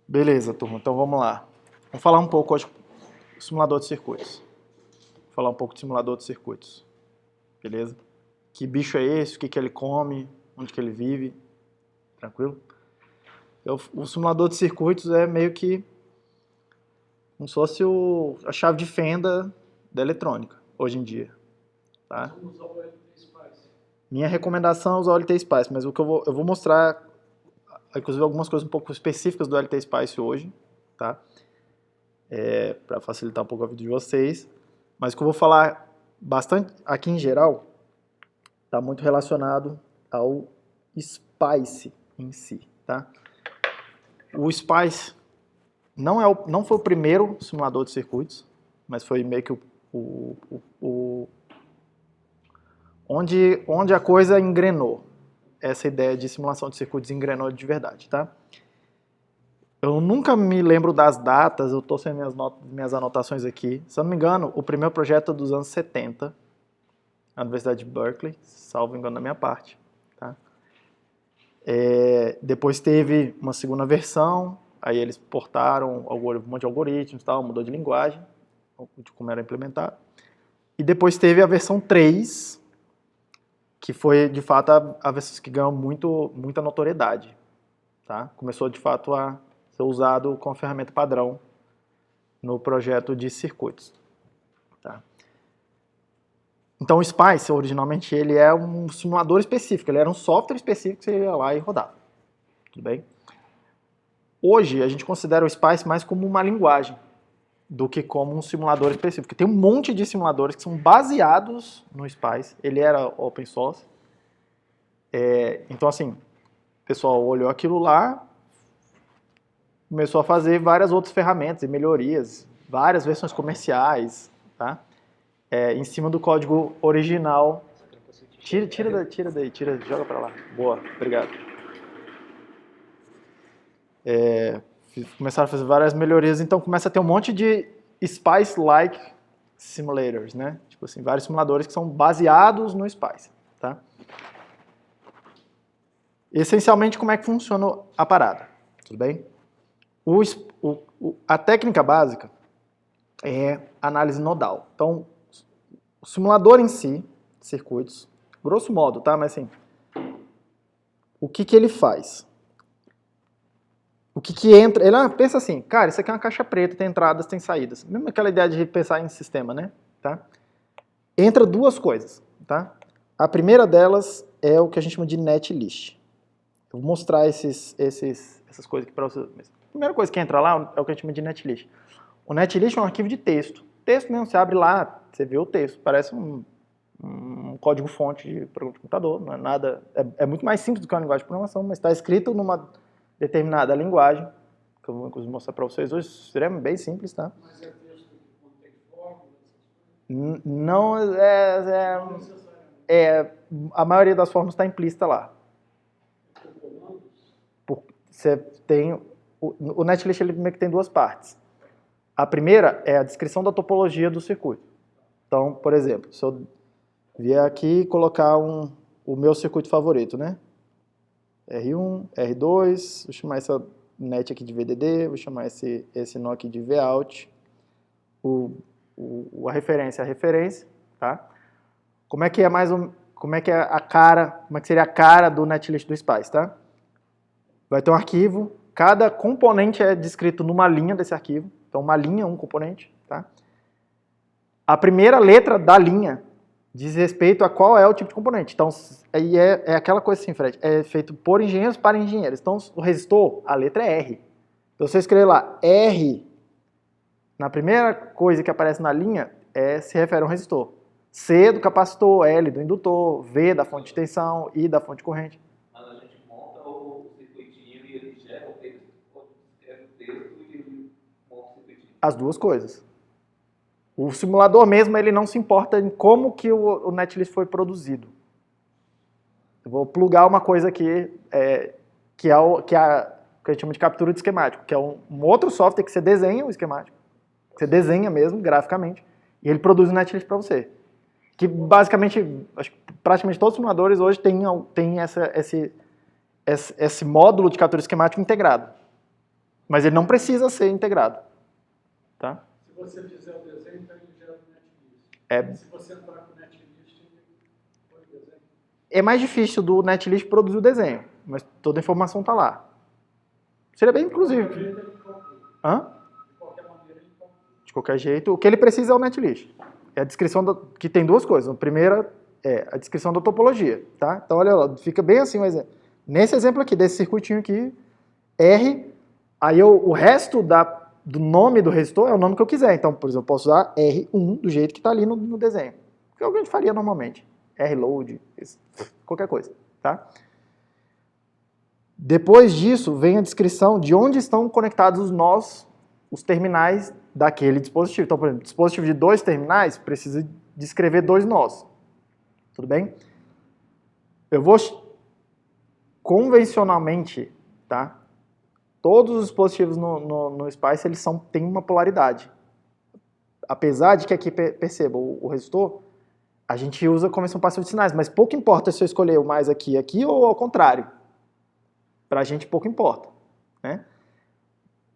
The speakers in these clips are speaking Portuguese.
Beleza, turma. Então vamos lá. Vamos falar um pouco hoje do simulador de circuitos. Vou falar um pouco de simulador de circuitos. Beleza? Que bicho é esse? O que que ele come? Onde que ele vive? Tranquilo? O simulador de circuitos é meio que como se fosse a chave de fenda da eletrônica, hoje em dia. Tá? Minha recomendação é usar o LT Spice, mas o que eu vou mostrar, inclusive algumas coisas um pouco específicas do LT Spice hoje, tá? Para facilitar um pouco a vida de vocês. Mas o que eu vou falar bastante aqui em geral está muito relacionado ao Spice em si, tá? O Spice não foi o primeiro simulador de circuitos, mas foi meio que onde a coisa engrenou. Essa ideia de simulação de circuitos engrenou de verdade, tá? Eu nunca me lembro das datas, eu estou sem minhas anotações aqui. Se eu não me engano, o primeiro projeto é dos anos 70, na Universidade de Berkeley, salvo engano da minha parte. Tá? Depois teve uma segunda versão, aí eles portaram um monte de algoritmos, tal, mudou de linguagem, de como era implementado. E depois teve a versão 3, que foi, de fato, a versão que ganhou muita notoriedade. Tá? Começou, de fato, a ser usado como ferramenta padrão no projeto de circuitos. Tá? Então o Spice, originalmente, ele é um simulador específico, ele era um software específico que você ia lá e rodava. Tudo bem? Hoje, a gente considera o Spice mais como uma linguagem do que como um simulador específico. Tem um monte de simuladores que são baseados no Spice, ele era open source. Então, assim, o pessoal olhou aquilo lá, começou a fazer várias outras ferramentas e melhorias, várias versões comerciais, tá? Em cima do código original. Tira daí, joga pra lá. Boa, obrigado. Começaram a fazer várias melhorias, então começa a ter um monte de Spice-like simulators, né? Tipo assim, vários simuladores que são baseados no Spice, tá? Essencialmente, como é que funciona a parada? Tudo bem? A técnica básica é análise nodal. Então, o simulador em si, circuitos, grosso modo, tá? Mas assim, o que ele faz? O que entra... Ele pensa assim, cara, isso aqui é uma caixa preta, tem entradas, tem saídas. Mesmo aquela ideia de pensar em sistema, né? Tá? Entra duas coisas, tá? A primeira delas é o que a gente chama de netlist. Eu vou mostrar essas coisas aqui para vocês. A primeira coisa que entra lá é o que a gente chama de netlist. O netlist é um arquivo de texto. Texto mesmo, você abre lá, você vê o texto. Parece um código-fonte de programa de computador. Não é nada... É muito mais simples do que uma linguagem de programação, mas está escrito numa determinada linguagem, que eu vou inclusive mostrar para vocês hoje. Seria bem simples, tá? Mas é texto que contém fórmulas? Não, a maioria das fórmulas está implícita lá. Você tem... O netlist ele meio que tem duas partes. A primeira é a descrição da topologia do circuito. Então, por exemplo, se eu vier aqui e colocar o meu circuito favorito, né? R1, R2, vou chamar essa net aqui de VDD, vou chamar esse nó aqui de Vout, a referência é a referência, tá? Como é que seria a cara do netlist do Spice, tá? Vai ter um arquivo, cada componente é descrito numa linha desse arquivo, então uma linha, um componente, tá? A primeira letra da linha diz respeito a qual é o tipo de componente. Então, aí é aquela coisa assim, Fred, é feito por engenheiros para engenheiros. Então, o resistor, a letra é R. Então, você escrever lá R, na primeira coisa que aparece na linha, se refere a um resistor. C do capacitor, L do indutor, V da fonte de tensão, I da fonte de corrente. Mas a gente monta o circuitinho e ele gera o texto, escreve o texto e ele monta o circuitinho. As duas coisas. O simulador mesmo, ele não se importa em como que o netlist foi produzido. Eu vou plugar uma coisa aqui, que a gente chama de captura de esquemático, que é um outro software que você desenha o esquemático, você desenha mesmo, graficamente, e ele produz o netlist para você. Que basicamente, acho que praticamente todos os simuladores hoje têm esse módulo de captura esquemático integrado. Mas ele não precisa ser integrado. Tá? Se você fizer o desenho, então ele gera o netlist. É, Se você entrar com o netlist, ele põe o desenho. é mais difícil do netlist produzir o desenho, mas toda a informação está lá. Seria bem, inclusive. De qualquer jeito, ele calcula. Hã? De qualquer maneira, ele calcula. De qualquer jeito, o que ele precisa é o netlist. É a descrição que tem duas coisas. A primeira é a descrição da topologia, tá? Então, olha lá, fica bem assim o exemplo. Nesse exemplo aqui, desse circuitinho aqui, R, aí o resto do nome do resistor é o nome que eu quiser. Então, por exemplo, eu posso usar R1 do jeito que está ali no desenho. Que é o que a gente faria normalmente. Rload, qualquer coisa, tá? Depois disso, vem a descrição de onde estão conectados os nós, os terminais daquele dispositivo. Então, por exemplo, dispositivo de 2 terminais precisa descrever 2 nós. Tudo bem? Eu vou convencionalmente, tá? Todos os dispositivos no SPICE eles têm uma polaridade. Apesar de que aqui, perceba, o resistor, a gente usa convenção passiva de sinais, mas pouco importa se eu escolher o mais aqui e aqui ou ao contrário. Pra gente pouco importa, né?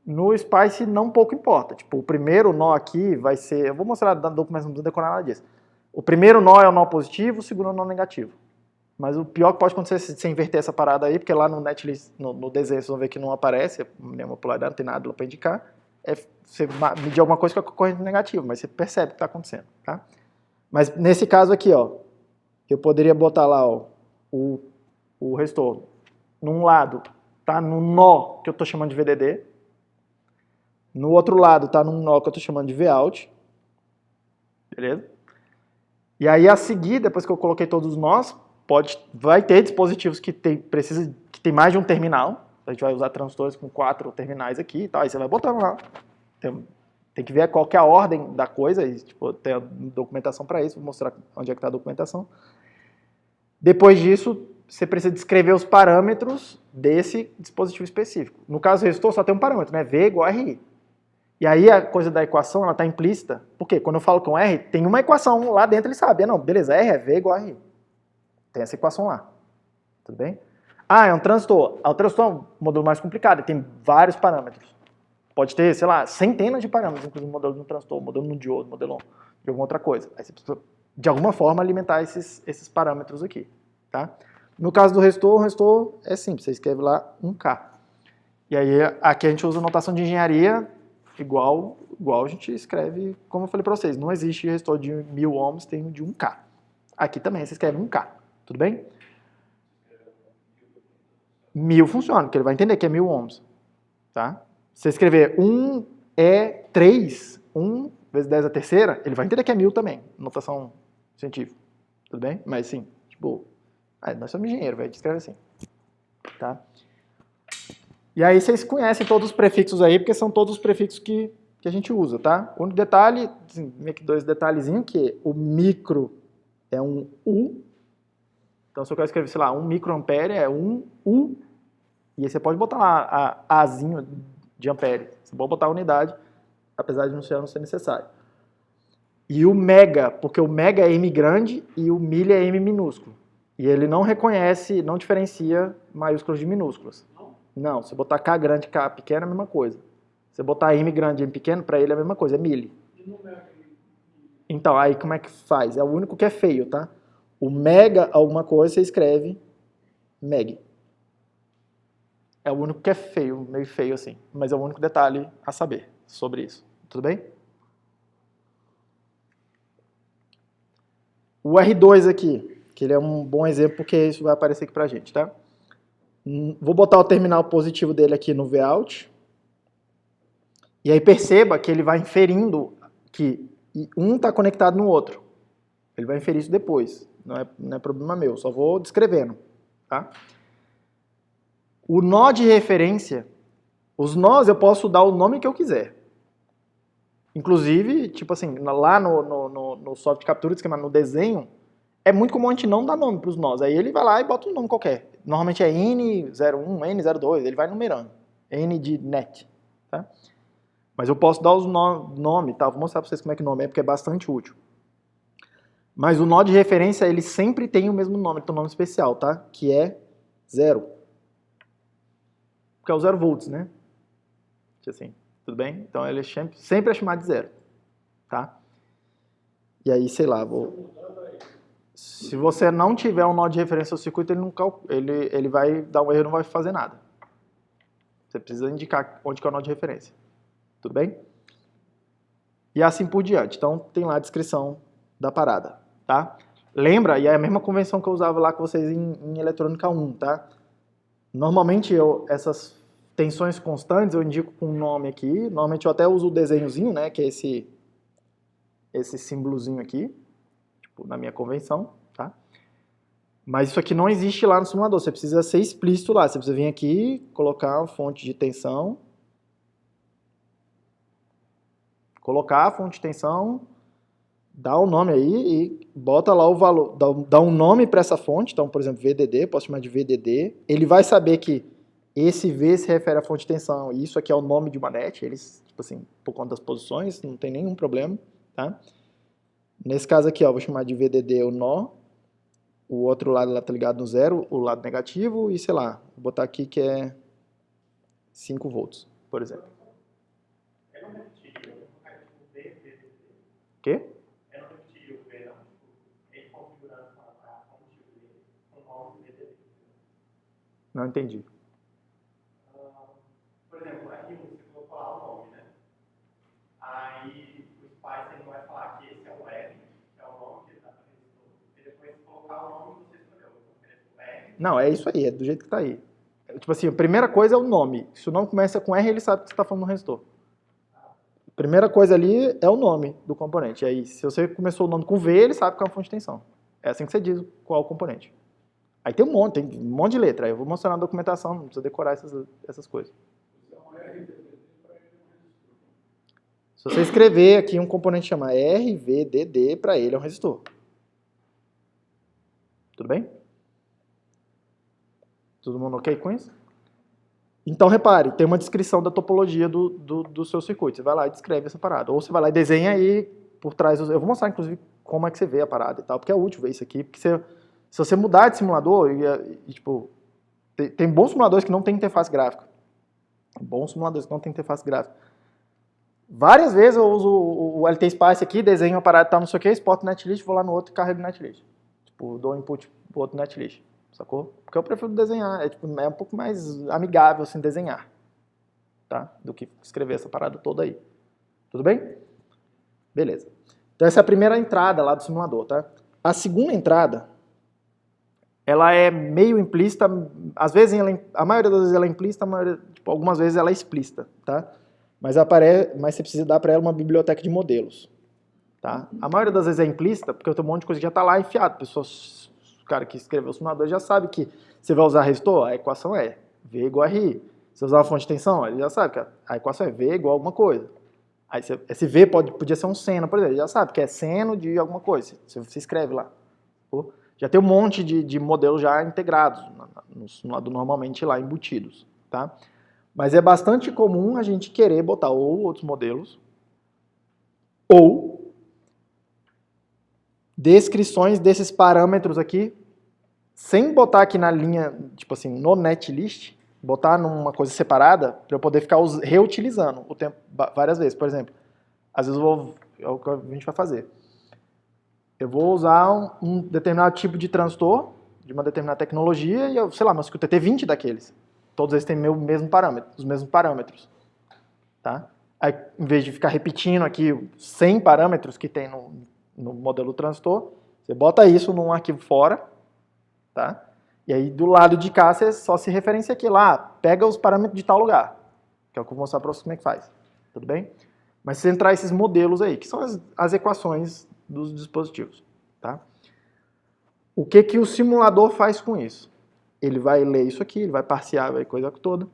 No SPICE não pouco importa. Tipo, o primeiro nó aqui vai ser... Eu vou mostrar na documentação, não precisa decorar nada disso. O primeiro nó é o nó positivo, o segundo é o nó negativo. Mas o pior que pode acontecer é você inverter essa parada aí, porque lá no netlist, no desenho, vocês vão ver que não aparece nenhuma polaridade, não tem nada lá para indicar. É você medir alguma coisa com a corrente negativa, mas você percebe o que está acontecendo, tá? Mas nesse caso aqui, ó, eu poderia botar lá, ó, o resistor num lado tá no nó que eu estou chamando de VDD, no outro lado tá num nó que eu estou chamando de Vout, beleza? E aí a seguir, depois que eu coloquei todos os nós, vai ter dispositivos que tem mais de um terminal. A gente vai usar transistores com 4 terminais aqui e tal, aí você vai botando lá. Tem que ver qual que é a ordem da coisa, e, tipo, tem a documentação para isso, vou mostrar onde é que está a documentação. Depois disso, você precisa descrever os parâmetros desse dispositivo específico. No caso do resistor, só tem um parâmetro, né? V igual a RI. E aí a coisa da equação, ela está implícita. Por quê? Quando eu falo com R, tem uma equação lá dentro, ele sabe. Não, beleza, R é V igual a RI. Tem essa equação lá. Tudo bem? Ah, é um transistor. O transistor é um modelo mais complicado, ele tem vários parâmetros. Pode ter, sei lá, centenas de parâmetros, inclusive o modelo de um transistor, modelo de um diodo, modelo de alguma outra coisa. Aí você precisa, de alguma forma, alimentar esses parâmetros aqui. Tá? No caso do resistor, o resistor é simples, você escreve lá 1K. E aí aqui a gente usa notação de engenharia igual a gente escreve, como eu falei para vocês, não existe resistor de 1000 ohms, tem de 1K. Aqui também você escreve 1K, tudo bem? 1000 funciona, porque ele vai entender que é 1000 ohms. Tá? Se você escrever 1 é 3, 1 vezes 10 a terceira, ele vai entender que é 1000 também, notação científica. Tudo bem? Mas sim, tipo, nós somos engenheiros, a gente escreve assim. Tá? E aí vocês conhecem todos os prefixos aí, porque são todos os prefixos que a gente usa, tá? O único detalhe, assim, meio que 2 detalhezinhos, que o micro é um U. Então, se eu quero escrever, sei lá, 1 microampere é 1 U. E aí você pode botar lá a Azinho de ampere. Você pode botar a unidade, apesar de não ser necessário. E o mega, porque o mega é M grande e o milha é M minúsculo. E ele não reconhece, não diferencia maiúsculas de minúsculas. Não, se botar K grande e K pequeno é a mesma coisa. Se botar M grande e M pequeno, para ele é a mesma coisa, é mili. Então, aí como é que faz? É o único que é feio, tá? O mega alguma coisa, você escreve meg. É o único que é feio, meio feio assim. Mas é o único detalhe a saber sobre isso. Tudo bem? O R2 aqui, que ele é um bom exemplo porque isso vai aparecer aqui pra gente, tá? Vou botar o terminal positivo dele aqui no Vout. E aí perceba que ele vai inferindo que um está conectado no outro. Ele vai inferir isso depois. Não é problema meu, só vou descrevendo. Tá? O nó de referência, os nós eu posso dar o nome que eu quiser. Inclusive, tipo assim, lá no software captura, no desenho, é muito comum a gente não dar nome para os nós. Aí ele vai lá e bota um nome qualquer. Normalmente é N01, N02, ele vai numerando. N de net. Tá? Mas eu posso dar os nomes, tá? Vou mostrar para vocês como é que o nome é, porque é bastante útil. Mas o nó de referência, ele sempre tem o mesmo nome, tem um nome especial, tá? Que é 0. Porque é o 0 volts, né? assim, tudo bem? Então ele sempre é chamado de 0, tá? E aí, sei lá, se você não tiver um nó de referência ao circuito, ele vai dar um erro e não vai fazer nada. Você precisa indicar onde que é o nó de referência, tudo bem? E assim por diante. Então tem lá a descrição da parada, tá? Lembra, e é a mesma convenção que eu usava lá com vocês em eletrônica 1, tá? Normalmente essas tensões constantes eu indico com um nome aqui, normalmente eu até uso o desenhozinho, né, que é esse símbolozinho aqui, tipo, na minha convenção, tá? Mas isso aqui não existe lá no simulador, você precisa ser explícito lá, você precisa vir aqui, colocar a fonte de tensão, colocar a fonte de tensão, dá o nome aí e bota lá o valor, dá um nome para essa fonte, então, por exemplo, VDD, posso chamar de VDD, ele vai saber que esse V se refere à fonte de tensão, e isso aqui é o nome de uma net, eles, tipo assim, por conta das posições, não tem nenhum problema, tá? Nesse caso aqui, ó, vou chamar de VDD o nó, o outro lado lá tá ligado no 0, o lado negativo, e sei lá, vou botar aqui que é 5 volts, por exemplo. Quê? Não entendi. Por exemplo, aqui você colocou lá o nome, né? Aí os pais ele vai falar que esse é o R, que é o nome que ele está fazendo. E depois colocar o nome que você escolheu. O R. Não, é isso aí, é do jeito que tá aí. Tipo assim, a primeira coisa é o nome. Se o nome começa com R, ele sabe que você está falando no resistor. A primeira coisa ali é o nome do componente. E aí, se você começou o nome com V, ele sabe que é uma fonte de tensão. É assim que você diz qual é o componente. Aí tem um monte de letra. Aí eu vou mostrar na documentação, não precisa decorar essas coisas. Se você escrever aqui um componente chama RVDD, para ele é um resistor. Tudo bem? Todo mundo ok com isso? Então, repare, tem uma descrição da topologia do seu circuito. Você vai lá e descreve essa parada. Ou você vai lá e desenha aí por trás. Eu vou mostrar, inclusive, como é que você vê a parada e tal, porque é útil ver isso aqui. Porque se você mudar de simulador, tipo, tem bons simuladores que não tem interface gráfica. Bons simuladores que não tem interface gráfica. Várias vezes eu uso o LT Spice aqui, desenho a parada e tal, não sei o que, exporto netlist, vou lá no outro e carrego netlist. Tipo, dou input pro outro netlist, sacou? Porque eu prefiro desenhar, é um pouco mais amigável assim desenhar, tá? Do que escrever essa parada toda aí. Tudo bem? Beleza. Então essa é a primeira entrada lá do simulador, tá? A segunda entrada, ela é meio implícita, às vezes, a maioria das vezes ela é implícita, algumas vezes ela é explícita, tá? Mas você precisa dar para ela uma biblioteca de modelos, tá? A maioria das vezes é implícita, porque tem um monte de coisa que já está lá enfiado. O cara que escreveu o simulador já sabe que você vai usar resistor, a equação é V igual a RI. Se você usar uma fonte de tensão, ele já sabe que a equação é V igual a alguma coisa. Aí esse V podia ser um seno, por exemplo, ele já sabe que é seno de alguma coisa, você escreve lá. Já tem um monte de modelos já integrados no simulador normalmente lá embutidos, tá? Mas é bastante comum a gente querer botar ou outros modelos ou descrições desses parâmetros aqui sem botar aqui na linha, tipo assim, no netlist, botar numa coisa separada para eu poder ficar reutilizando o tempo várias vezes. Por exemplo, às vezes é o que a gente vai fazer. Eu vou usar um determinado tipo de transistor de uma determinada tecnologia e eu, sei lá, meu circuito tem 20 daqueles. Todos eles têm os mesmos parâmetros, tá? Aí, em vez de ficar repetindo aqui 100 parâmetros que tem no modelo do transistor, você bota isso num arquivo fora, tá? E aí, do lado de cá, você só se referencia aqui lá, pega os parâmetros de tal lugar, que é o que eu vou mostrar para vocês como é que faz, tudo bem? Mas você entrar esses modelos aí, que são as equações dos dispositivos, tá? O que o simulador faz com isso? Ele vai ler isso aqui, ele vai parsear a coisa toda,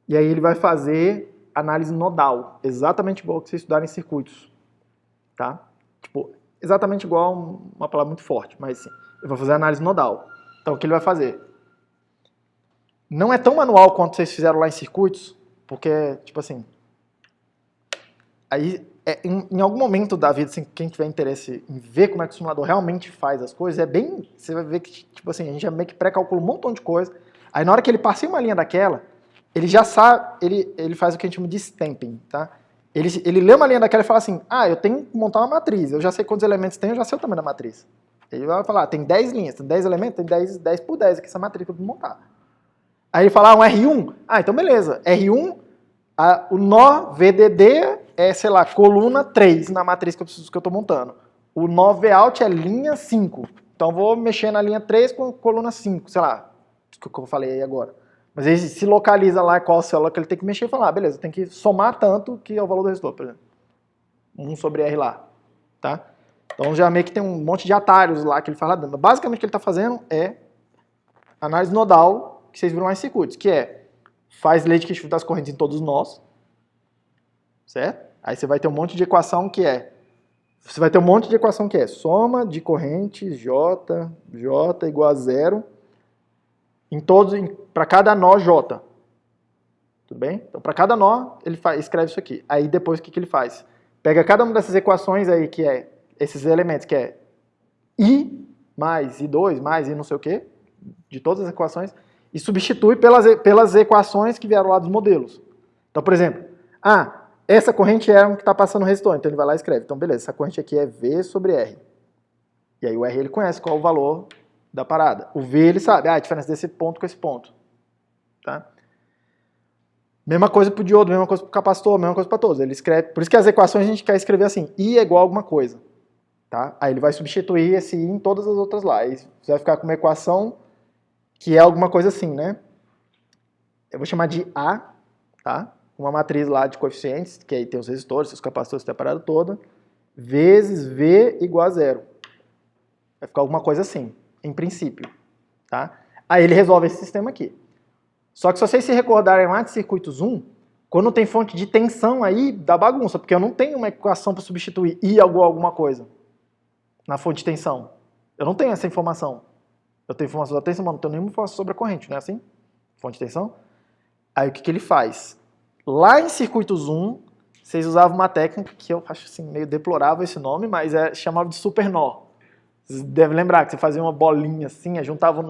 e aí ele vai fazer análise nodal, exatamente igual que vocês estudaram em circuitos, tá? Tipo, exatamente igual, uma palavra muito forte, mas sim, ele vai fazer análise nodal. Então, o que ele vai fazer? Não é tão manual quanto vocês fizeram lá em circuitos, porque, tipo assim, aí, em algum momento da vida, assim, quem tiver interesse em ver como é que o simulador realmente faz as coisas, você vai ver que, tipo assim, a gente já meio que pré-calcula um montão de coisa, aí na hora que ele passeia uma linha daquela, ele já sabe, ele faz o que a gente chama de stamping, tá? Ele lê uma linha daquela e fala assim, eu tenho que montar uma matriz, eu já sei quantos elementos tem, eu já sei o tamanho da matriz. Ele vai falar, tem 10 linhas, tem 10 elementos, tem 10 por 10 aqui essa matriz que eu vou montar. Aí ele fala, um R1, então beleza, R1, o nó VDD é, sei lá, coluna 3 na matriz que eu estou montando. O nó VOUT é linha 5, então vou mexer na linha 3 com coluna 5, sei lá, o que eu falei aí agora. Mas ele se localiza lá qual célula que ele tem que mexer e falar, beleza, tem que somar tanto que é o valor do resistor, por exemplo. 1 sobre R lá, tá? Então já meio que tem um monte de atalhos lá que ele fala. Basicamente o que ele está fazendo é análise nodal, que vocês viram mais circuitos, que é, faz lei de Kirchhoff das correntes em todos os nós, certo? Aí você vai ter um monte de equação que é, soma de correntes J igual a 0, para cada nó J. Tudo bem? Então, para cada nó, ele escreve isso aqui. Aí, depois, o que ele faz? Pega cada uma dessas equações aí, que é esses elementos, que é I mais I2 mais I não sei o quê, de todas as equações, e substitui pelas equações que vieram lá dos modelos. Então, por exemplo, essa corrente é um que está passando o resistor, então ele vai lá e escreve. Então, beleza, essa corrente aqui é V sobre R. E aí o R ele conhece qual é o valor da parada. O V ele sabe, a diferença desse ponto com esse ponto. Tá? Mesma coisa para o diodo, mesma coisa para o capacitor, mesma coisa para todos. Ele escreve, por isso que as equações a gente quer escrever assim, I é igual a alguma coisa. Tá? Aí ele vai substituir esse I em todas as outras lá. Aí você vai ficar com uma equação que é alguma coisa assim, né? Eu vou chamar de A, tá? Uma matriz lá de coeficientes, que aí tem os resistores, os capacitores, tem a parada toda, vezes V igual a 0. Vai ficar alguma coisa assim, em princípio. Tá? Aí ele resolve esse sistema aqui. Só que se vocês se recordarem lá de circuitos 1, quando tem fonte de tensão aí, dá bagunça, porque eu não tenho uma equação para substituir I igual a alguma coisa na fonte de tensão. Eu não tenho essa informação. Eu tenho informação da tensão, mas não tenho nenhuma informação sobre a corrente, não é assim? Fonte de tensão. Aí o que ele faz? Lá em circuitos 1, vocês usavam uma técnica que eu acho assim, meio deplorável esse nome, mas chamava de super nó. Vocês devem lembrar que você fazia uma bolinha assim, juntava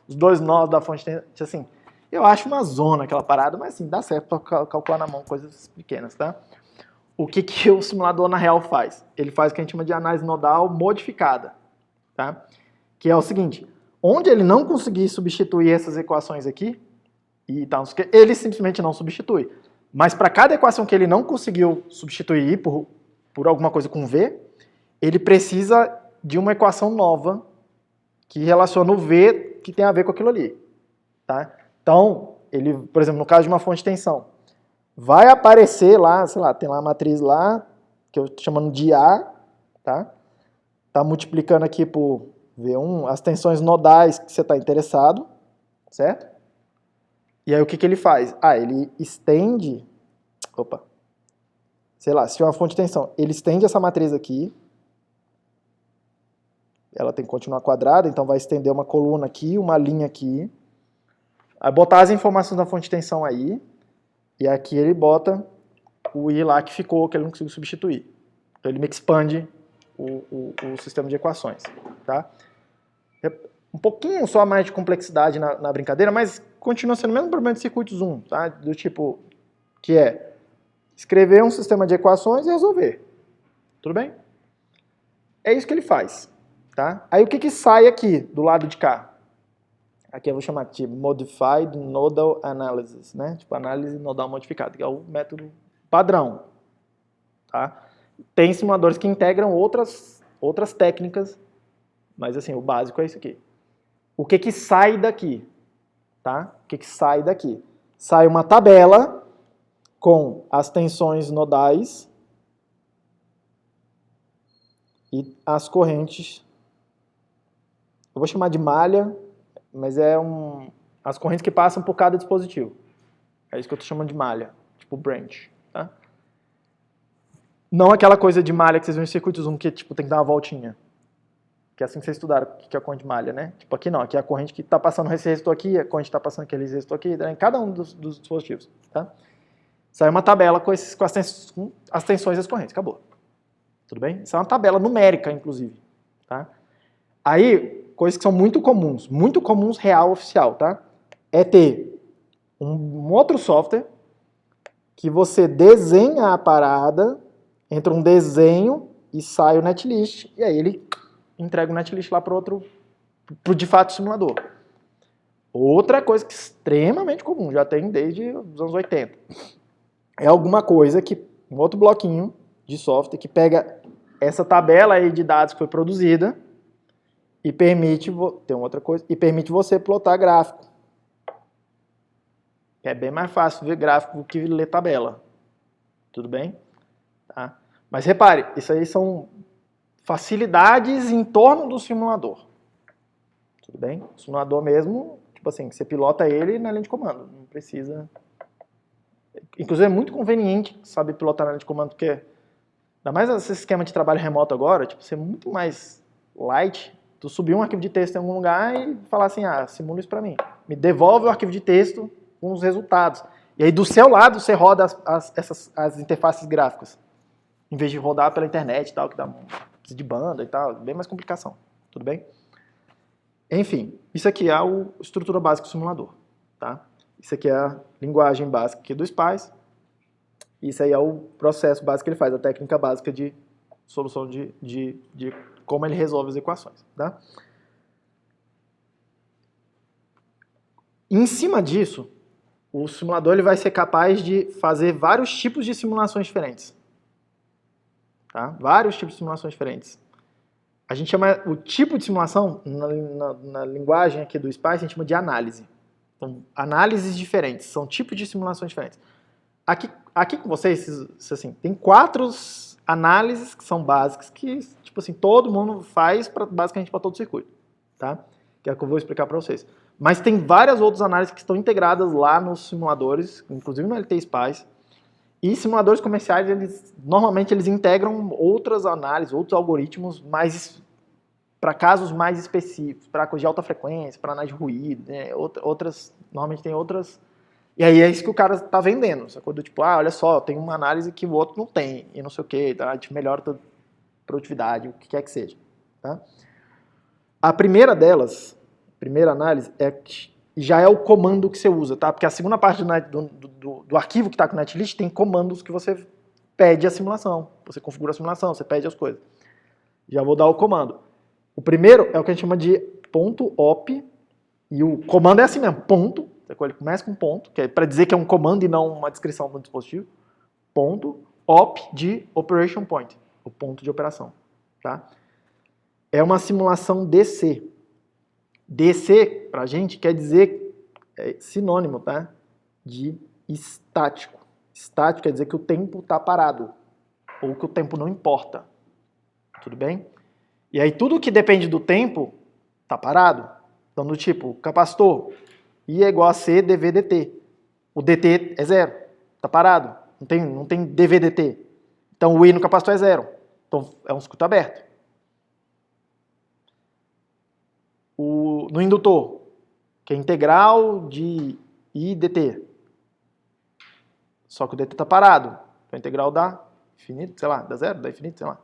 os dois nós da fonte de tensão, assim. Eu acho uma zona aquela parada, mas assim, dá certo para calcular na mão coisas pequenas, tá? O que o simulador na real faz? Ele faz o que a gente chama de análise nodal modificada, tá? Que é o seguinte, onde ele não conseguir substituir essas equações aqui, e tal, ele simplesmente não substitui. Mas para cada equação que ele não conseguiu substituir por alguma coisa com V, ele precisa de uma equação nova que relaciona o V que tem a ver com aquilo ali, tá? Então, ele, por exemplo, no caso de uma fonte de tensão, vai aparecer lá, sei lá, tem lá a matriz lá, que eu estou chamando de A, tá? Tá multiplicando aqui por V1 as tensões nodais que você está interessado, certo? E aí o que ele faz? Ele estende, sei lá, se tiver uma fonte de tensão, ele estende essa matriz aqui, ela tem que continuar quadrada, então vai estender uma coluna aqui, uma linha aqui, aí botar as informações da fonte de tensão aí, e aqui ele bota o I lá que ficou, que ele não conseguiu substituir. Então ele meio que expande o sistema de equações, tá? Um pouquinho só mais de complexidade na brincadeira, mas continua sendo o mesmo problema de circuitos 1, tá? Do tipo, que é escrever um sistema de equações e resolver. Tudo bem? É isso que ele faz, tá? Aí o que sai aqui, do lado de cá? Aqui eu vou chamar de Modified Nodal Analysis, né? Tipo, análise nodal modificada, que é o método padrão, tá? Tem simuladores que integram outras técnicas, mas assim, o básico é isso aqui. O que sai daqui? Tá? O que sai daqui? Sai uma tabela com as tensões nodais e as correntes. Eu vou chamar de malha, mas as correntes que passam por cada dispositivo. É isso que eu estou chamando de malha, tipo branch. Tá? Não aquela coisa de malha que vocês viram em circuitos 1 que tipo, tem que dar uma voltinha. Que é assim que vocês estudaram o que é a corrente de malha, né? Tipo, aqui não, aqui é a corrente que está passando esse resistor aqui, a corrente está passando aquele resistor aqui, em cada um dos dispositivos, tá? Sai uma tabela com as tensões das correntes, acabou. Tudo bem? Isso é uma tabela numérica, inclusive, tá? Aí, coisas que são muito comuns real, oficial, tá? É ter um outro software que você desenha a parada, entra um desenho e sai o netlist, e aí ele entrega o netlist lá pro de fato simulador. Outra coisa que é extremamente comum, já tem desde os anos 80. É alguma coisa que, um outro bloquinho de software que pega essa tabela aí de dados que foi produzida e permite, tem outra coisa, e permite você plotar gráfico. É bem mais fácil ver gráfico do que ler tabela. Tudo bem? Tá? Mas repare, isso aí são facilidades em torno do simulador. Tudo bem? O simulador mesmo, tipo assim, você pilota ele na linha de comando. Não precisa... Inclusive é muito conveniente saber pilotar na linha de comando, porque ainda mais esse esquema de trabalho remoto agora, tipo, ser muito mais light, tu subir um arquivo de texto em algum lugar e falar assim, simula isso pra mim. Me devolve o arquivo de texto com os resultados. E aí do seu lado você roda as interfaces gráficas. Em vez de rodar pela internet e tal, que precisa de banda e tal, bem mais complicação. Tudo bem? Enfim, isso aqui é a estrutura básica do simulador. Tá? Isso aqui é a linguagem básica aqui do SPICE. Isso aí é o processo básico que ele faz, a técnica básica de solução de como ele resolve as equações. Tá? Em cima disso, o simulador ele vai ser capaz de fazer vários tipos de simulações diferentes. Tá? Vários tipos de simulações diferentes. A gente chama o tipo de simulação, na linguagem aqui do SPICE, a gente chama de análise. Então, análises diferentes, são tipos de simulações diferentes. Aqui com vocês, assim, tem 4 análises que são básicas, que tipo assim, todo mundo faz basicamente para todo o circuito. Tá? Que é o que eu vou explicar para vocês. Mas tem várias outras análises que estão integradas lá nos simuladores, inclusive no LT SPICE. E simuladores comerciais, normalmente eles integram outras análises, outros algoritmos para casos mais específicos, para coisa de alta frequência, para análise de ruído, né? Normalmente tem outras. E aí é isso que o cara está vendendo, sacou? Do tipo, olha só, tem uma análise que o outro não tem, e não sei o que, tá? A gente melhora a produtividade, o que quer que seja. Tá? A primeira delas, primeira análise, já é o comando que você usa, tá? Porque a segunda parte do arquivo que está com o netlist tem comandos que você pede a simulação. Você configura a simulação, você pede as coisas. Já vou dar o comando. O primeiro é o que a gente chama de .op, e o comando é assim mesmo, ponto, ele começa com ponto, que é para dizer que é um comando e não uma descrição do dispositivo. Ponto, op de operation point, o ponto de operação. Tá? É uma simulação DC. DC, pra gente, quer dizer sinônimo, tá? De estático. Estático quer dizer que o tempo está parado, ou que o tempo não importa. Tudo bem? E aí tudo que depende do tempo está parado. Então, do tipo, capacitor, I é igual a C dV dt. O dt é 0, está parado. Não tem dV dt. Então, o I no capacitor é 0. Então, é um circuito aberto. No indutor, que é integral de I dt. Só que o dt está parado. Então, a integral dá infinito, sei lá, dá 0, dá infinito, sei lá.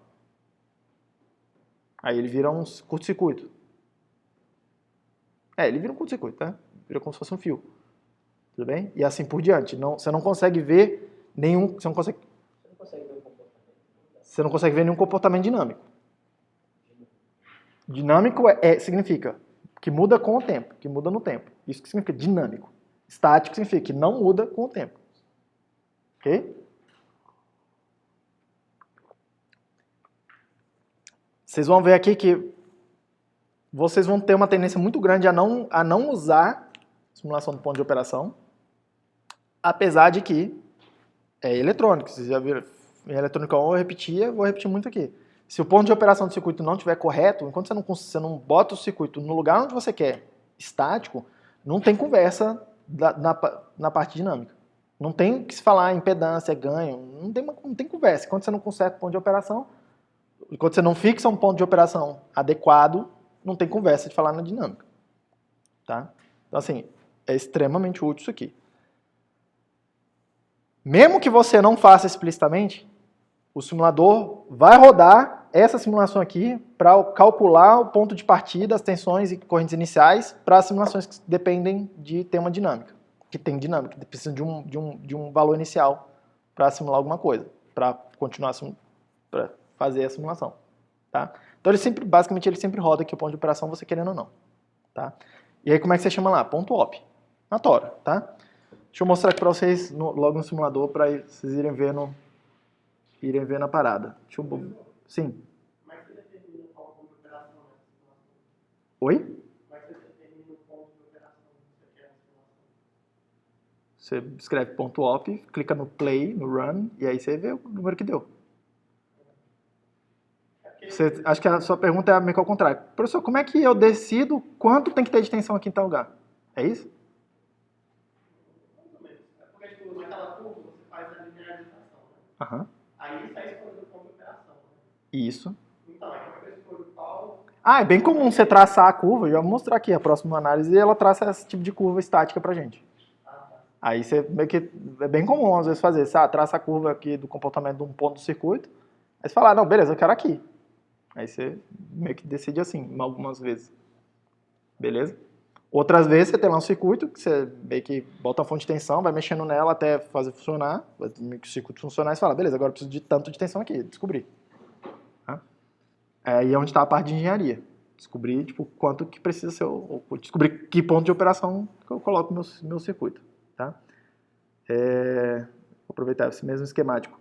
Aí ele vira um curto-circuito. Ele vira um curto-circuito, tá? Vira como se fosse um fio. Tudo bem? E assim por diante. Você não consegue ver nenhum... Você não consegue ver nenhum comportamento dinâmico. Dinâmico significa que muda com o tempo, que muda no tempo. Isso que significa dinâmico. Estático significa que não muda com o tempo. Ok? Vocês vão ver aqui que vocês vão ter uma tendência muito grande a não usar simulação do ponto de operação, apesar de que é eletrônico. Vocês já viram, em eletrônica eu vou repetir muito aqui. Se o ponto de operação do circuito não estiver correto, enquanto você não bota o circuito no lugar onde você quer, estático, não tem conversa na parte dinâmica. Não tem que se falar impedância, ganho, não tem conversa. Enquanto você não conserta o ponto de operação, enquanto você não fixa um ponto de operação adequado, não tem conversa de falar na dinâmica. Tá? Então, assim, é extremamente útil isso aqui. Mesmo que você não faça explicitamente, o simulador vai rodar essa simulação aqui para calcular o ponto de partida, as tensões e correntes iniciais para as simulações que dependem de tema dinâmica. que tem dinâmica, que precisam de um valor inicial para simular alguma coisa, para continuar para fazer a simulação, tá? Então basicamente ele sempre roda aqui o ponto de operação, você querendo ou não, tá? E aí como é que você chama lá? Ponto op, na tora, tá? Deixa eu mostrar aqui para vocês logo no simulador para vocês irem vendo a parada. Deixa eu... Sim. Como é que você determina qual ponto de operação é a simulação? Oi? Como é que você determina o ponto de operação que você quer na simulação? Você escreve ponto .op, clica no play, no run, e aí você vê o número que deu. Acho que a sua pergunta é meio que ao contrário. Professor, como é que eu decido quanto tem que ter de tensão aqui em tal lugar? É isso? Mais ou menos. É porque, tipo, naquela curva você faz a linearização, né? Aham. Aí sai escolhendo o ponto de operação, né? Isso. Então, aí como é que eu escolho qual... Ah, é bem comum você traçar a curva. Já vou mostrar aqui a próxima análise e ela traça esse tipo de curva estática pra gente. Aí você meio que é bem comum às vezes fazer. Você traça a curva aqui do comportamento de um ponto do circuito. Aí você fala, não, beleza, eu quero aqui. Aí você meio que decide assim, algumas vezes. Beleza? Outras vezes você tem lá um circuito que você meio que bota uma fonte de tensão, vai mexendo nela até fazer funcionar, meio que o circuito funcionar e você fala, beleza, agora eu preciso de tanto de tensão aqui, descobri. Tá? Aí é onde está a parte de engenharia. Descobrir tipo, quanto que precisa ser, ou descobrir que ponto de operação que eu coloco no meu circuito. Tá? Vou aproveitar esse mesmo esquemático.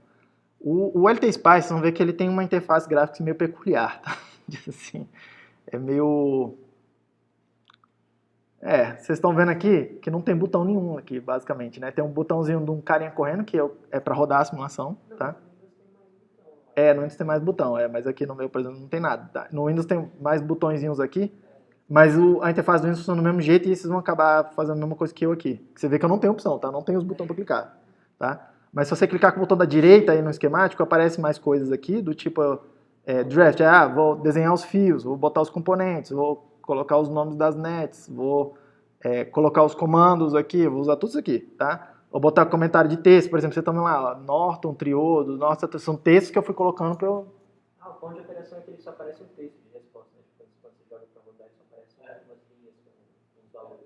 O LT-Spice, vocês vão ver que ele tem uma interface gráfica meio peculiar. Tá? Assim, é meio... vocês estão vendo aqui que não tem botão nenhum aqui, basicamente, né? Tem um botãozinho de um carinha correndo, que é para rodar a simulação, tá? No Windows tem mais botão, mas aqui no meu, por exemplo, não tem nada, tá? No Windows tem mais botõezinhos aqui, mas a interface do Windows funciona do mesmo jeito e vocês vão acabar fazendo a mesma coisa que eu aqui. Você vê que eu não tenho opção, tá? Não tenho os botões para clicar, tá? Mas se você clicar com o botão da direita aí no esquemático, aparecem mais coisas aqui, do tipo draft, vou desenhar os fios, vou botar os componentes, vou colocar os nomes das nets, vou colocar os comandos aqui, vou usar tudo isso aqui, tá? Vou botar comentário de texto, por exemplo, você tá vendo lá, ó, Norton, Triodo, nossa, são textos que eu fui colocando para eu... O ponto de operação é que ele só aparece um texto de resposta, né? Quando você joga para rodar, só aparece umas linhas com os valores.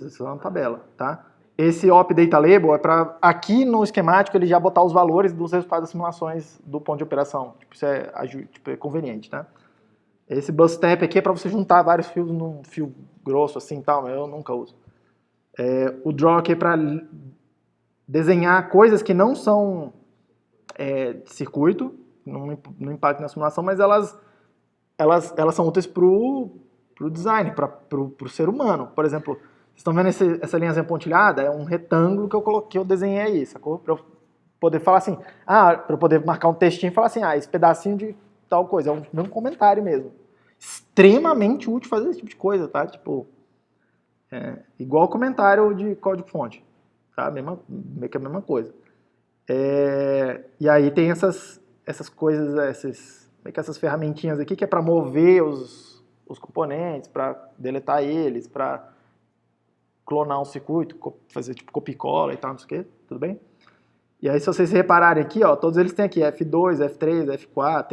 Isso é uma tabela, tá? Esse op data label é para, aqui no esquemático, ele já botar os valores dos resultados das simulações do ponto de operação. Tipo, isso é conveniente, tá? Esse bus step aqui é para você juntar vários fios num fio grosso assim e tal, mas eu nunca uso. O draw aqui é para desenhar coisas que não são de circuito, não impactam na simulação, mas elas são úteis para o design, para o ser humano. Por exemplo, vocês estão vendo essa linhazinha pontilhada? É um retângulo que eu desenhei aí, sacou? Para eu poder falar assim, para eu poder marcar um textinho e falar assim, esse pedacinho de tal coisa, é um mesmo comentário mesmo. Extremamente útil fazer esse tipo de coisa, tá? Tipo, igual comentário de código-fonte, tá? Meio que a mesma coisa. E aí tem essas coisas, meio que essas ferramentinhas aqui que é para mover os componentes, para deletar eles, para clonar um circuito, fazer tipo copia e cola e tal, não sei o que, tudo bem? E aí se vocês repararem aqui, ó, todos eles têm aqui F2, F3, F4,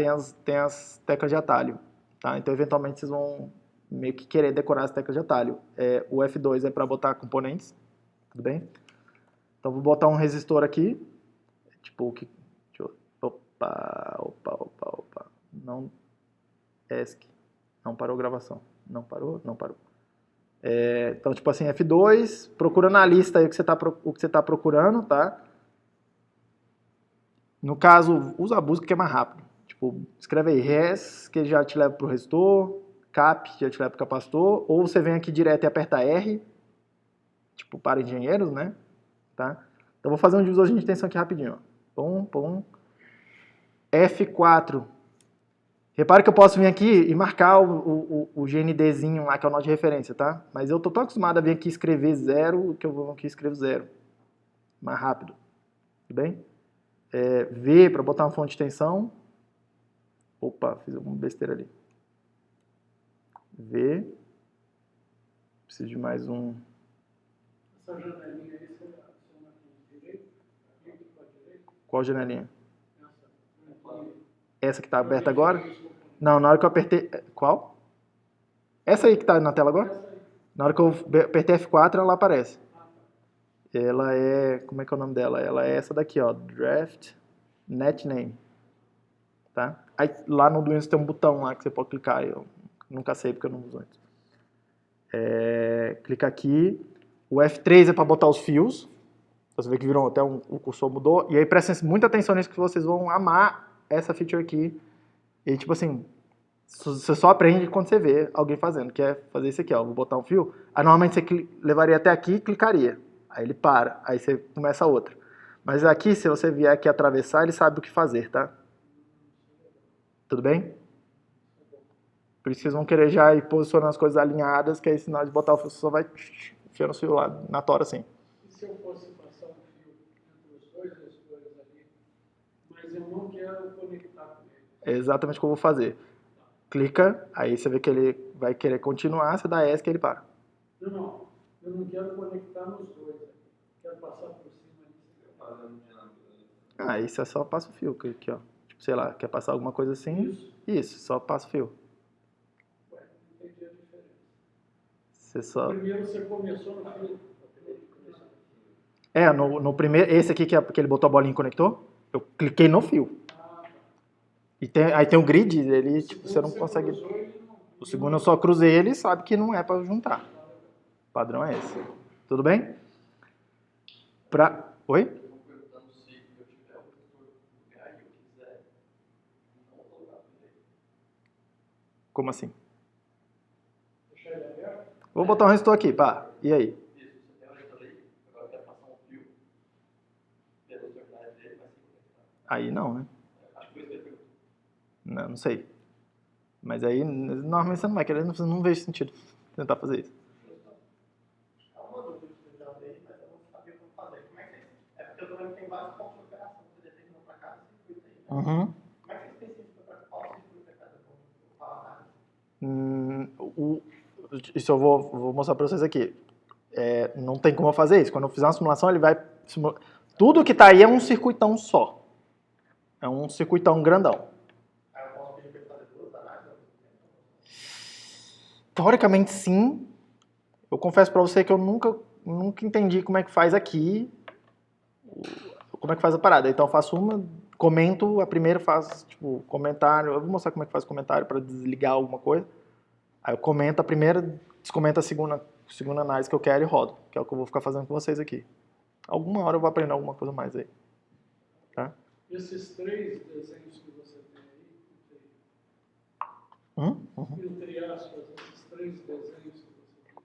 tem as teclas de atalho, tá? Então eventualmente vocês vão meio que querer decorar as teclas de atalho. O F2 é para botar componentes, tudo bem? Então vou botar um resistor aqui, tipo que... Opa. Não, ESC, não parou a gravação. Não parou. Então, tipo assim, F2, procura na lista aí o que você tá procurando, tá? No caso, usa a busca que é mais rápido. Tipo, escreve aí res, que já te leva pro resistor, cap, já te leva pro capacitor, ou você vem aqui direto e aperta R, tipo, para engenheiros, né? Tá? Então, vou fazer um divisor de tensão aqui rapidinho, ó. Pum. F4. Repare que eu posso vir aqui e marcar o GNDzinho lá, que é o nó de referência, tá? Mas eu tô tão acostumado a vir aqui escrever 0, que eu vou aqui e escrevo 0. Mais rápido. Tudo bem? V para botar uma fonte de tensão. Opa, fiz alguma besteira ali. V. Preciso de mais um. Essa janelinha aí você adiciona aqui direito? Aqui para direita? Qual janelinha? Essa. Essa que está aberta agora? Não, na hora que eu apertei... Qual? Essa aí que está na tela agora? Essa aí. Na hora que eu apertei F4, ela aparece. ela é, como é que é o nome dela? Ela é essa daqui, ó, Draft Net Name, tá? Aí, lá no Windows tem um botão lá que você pode clicar, eu nunca sei porque eu não uso antes. Clica aqui, o F3 é para botar os fios, você vê que virou até o cursor mudou, e aí prestem muita atenção nisso que vocês vão amar essa feature aqui, e tipo assim, você só aprende quando você vê alguém fazendo, que é fazer isso aqui, ó, vou botar um fio, aí normalmente você levaria até aqui e clicaria, aí ele para, aí você começa a outra. Mas aqui, se você vier aqui atravessar, ele sabe o que fazer, tá? Tudo bem? Por isso que vocês vão querer já ir posicionando as coisas alinhadas, que aí se na hora de botar o fio, você só vai enfiando o fio lá na tora assim. E se eu fosse passar um fio entre os dois gestores ali, mas eu não quero conectar com ele? É exatamente o que eu vou fazer. Clica, aí você vê que ele vai querer continuar, você dá ESC e ele para. Não, eu não quero conectar nos dois. Quero passar por cima disso. Fazendo dinâmica. Aí você só passa o fio, aqui ó. Tipo, sei lá, quer passar alguma coisa assim? Isso, só passa o fio. Ué, não entendi a diferença. Você só... Primeiro você começou no fio. no primeiro, esse aqui que ele botou a bolinha e conectou, eu cliquei no fio. E aí tem um grid, ele, tipo, você não consegue... O segundo eu só cruzei ele, sabe que não é para juntar. O padrão é esse. Tudo bem? Oi? Estou perguntando se eu tiver o gestor do PA e eu quiser não colocar no jeito. Como assim? Deixar ele aberto? Vou botar um resistor aqui, pá. E aí? Isso, você tem o gestor aí, agora eu quero passar um fio pela autoridade dele, vai ser conectado. Aí não, né? Acho que foi isso que ele perguntou. Não sei. Mas aí, normalmente você não vai querer, não vejo sentido tentar fazer isso. É uma dúvida que eu já dei, mas eu não sabia como fazer. Como é que é porque eu tô vendo que tem vários pontos de operação que você determinou para cada circuito aí. Uhum. Como é que você especifica para qual circuito é cada ponto? Isso eu vou mostrar para vocês aqui. Não tem como eu fazer isso. Quando eu fizer uma simulação, ele vai... Tudo que está aí é um circuitão só. É um circuitão grandão. Aí eu posso pedir para ele fazer duas análises? Teoricamente, sim. Eu confesso para você que eu nunca entendi como é que faz aqui, como é que faz a parada. Então eu faço uma, comento, a primeira faço, tipo, comentário. Eu vou mostrar como é que faz o comentário para desligar alguma coisa. Aí eu comento a primeira, descomento a segunda análise que eu quero e rodo, que é o que eu vou ficar fazendo com vocês aqui. Alguma hora eu vou aprender alguma coisa mais aí. Tá? Esses três desenhos que você tem aí, entre aspas, esses três desenhos que você tem, O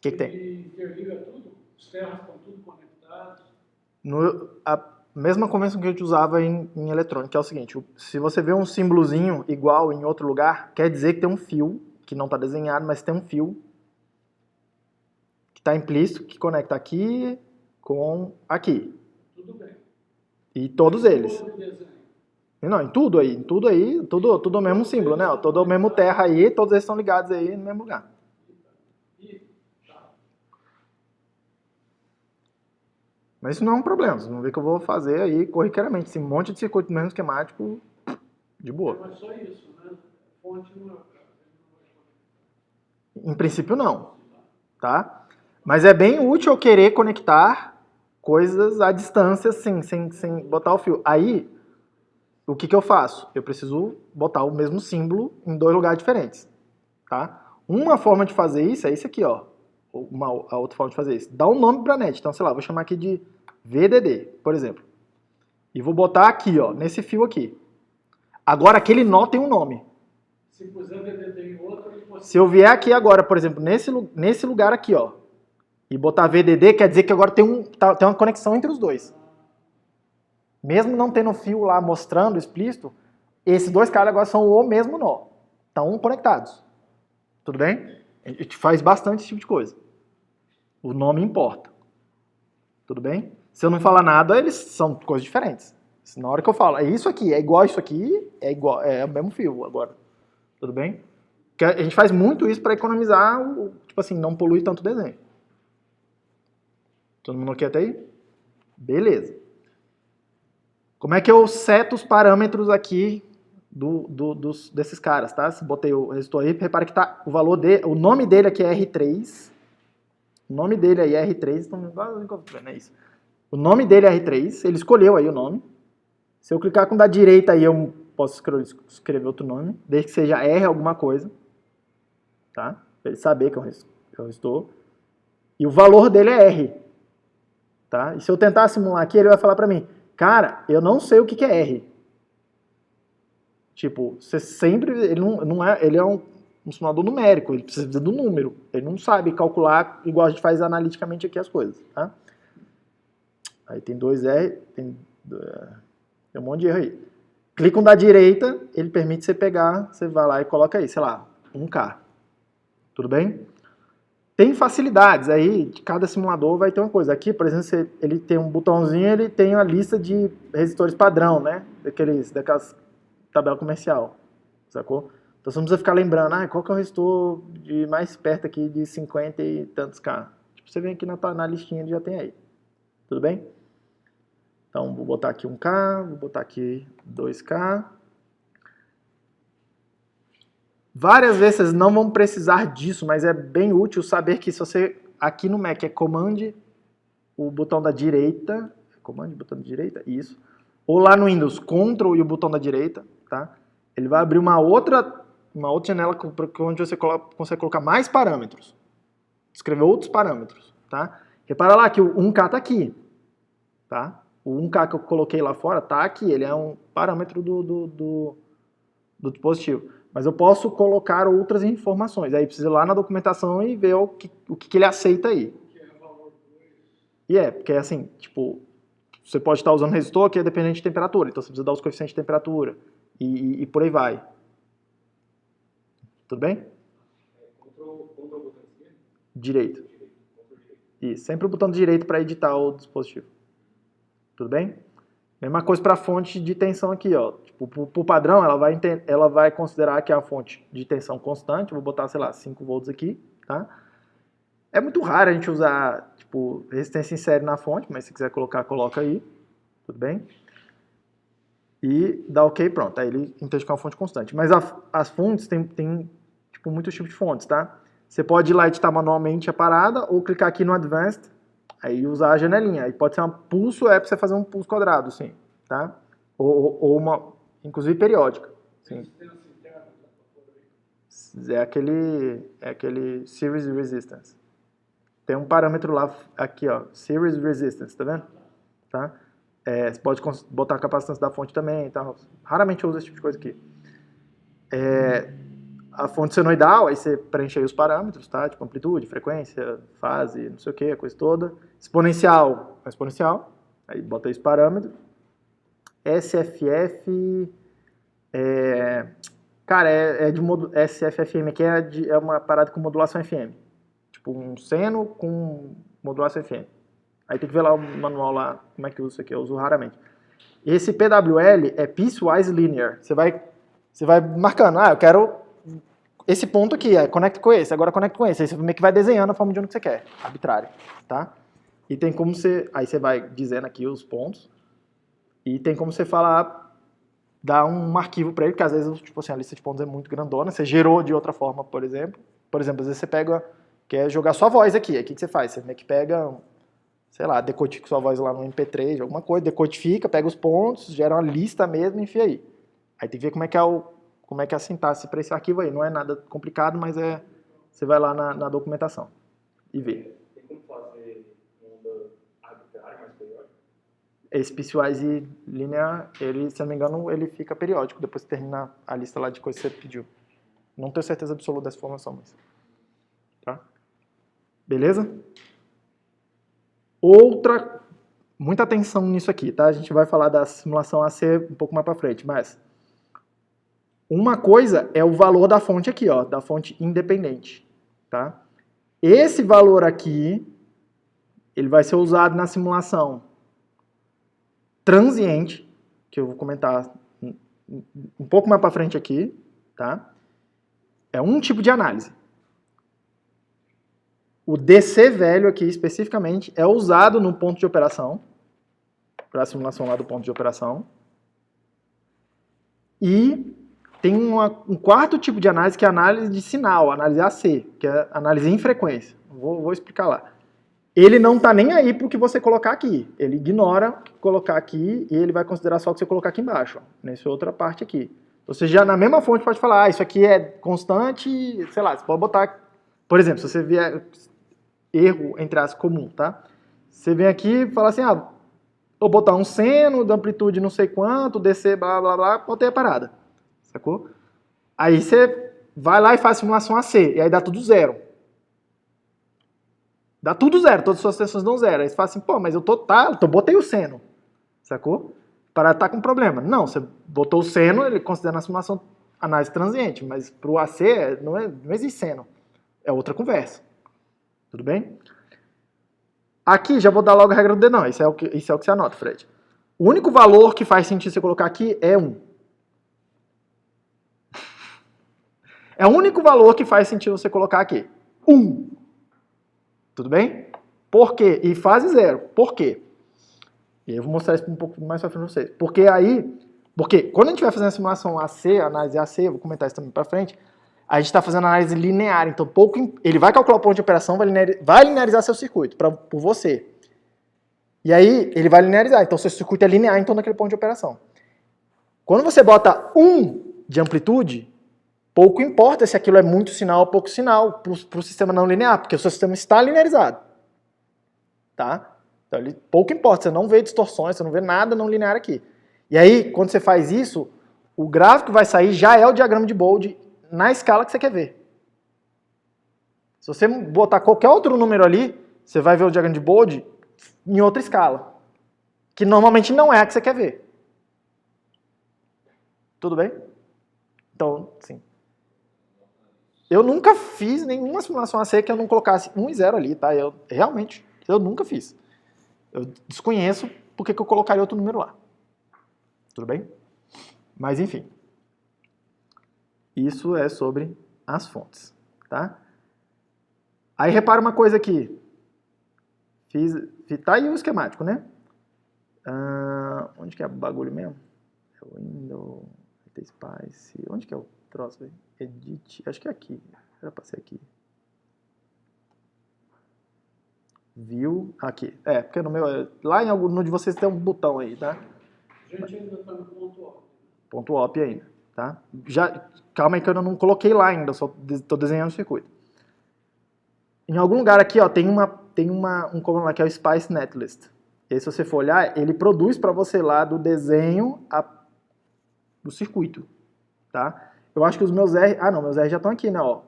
que tem? ele interliga tudo? Os terras estão tudo conectados? A mesma convenção que a gente usava em eletrônica, é o seguinte, se você vê um símbolozinho igual em outro lugar, quer dizer que tem um fio, que não está desenhado, mas tem um fio que está implícito, que conecta aqui com aqui. Tudo bem. E todos eles. Todo desenho. Não, em tudo aí, tudo o mesmo símbolo, né? Todo o mesmo terra aí, todos eles estão ligados aí no mesmo lugar. Mas isso não é um problema, vocês vão ver que eu vou fazer aí corriqueiramente, esse monte de circuito mesmo esquemático, de boa. Mas só isso, né? Fonte não é. Em princípio não, tá? Mas é bem útil eu querer conectar coisas à distância, assim, sem botar o fio. Aí, o que eu faço? Eu preciso botar o mesmo símbolo em dois lugares diferentes, tá? Uma forma de fazer isso é isso aqui, ó. A outra forma de fazer isso. Dá um nome para a net. Então, sei lá, vou chamar aqui de VDD, por exemplo. E vou botar aqui, ó, nesse fio aqui. Agora, aquele nó tem um nome. Se puser VDD em outro, ele Se eu vier aqui agora, por exemplo, nesse lugar aqui, ó, e botar VDD, quer dizer que agora tem uma conexão entre os dois. Mesmo não tendo fio lá mostrando explícito, esses dois caras agora são o mesmo nó. Estão conectados. Tudo bem? A gente faz bastante esse tipo de coisa. O nome importa. Tudo bem? Se eu não falar nada, eles são coisas diferentes. Na hora que eu falo, é isso aqui, é igual isso aqui, é o mesmo fio agora. Tudo bem? Porque a gente faz muito isso para economizar, tipo assim, não polui tanto o desenho. Todo mundo ok até aí? Beleza. Como é que eu seto os parâmetros aqui desses caras, tá? Se botei o resistor aí, repara que tá o valor o nome dele aqui é R3, O nome dele aí é R3, então não é isso. O nome dele é R3, ele escolheu aí o nome. Se eu clicar com o da direita aí, eu posso escrever outro nome, desde que seja R alguma coisa, tá? Pra ele saber que eu estou. E o valor dele é R, tá? E se eu tentar simular aqui, ele vai falar pra mim, cara, eu não sei o que é R. Tipo, você sempre, ele é um simulador numérico, ele precisa do número, ele não sabe calcular igual a gente faz analiticamente aqui as coisas, tá? Aí tem 2R, tem um monte de erro aí. Clica um da direita, ele permite você pegar, você vai lá e coloca aí, sei lá, 1K. Tudo bem? Tem facilidades aí, de cada simulador vai ter uma coisa. Aqui, por exemplo, ele tem um botãozinho, ele tem uma lista de resistores padrão, né? Daquelas tabela comercial, sacou? Então você não precisa ficar lembrando, qual que é o resistor de mais perto aqui de 50 e tantos K. Tipo, você vem aqui na listinha, ele já tem aí. Tudo bem? Então, vou botar aqui 1K, vou botar aqui 2K. Várias vezes vocês não vão precisar disso, mas é bem útil saber que se você, aqui no Mac é Command, o botão da direita, Command, botão da direita, isso. Ou lá no Windows, Ctrl e o botão da direita, tá? Ele vai abrir uma outra janela onde você consegue colocar mais parâmetros. Escrever outros parâmetros, tá? Repara lá que o 1K tá aqui, tá? O 1K que eu coloquei lá fora tá aqui, ele é um parâmetro do dispositivo. Mas eu posso colocar outras informações. Aí precisa ir lá na documentação e ver o que ele aceita aí. E porque assim, tipo, você pode estar usando resistor que é dependente de temperatura, então você precisa dar os coeficientes de temperatura e por aí vai. Tudo bem? Ctrl botão esquerdo? Direito. Isso, sempre o botão direito para editar o dispositivo. Tudo bem? Mesma coisa para a fonte de tensão aqui, ó. Tipo, por padrão, ela vai considerar que é a fonte de tensão constante. Vou botar, sei lá, 5 volts aqui, tá? É muito raro a gente usar, tipo, resistência em série na fonte, mas se quiser colocar, coloca aí. Tudo bem? E dá OK, pronto. Aí ele entende que é uma fonte constante. Mas as fontes tem tipo, muitos tipos de fontes, tá? Você pode ir lá editar manualmente a parada ou clicar aqui no Advanced, aí usar a janelinha. Aí pode ser uma pulso, para você fazer um pulso quadrado, sim, tá? Ou uma, inclusive periódica. Sim. É aquele Series Resistance. Tem um parâmetro lá, aqui, ó, Series Resistance, tá vendo? Tá? Você pode botar a capacitância da fonte também, tá? Raramente eu uso esse tipo de coisa aqui. A fonte senoidal, aí você preenche aí os parâmetros, tá? Tipo amplitude, frequência, fase, não sei o que, a coisa toda. Exponencial, aí bota aí os parâmetros. SFF, cara, SFFM aqui é uma parada com modulação FM. Tipo um seno com modulação FM. Aí tem que ver lá o manual lá, como é que usa isso aqui, eu uso raramente. Esse PWL é Piecewise Linear. Você vai marcando, eu quero esse ponto aqui, conecta com esse, agora conecta com esse. Aí você meio que vai desenhando a forma de onde você quer, arbitrário, tá? E tem como aí você vai dizendo aqui os pontos, e tem como você falar, dar um arquivo para ele, porque às vezes, tipo assim, a lista de pontos é muito grandona, você gerou de outra forma, por exemplo. Por exemplo, às vezes você quer jogar sua voz aqui, aí o que você faz? Você meio que pega, sei lá, decodifica sua voz lá no MP3, alguma coisa, decodifica, pega os pontos, gera uma lista mesmo e enfia aí. Aí tem que ver como é que é a sintaxe para esse arquivo aí. Não é nada complicado, mas você vai lá na documentação e vê. Tem como fazer onda arbitrária mais periódica? Esse Piecewise Linear, ele, se eu não me engano, ele fica periódico, depois que termina a lista lá de coisas que você pediu. Não tenho certeza absoluta dessa informação, mas... Tá? Beleza? Muita atenção nisso aqui, tá? A gente vai falar da simulação AC um pouco mais para frente, mas... Uma coisa é o valor da fonte aqui, ó, da fonte independente, tá? Esse valor aqui, ele vai ser usado na simulação transiente, que eu vou comentar um pouco mais para frente aqui, tá? É um tipo de análise. O DC velho aqui, especificamente, é usado no ponto de operação, para a simulação lá do ponto de operação. E tem um quarto tipo de análise, que é a análise de sinal, a análise AC, que é a análise em frequência. Vou explicar lá. ele não está nem aí para o que você colocar aqui. Ele ignora o que colocar aqui e ele vai considerar só o que você colocar aqui embaixo, ó, nessa outra parte aqui. Você já na mesma fonte pode falar, isso aqui é constante, sei lá, você pode botar, por exemplo, se você vier erro, entre aspas, comum, tá? Você vem aqui e fala assim, vou botar um seno de amplitude não sei quanto, descer, blá, blá, blá, botei a parada, sacou? Aí você vai lá e faz simulação AC, e aí dá tudo zero. Dá tudo zero, todas as suas tensões dão zero. Aí você fala assim, pô, mas eu botei o seno, sacou? Para estar com problema. Não, você botou o seno, ele considera na simulação análise transiente, mas para o AC não existe seno. É outra conversa. Tudo bem? Aqui, já vou dar logo a regra do D, não. Isso é o que você anota, Fred. O único valor que faz sentido você colocar aqui é 1. É o único valor que faz sentido você colocar aqui. 1. Tudo bem? Por quê? E fase 0. Por quê? E eu vou mostrar isso um pouco mais pra frente pra vocês. Porque quando a gente vai fazer a simulação AC, análise AC, eu vou comentar isso também pra frente, a gente está fazendo análise linear, então ele vai calcular o ponto de operação, vai linearizar seu circuito por você. E aí ele vai linearizar, então seu circuito é linear em torno daquele ponto de operação. Quando você bota 1 de amplitude, pouco importa se aquilo é muito sinal ou pouco sinal para o sistema não linear, porque o seu sistema está linearizado. Tá? Então, pouco importa, você não vê distorções, você não vê nada não linear aqui. E aí, quando você faz isso, o gráfico que vai sair já é o diagrama de Bode na escala que você quer ver. Se você botar qualquer outro número ali, você vai ver o diagrama de Bode em outra escala, que normalmente não é a que você quer ver. Tudo bem? Então, sim. Eu nunca fiz nenhuma simulação AC que eu não colocasse 1 e 0 ali, tá? Eu nunca fiz. Eu desconheço porque que eu colocaria outro número lá. Tudo bem? Mas, enfim. Isso é sobre as fontes, tá? Aí, repara uma coisa aqui. Tá aí o esquemático, né? Onde que é o bagulho mesmo? É o Windows, Spice... Onde que é o troço aí? Edit... Acho que é aqui. Era pra ser aqui. View... Aqui. Porque no meu... Lá em algum no de vocês tem um botão aí, tá? A gente ainda está no ponto OP. Ponto OP ainda, tá? Calma aí que eu não coloquei lá ainda, só estou desenhando o circuito. Em algum lugar aqui, ó, tem um comando lá que é o Spice Netlist. E aí, se você for olhar, ele produz para você lá do desenho do circuito, tá? Eu acho que os meus R... meus R já estão aqui, né, ó.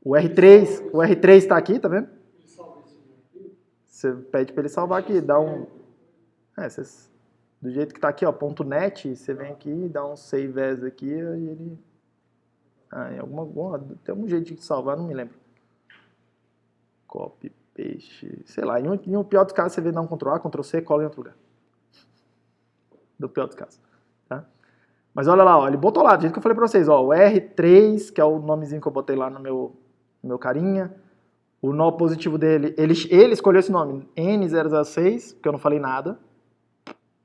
O R3 está aqui, tá vendo? Ele salva esse aqui. Você pede para ele salvar aqui, dá um... do jeito que tá aqui, ó, .net, você vem aqui, dá um save as aqui, e ele... tem um jeito de salvar, não me lembro. Copy, paste, sei lá. Em um pior dos casos, você vem dar um Ctrl A, Ctrl C, cola em outro lugar. Do pior dos casos, tá? Mas olha lá, ó, ele botou lá, do jeito que eu falei pra vocês, ó, o R3, que é o nomezinho que eu botei lá no meu carinha. O nó positivo dele, ele escolheu esse nome, N006, porque eu não falei nada.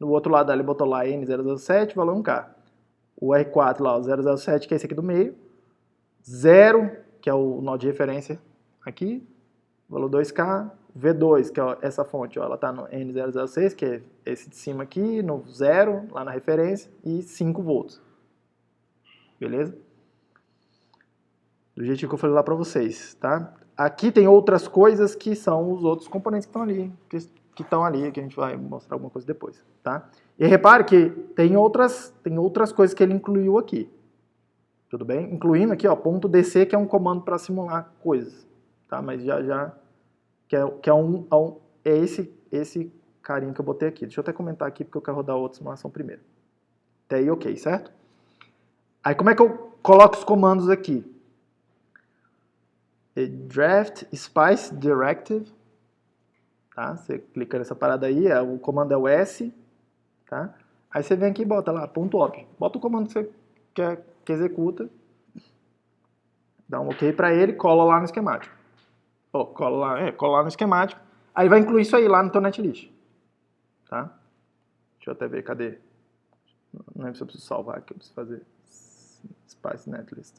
No outro lado ele botou lá N007, valor 1K. O R4 lá, o 007, que é esse aqui do meio. 0, que é o nó de referência aqui. Valor 2K. V2, que é essa fonte, ó, ela está no N006, que é esse de cima aqui, no 0, lá na referência, e 5 volts. Beleza? Do jeitinho que eu falei lá para vocês, tá? Aqui tem outras coisas que são os outros componentes que estão ali, que a gente vai mostrar alguma coisa depois, tá? E repare que tem outras coisas que ele incluiu aqui, tudo bem? Incluindo aqui, ó, .dc, que é um comando para simular coisas, tá? Mas é esse carinho que eu botei aqui. Deixa eu até comentar aqui, porque eu quero rodar outra simulação primeiro. Até aí, ok, certo? Aí, como é que eu coloco os comandos aqui? Draft Spice Directive, tá? Você clica nessa parada aí, o comando é o S, tá? Aí você vem aqui e bota lá, .op. Bota o comando que você quer que executa, dá um ok para ele, cola lá no esquemático. Cola lá no esquemático. Aí vai incluir isso aí lá no teu netlist, tá? Deixa eu até ver, cadê? Não lembro se eu preciso salvar aqui, eu preciso fazer Spice Netlist.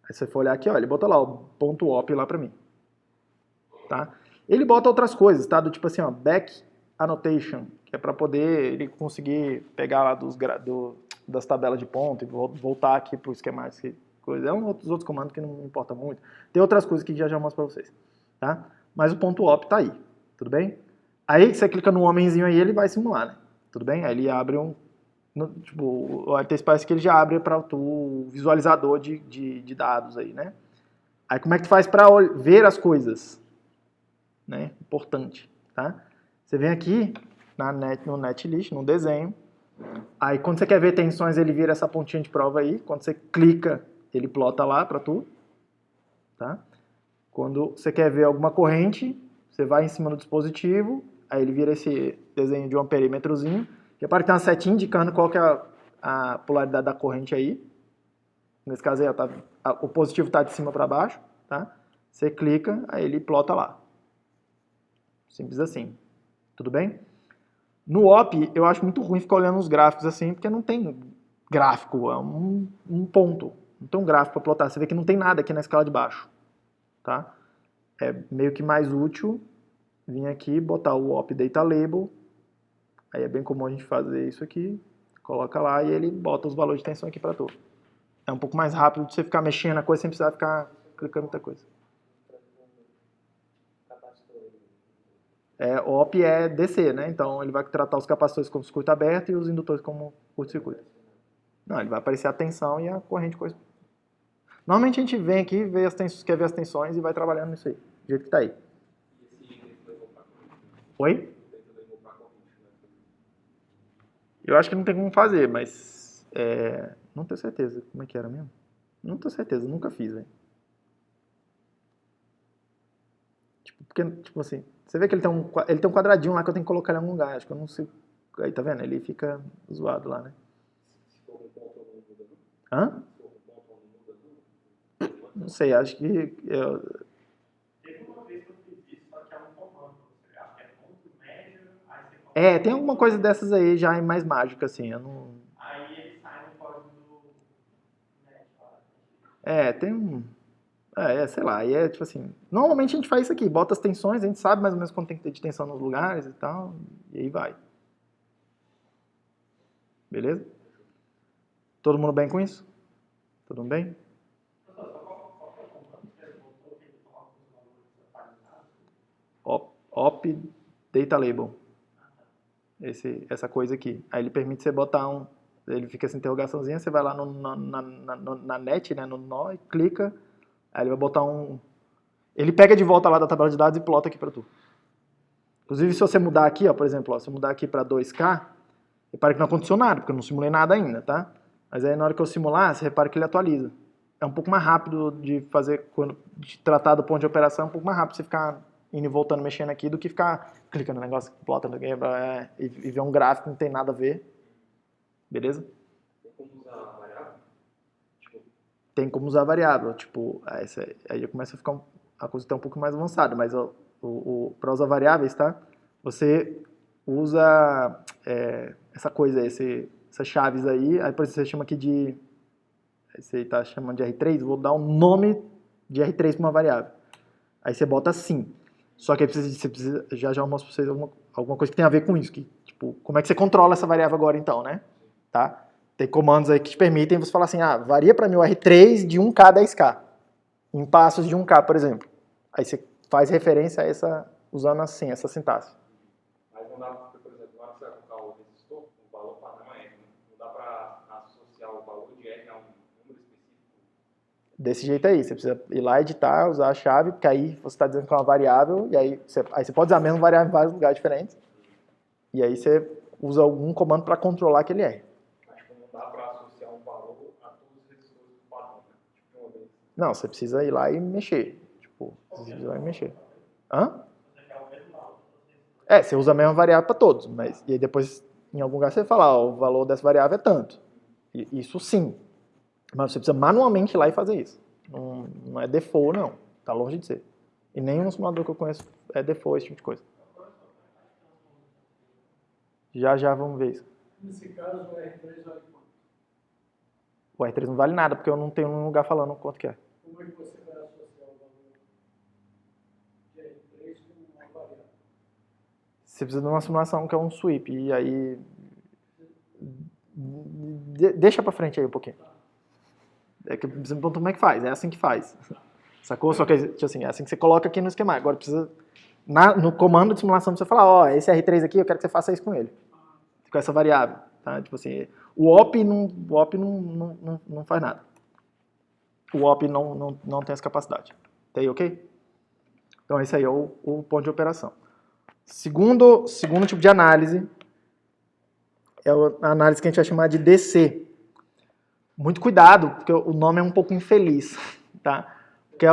Aí você for olhar aqui, ó, ele botou lá o .op lá pra mim, tá? Ele bota outras coisas, tá? Do tipo assim, ó, back annotation, que é para poder ele conseguir pegar lá das tabelas de ponto e voltar aqui pro esquemático, coisa. É outros comandos que não importa muito. Tem outras coisas que já eu mostro para vocês, tá? Mas o ponto op tá aí, tudo bem? Aí você clica no homenzinho aí, ele vai simular, né? Tudo bem? Aí ele abre tipo, o RTSpice que ele já abre para o visualizador de dados aí, né? Aí como é que tu faz para ver as coisas? Né? Importante, tá? Você vem aqui no netlist, no desenho. Aí quando você quer ver tensões, ele vira essa pontinha de prova aí. Quando você clica, ele plota lá para tu, tá? Quando você quer ver alguma corrente, você vai em cima do dispositivo, aí ele vira esse desenho de um amperímetrozinho. Repara que tem uma setinha indicando qual que é a polaridade da corrente aí. Nesse caso aí, o positivo está de cima para baixo, tá? Você clica, aí ele plota lá. Simples assim. Tudo bem? No OP, eu acho muito ruim ficar olhando os gráficos assim, porque não tem gráfico, é um ponto. Não tem um gráfico para plotar. Você vê que não tem nada aqui na escala de baixo. Tá? É meio que mais útil vir aqui, botar o OP Data Label. Aí é bem comum a gente fazer isso aqui. Coloca lá e ele bota os valores de tensão aqui para tu. É um pouco mais rápido de você ficar mexendo na coisa sem precisar ficar clicando muita coisa. O OP é DC, né? Então ele vai tratar os capacitores como circuito aberto e os indutores como curto-circuito. Não, ele vai aparecer a tensão e a corrente coisa. Normalmente a gente vem aqui, quer ver as tensões e vai trabalhando nisso aí, do jeito que tá aí. Oi? Eu acho que não tem como fazer, mas não tenho certeza. Como é que era mesmo? Não tenho certeza, nunca fiz, velho. Porque, tipo assim, você vê que ele tem um quadradinho lá que eu tenho que colocar em algum lugar. Acho que eu não sei. Aí, tá vendo? Ele fica zoado lá, né? Hã? Não sei, acho que. Teve uma vez que eu fiz isso, só que é um comando. Acho que é ponto médio, aí você coloca. Tem alguma coisa dessas aí já mais mágica, assim. Eu não. Aí ele sai no código do net. Tem um. Sei lá. Aí é tipo assim. Normalmente a gente faz isso aqui, bota as tensões, a gente sabe mais ou menos quanto tem que ter de tensão nos lugares e tal. E aí vai. Beleza? Todo mundo bem com isso? Todo mundo bem? Op Data Label. Essa coisa aqui. Aí ele permite você botar ele fica essa interrogaçãozinha, você vai lá na net, né, no nó, e clica, aí ele vai botar ele pega de volta lá da tabela de dados e plota aqui para tu. Inclusive, se você mudar aqui, ó, por exemplo, se eu mudar aqui para 2K, repara que não aconteceu nada, porque eu não simulei nada ainda, tá? Mas aí na hora que eu simular, você repara que ele atualiza. É um pouco mais rápido de fazer, de tratar do ponto de operação, é um pouco mais rápido você ficar indo e voltando, mexendo aqui, do que ficar clicando no negócio, plota e ver um gráfico que não tem nada a ver. Beleza? Tem como usar variável? Tem como usar variável. Tipo, aí já começa a ficar a coisa tá um pouco mais avançada, mas para usar variáveis, tá? Você usa essa coisa, essas chaves aí por exemplo, você chama aqui de... Você está chamando de R3, vou dar um nome de R3 para uma variável. Aí você bota assim. Só que aí você precisa já eu mostro para vocês alguma coisa que tem a ver com isso. Que, tipo, como é que você controla essa variável agora então, né? Tá? Tem comandos aí que te permitem você falar assim, varia para mim o R3 de 1K a 10K. Em passos de 1K, por exemplo. Aí você faz referência a usando assim, essa sintaxe. Mas não dá, por exemplo, na hora que você vai colocar o resistor, o valor padrão é R, né? Não dá para associar o valor de R a um número específico. Desse jeito aí, você precisa ir lá editar, usar a chave, porque aí você está dizendo que é uma variável, e aí você pode usar a mesma variável em vários lugares diferentes, e aí você usa algum comando para controlar aquele R. Mas tipo, não dá para associar um valor a todos os resistores do padrão, né? Tipo, uma vez. Não, você precisa ir lá e mexer. Tipo, você precisa ir lá e mexer. Hã? Você usa a mesma variável para todos, mas e aí depois, em algum lugar, você fala, o valor dessa variável é tanto. Isso sim. Mas você precisa manualmente ir lá e fazer isso. Não é default, não. Tá longe de ser. E nenhum simulador que eu conheço é default, esse tipo de coisa. Já vamos ver isso. Nesse caso, o R3 vale quanto? O R3 não vale nada, porque eu não tenho um lugar falando quanto que é. Como é que você vai associar o valor de R3 com você precisa de uma simulação que é um sweep, e aí deixa pra frente aí um pouquinho. É que você me perguntou como é que faz, é assim que faz. Sacou? Só que tipo assim, é assim que você coloca aqui no esquema. Agora precisa, no comando de simulação, você falar, ó, esse R3 aqui, eu quero que você faça isso com ele. Com essa variável, tá? Tipo assim, o op não faz nada. O op não tem essa capacidade. Tá aí, ok? Então esse aí é o ponto de operação. Segundo tipo de análise é a análise que a gente vai chamar de DC. Muito cuidado, porque o nome é um pouco infeliz, tá? Porque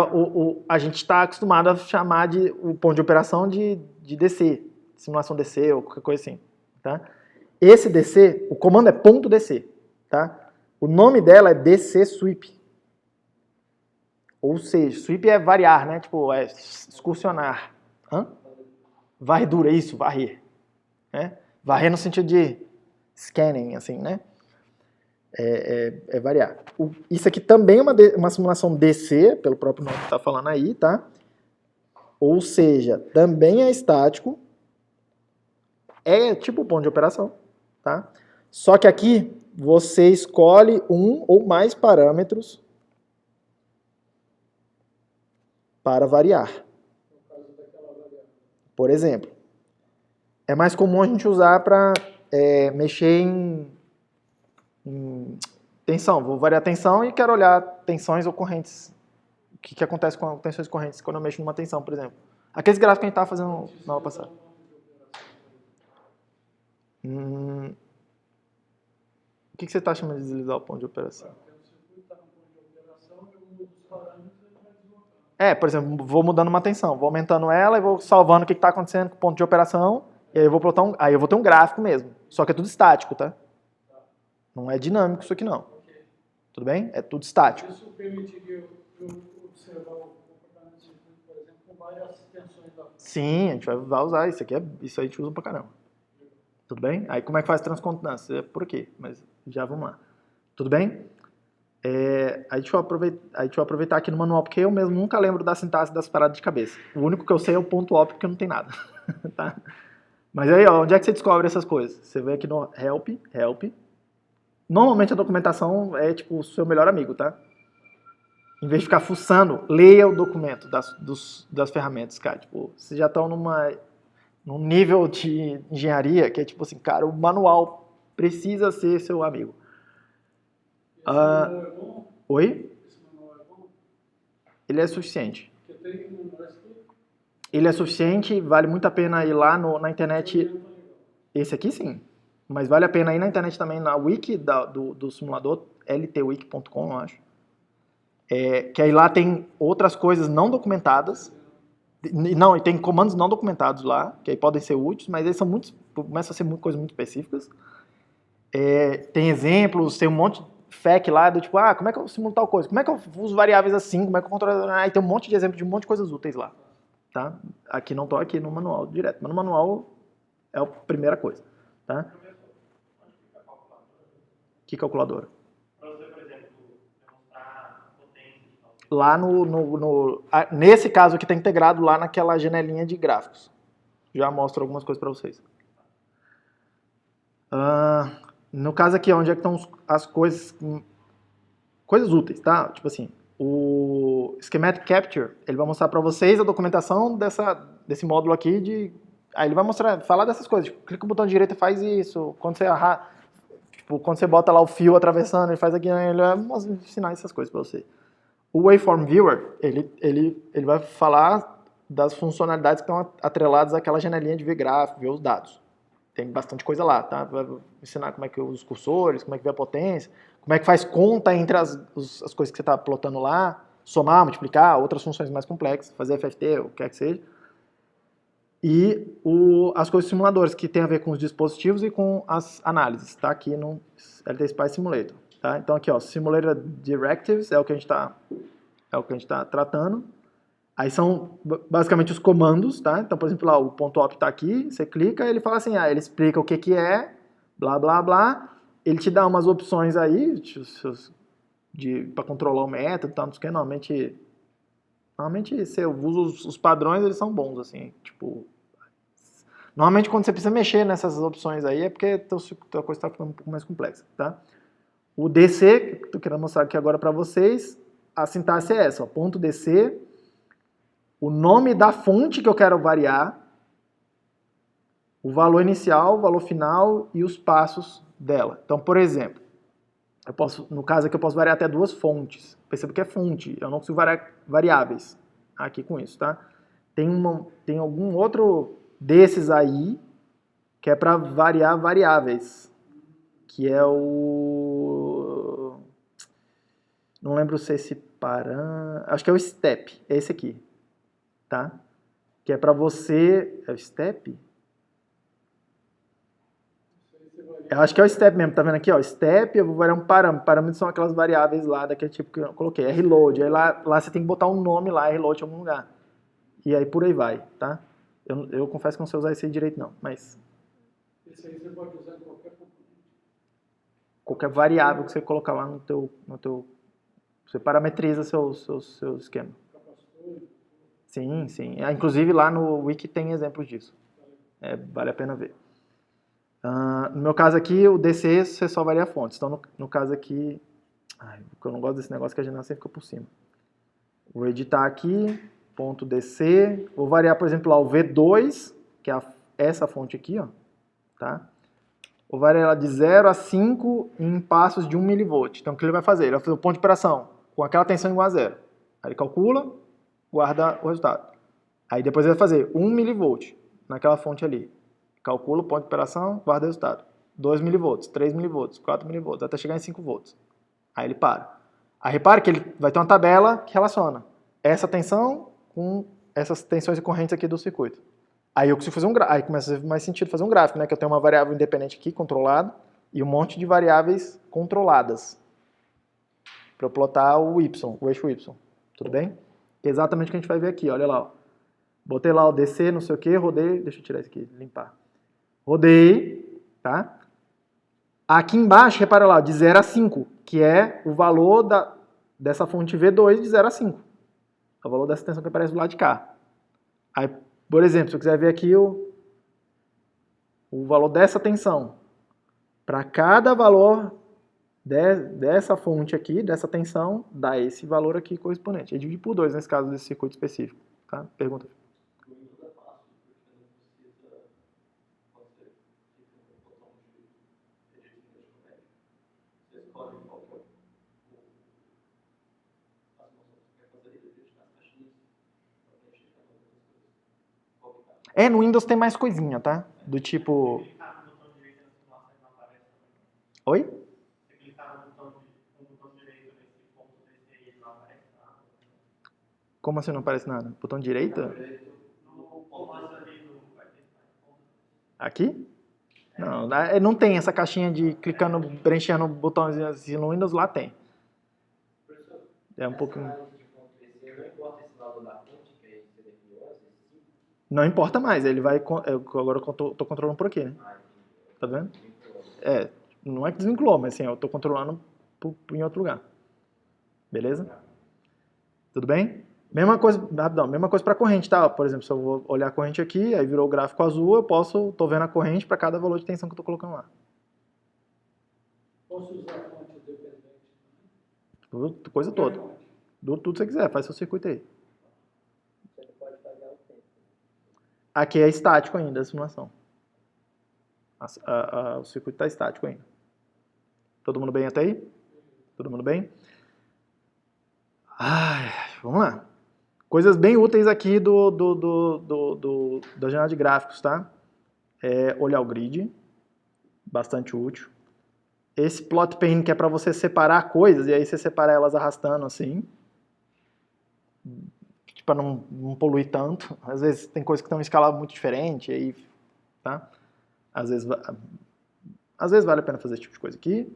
a gente está acostumado a chamar o ponto de operação de DC, simulação DC ou qualquer coisa assim, tá? Esse DC, o comando é .dc, tá? O nome dela é DC sweep. Ou seja, sweep é variar, né? Tipo, é excursionar. Varredura, isso, varrer. Né? Varrer no sentido de scanning, assim, né? É variar. Isso aqui também é uma simulação DC, pelo próprio nome que está falando aí, tá? Ou seja, também é estático, é tipo ponto de operação, tá? Só que aqui você escolhe um ou mais parâmetros para variar. Por exemplo, é mais comum a gente usar para mexer em tensão. Vou variar a tensão e quero olhar tensões ou correntes. O que acontece com tensões correntes quando eu mexo numa tensão, por exemplo. Aqueles gráficos que a gente estava fazendo na aula passada. O que você está chamando de deslizar o ponto de operação? Por exemplo, vou mudando uma tensão, vou aumentando ela e vou salvando o que está acontecendo com o ponto de operação, e aí eu vou aí eu vou ter um gráfico mesmo. Só que é tudo estático, tá? Não é dinâmico isso aqui não. Tudo bem? É tudo estático. Isso permitiria eu observar o comportamento do circuito, por exemplo, com várias tensões da... Sim, a gente vai usar isso aqui. Isso aí a gente usa pra caramba. Tudo bem? Aí como é que faz transcontância? É por aqui, mas já vamos lá. Tudo bem? Aí deixa eu aproveitar aqui no manual, porque eu mesmo nunca lembro da sintaxe das paradas de cabeça. O único que eu sei é o ponto op, porque não tem nada. Tá? Mas aí, ó, onde é que você descobre essas coisas? Você vem aqui no help. Normalmente a documentação é tipo o seu melhor amigo, tá? Em vez de ficar fuçando, leia o documento das ferramentas, cara. Tipo, vocês já estão num nível de engenharia que é tipo assim, cara, o manual precisa ser seu amigo. Esse manual é bom? Oi? Esse manual é bom? Ele é suficiente. Porque tem manuais que... Ele é suficiente, vale muito a pena ir lá na internet. Esse aqui sim. Mas vale a pena ir na internet também, na wiki do simulador, ltwiki.com, eu acho. Que aí lá tem outras coisas não documentadas. Não, e tem comandos não documentados lá, que aí podem ser úteis, mas eles começam a ser coisas muito específicas. Tem exemplos, tem um monte de FAQ lá, do tipo, como é que eu simulo tal coisa? Como é que eu uso variáveis assim? Como é que eu controlo? Aí tem um monte de exemplos de um monte de coisas úteis lá. Tá? Aqui não estou aqui no manual direto, mas no manual é a primeira coisa. Tá? Que calculadora? Para você, por exemplo, demonstrar potência. Lá nesse caso aqui está integrado lá naquela janelinha de gráficos. Já mostro algumas coisas para vocês. No caso aqui, onde é que estão as coisas úteis, tá? Tipo assim, o Schematic Capture, ele vai mostrar para vocês a documentação desse módulo aqui aí ele vai falar dessas coisas, tipo, clica no botão direito e faz isso, quando você bota lá o fio atravessando, ele faz aqui, ele vai ensinar essas coisas para você. O Waveform Viewer, ele vai falar das funcionalidades que estão atreladas àquela janelinha de ver gráfico, ver os dados. Tem bastante coisa lá, tá? Vai ensinar como é que usa os cursores, como é que vê a potência, como é que faz conta entre as coisas que você está plotando lá, somar, multiplicar, outras funções mais complexas, fazer FFT, o que quer que seja. E as coisas simuladores, que tem a ver com os dispositivos e com as análises, tá? Aqui no LT Spice Simulator. Tá? Então aqui, ó, Simulator Directives é o que a gente está tratando. Aí são basicamente os comandos, tá? Então, por exemplo, lá, o ponto .op está aqui, você clica, ele fala assim, ele explica o que é, blá, blá, blá. Ele te dá umas opções aí para controlar o método, tá? Não sei o que, normalmente você usa os padrões, eles são bons, assim, tipo... Normalmente, quando você precisa mexer nessas opções aí, é porque tua coisa está ficando um pouco mais complexa, tá? O DC, que eu estou querendo mostrar aqui agora para vocês, a sintaxe é essa, ó, ponto DC, o nome da fonte que eu quero variar, o valor inicial, o valor final e os passos dela. Então, por exemplo, eu posso, no caso aqui eu posso variar até 2 fontes. Perceba que é fonte, eu não consigo variar variáveis aqui com isso, tá? Tem algum outro desses aí que é para variar variáveis, que é o... Não lembro se é esse param... Acho que é o step, é esse aqui, tá? Que é para você... É o step? Eu acho que é o step mesmo, tá vendo aqui, ó, step, eu vou variar um parâmetro. Parâmetros são aquelas variáveis lá, daquele tipo que eu coloquei, é reload. Aí lá você tem que botar um nome lá, reload em algum lugar. E aí por aí vai, tá? Eu confesso que não sei usar esse aí direito não, mas... Esse aí você pode usar em qualquer componente. Qualquer variável que você colocar lá no teu você parametriza seu esquema. Capacitor, Sim, sim. Inclusive lá no Wiki tem exemplos disso. Vale a pena ver. No meu caso aqui, o DC você só varia fontes. Então, no caso aqui... porque eu não gosto desse negócio que a gente sempre fica por cima. Vou editar aqui, ponto DC. Vou variar, por exemplo, lá o V2, que é essa fonte aqui, ó. Tá? Vou variar ela de 0 a 5 em passos de 1 mV. Então, o que ele vai fazer? Ele vai fazer o ponto de operação com aquela tensão igual a 0. Aí ele calcula, guarda o resultado. Aí depois ele vai fazer 1 mV naquela fonte ali. Calcula o ponto de operação, guarda o resultado. 2 mV, 3 mV, 4 mV, até chegar em 5 volts. Aí ele para. Aí repare que ele vai ter uma tabela que relaciona essa tensão com essas tensões e correntes aqui do circuito. Aí eu consigo fazer aí começa a fazer mais sentido fazer um gráfico, né? Que eu tenho uma variável independente aqui, controlada, e um monte de variáveis controladas. Para eu plotar o Y, o eixo Y. Tudo bem? Que é exatamente o que a gente vai ver aqui, olha lá. Ó. Botei lá o DC, não sei o que, rodei, deixa eu tirar isso aqui, limpar. Rodei, tá? Aqui embaixo, repara lá, de 0 a 5, que é o valor dessa fonte V2 de 0 a 5. É o valor dessa tensão que aparece do lado de cá. Aí, por exemplo, se eu quiser ver aqui o valor dessa tensão, para cada valor dessa fonte aqui, dessa tensão, dá esse valor aqui correspondente. Eu dividi por 2 nesse caso desse circuito específico. Tá? Pergunta. No Windows tem mais coisinha, tá? Do tipo... Oi? Se clicar no botão direito nesse ponto desse aí, não aparece nada. Como assim não aparece nada? Botão direita? No comando ali do... Aqui? Não, não tem essa caixinha de clicando, preenchendo botãozinho assim no Windows, lá tem. É um pouquinho... Não importa esse valor da fonte que você definiu, Não importa mais, ele vai... Agora eu tô controlando por aqui, né? Tá vendo? Não é que desvinculou, mas assim, eu tô controlando em outro lugar. Beleza? Tudo bem? Mesma coisa, rapidão, mesma coisa para corrente, tá? Por exemplo, se eu vou olhar a corrente aqui, aí virou o gráfico azul, tô vendo a corrente para cada valor de tensão que eu tô colocando lá. posso usar fonte independente? Coisa toda. Tudo que você quiser, faz seu circuito aí. Você não pode variar o tempo. Aqui é estático ainda a simulação. O circuito está estático ainda. Todo mundo bem até aí? Todo mundo bem? Vamos lá. Coisas bem úteis aqui da janela de gráficos, tá? Olhar o grid, bastante útil. Esse plot pane que é para você separar coisas, e aí você separa elas arrastando assim, para não poluir tanto. Às vezes tem coisas que estão em escala muito diferente, aí, tá? Às vezes vale a pena fazer esse tipo de coisa aqui.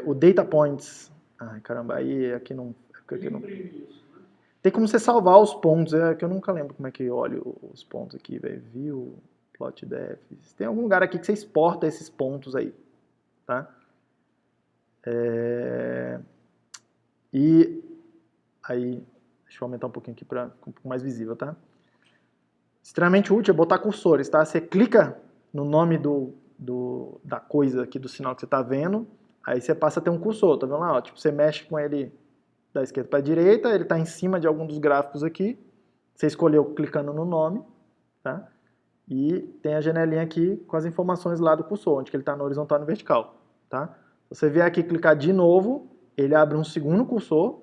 O data points. Ai, caramba, aí aqui não... Tem como você salvar os pontos, que eu nunca lembro como é que olho os pontos aqui, velho. View, plot def. Tem algum lugar aqui que você exporta esses pontos aí, tá? E aí, deixa eu aumentar um pouquinho aqui para ficar um pouco mais visível, tá? extremamente útil é botar cursores, tá? Você clica no nome da coisa aqui, do sinal que você está vendo, aí você passa a ter um cursor, tá vendo lá? Ó, tipo, você mexe com ele da esquerda para a direita, ele está em cima de algum dos gráficos aqui, você escolheu clicando no nome, tá? E tem a janelinha aqui com as informações lá do cursor, onde que ele está no horizontal e no vertical, tá? Se você vier aqui e clicar de novo, ele abre um segundo cursor,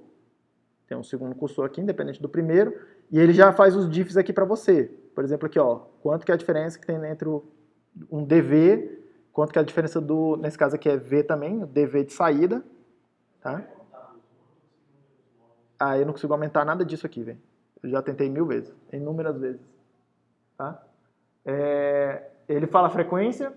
tem um segundo cursor aqui, independente do primeiro, e ele já faz os diffs aqui para você. Por exemplo, aqui, ó, quanto que é a diferença que tem entre um DV, quanto que é a diferença do, nesse caso aqui é V também, o DV de saída, tá? Ah, eu não consigo aumentar nada disso aqui, velho. Eu já tentei 1000 vezes, inúmeras vezes, tá? Ele fala a frequência,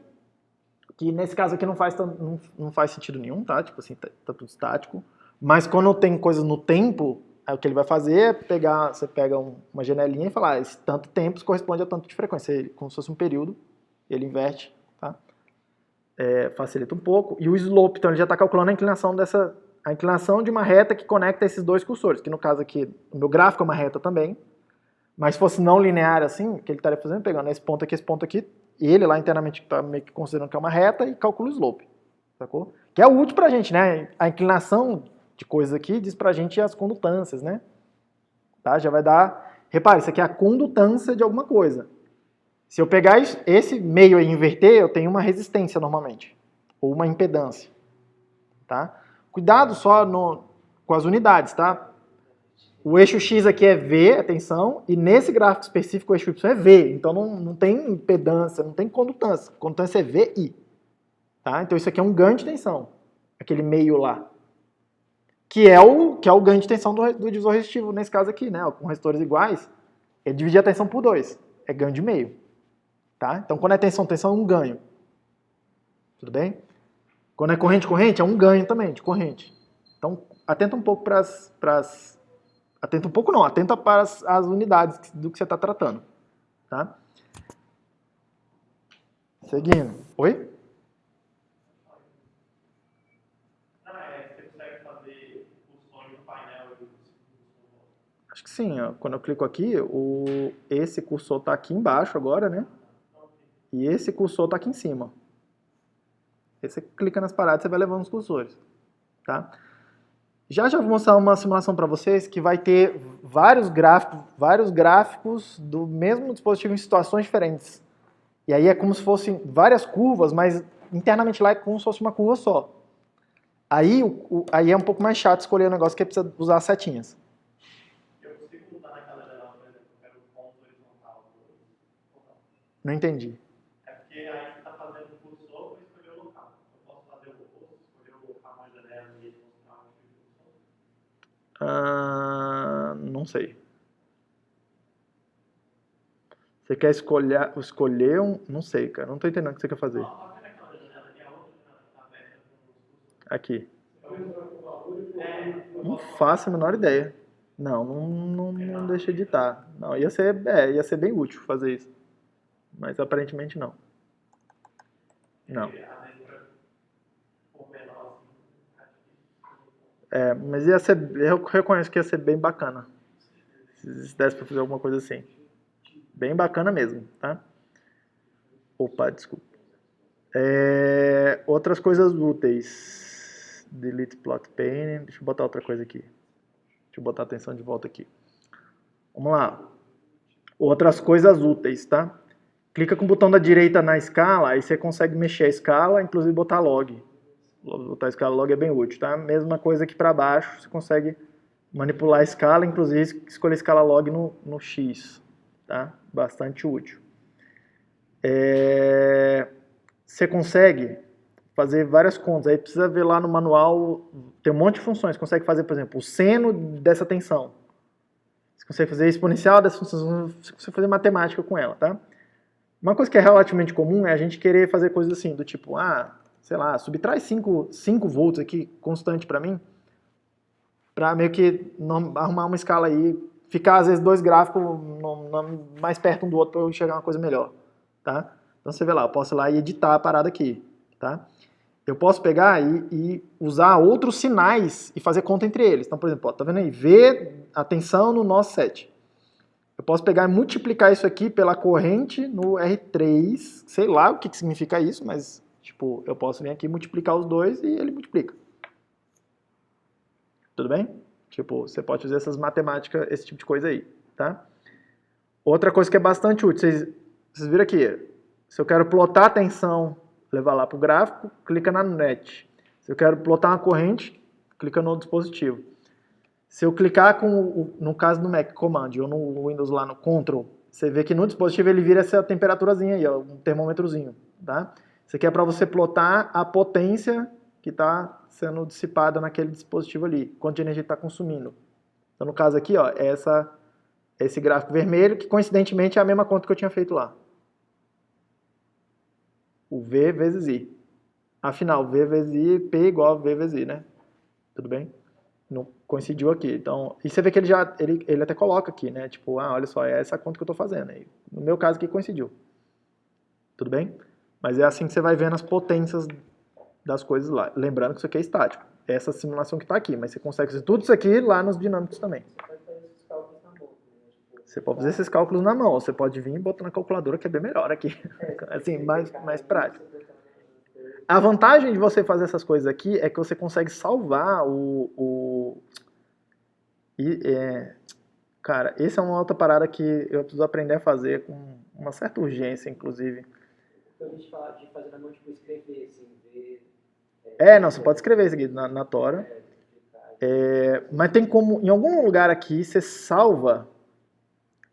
que nesse caso aqui não faz sentido nenhum, tá? Tipo assim, tá tudo estático. Mas quando tem coisas no tempo, aí o que ele vai fazer é pegar, você pega uma janelinha e falar, esse tanto tempo corresponde a tanto de frequência, como se fosse um período, ele inverte, tá? Facilita um pouco. E o slope, então ele já está calculando a inclinação de uma reta que conecta esses dois cursores, que no caso aqui, o meu gráfico é uma reta também, mas se fosse não linear assim, o que ele estaria fazendo? Pegando esse ponto aqui, e ele lá internamente está meio que considerando que é uma reta e calcula o slope, sacou? Que é útil pra gente, né? A inclinação de coisas aqui diz pra gente as condutâncias, né? Tá? Já vai dar... Repare, isso aqui é a condutância de alguma coisa. Se eu pegar esse meio e inverter, eu tenho uma resistência normalmente, ou uma impedância, tá? Cuidado só com as unidades, tá? O eixo X aqui é V, atenção, e nesse gráfico específico o eixo Y é V, então não tem impedância, não tem condutância. Condutância é VI, tá? Então isso aqui é um ganho de tensão, aquele meio lá, que é o ganho de tensão do divisor resistivo, nesse caso aqui, né? Com resistores iguais, ele divide a tensão por 2, é ganho de meio, tá? Então quando é tensão é um ganho, tudo bem? Quando é corrente, é um ganho também de corrente. Então atenta um pouco atenta para as unidades do que você está tratando, tá? Seguindo. Oi? Você consegue fazer o som do painel? Acho que sim. Ó. Quando eu clico aqui, esse cursor está aqui embaixo agora, né? E esse cursor está aqui em cima. Aí você clica nas paradas e você vai levando os cursores, tá? Já vou mostrar uma simulação para vocês que vai ter vários gráficos do mesmo dispositivo em situações diferentes. E aí é como se fossem várias curvas, mas internamente lá é como se fosse uma curva só. Aí é um pouco mais chato escolher um negócio que precisa usar as setinhas. Eu consigo mudar naquela janela, por exemplo, eu quero o ponto horizontal. Não entendi. É porque aí você está fazendo o cursor para escolher o local. Eu posso fazer o oposto, escolher o local na janela e ele mostrar o tipo de cursor. Não sei. Você quer escolher um... Não sei, cara. Não tô entendendo o que você quer fazer. Não, tá vendo aquela janela ali? A outra janela que está aberta com os cursores. Aqui. Eu Não posso faço a menor ideia. Não deixa de editar. Não, ia ser bem útil fazer isso. Mas aparentemente não. Não. às vezes, para pôr menor assim, Mas eu reconheço que ia ser bem bacana. Se desse pra fazer alguma coisa assim. Bem bacana mesmo, tá? Opa, desculpa. Outras coisas úteis. Delete plot pane. Deixa eu botar outra coisa aqui. Deixa eu botar a atenção de volta aqui. Vamos lá. Outras coisas úteis, tá? Clica com o botão da direita na escala, aí você consegue mexer a escala, inclusive botar log. Botar a escala log é bem útil, tá? Mesma coisa aqui para baixo, você consegue manipular a escala, inclusive escolher a escala log no X, tá? Bastante útil. Você consegue fazer várias contas, aí precisa ver lá no manual, tem um monte de funções, você consegue fazer, por exemplo, o seno dessa tensão. Você consegue fazer exponencial dessa função, você consegue fazer matemática com ela, tá? Uma coisa que é relativamente comum é a gente querer fazer coisas assim, do tipo, sei lá, subtrai 5 volts aqui, constante para mim, para meio que arrumar uma escala aí, ficar às vezes dois gráficos mais perto um do outro para eu enxergar uma coisa melhor, tá? Então você vê lá, eu posso ir lá e editar a parada aqui, tá? Eu posso pegar e usar outros sinais e fazer conta entre eles. Então, por exemplo, ó, tá vendo aí? V, atenção no nó 7. Eu posso pegar e multiplicar isso aqui pela corrente no R3, sei lá o que significa isso, mas tipo, eu posso vir aqui multiplicar os dois e ele multiplica. Tudo bem? Tipo, você pode fazer essas matemáticas, esse tipo de coisa aí, tá? Outra coisa que é bastante útil, vocês viram aqui, se eu quero plotar a tensão, levar lá para o gráfico, clica na net. Se eu quero plotar uma corrente, clica no dispositivo. Se eu clicar no caso do Mac, Command, ou no Windows lá no Control, você vê que no dispositivo ele vira essa temperaturazinha aí, ó, um termômetrozinho, tá? Isso aqui é para você plotar a potência que está sendo dissipada naquele dispositivo ali, quanto de energia está consumindo. Então, no caso aqui, ó, é esse gráfico vermelho, que coincidentemente é a mesma conta que eu tinha feito lá. O V vezes I. Afinal, V vezes I, P igual a V vezes I, né? Tudo bem? Não coincidiu aqui. Então, e você vê que ele até coloca aqui, né? Tipo, olha só, é essa conta que eu estou fazendo. Aí, no meu caso aqui coincidiu. Tudo bem? Mas é assim que você vai vendo as potências das coisas lá. Lembrando que isso aqui é estático. Essa simulação que está aqui. Mas você consegue fazer tudo isso aqui lá nos dinâmicos também. Você pode fazer esses cálculos na mão. Você pode vir e botar na calculadora, que é bem melhor aqui. Assim, mais prático. A vantagem de você fazer essas coisas aqui é que você consegue salvar cara, essa é uma outra parada que eu preciso aprender a fazer com uma certa urgência, inclusive. Quando a gente fala de fazer na mão, tipo, escrever, assim, não, você pode escrever isso aqui na tora. Mas tem como, em algum lugar aqui, você salva,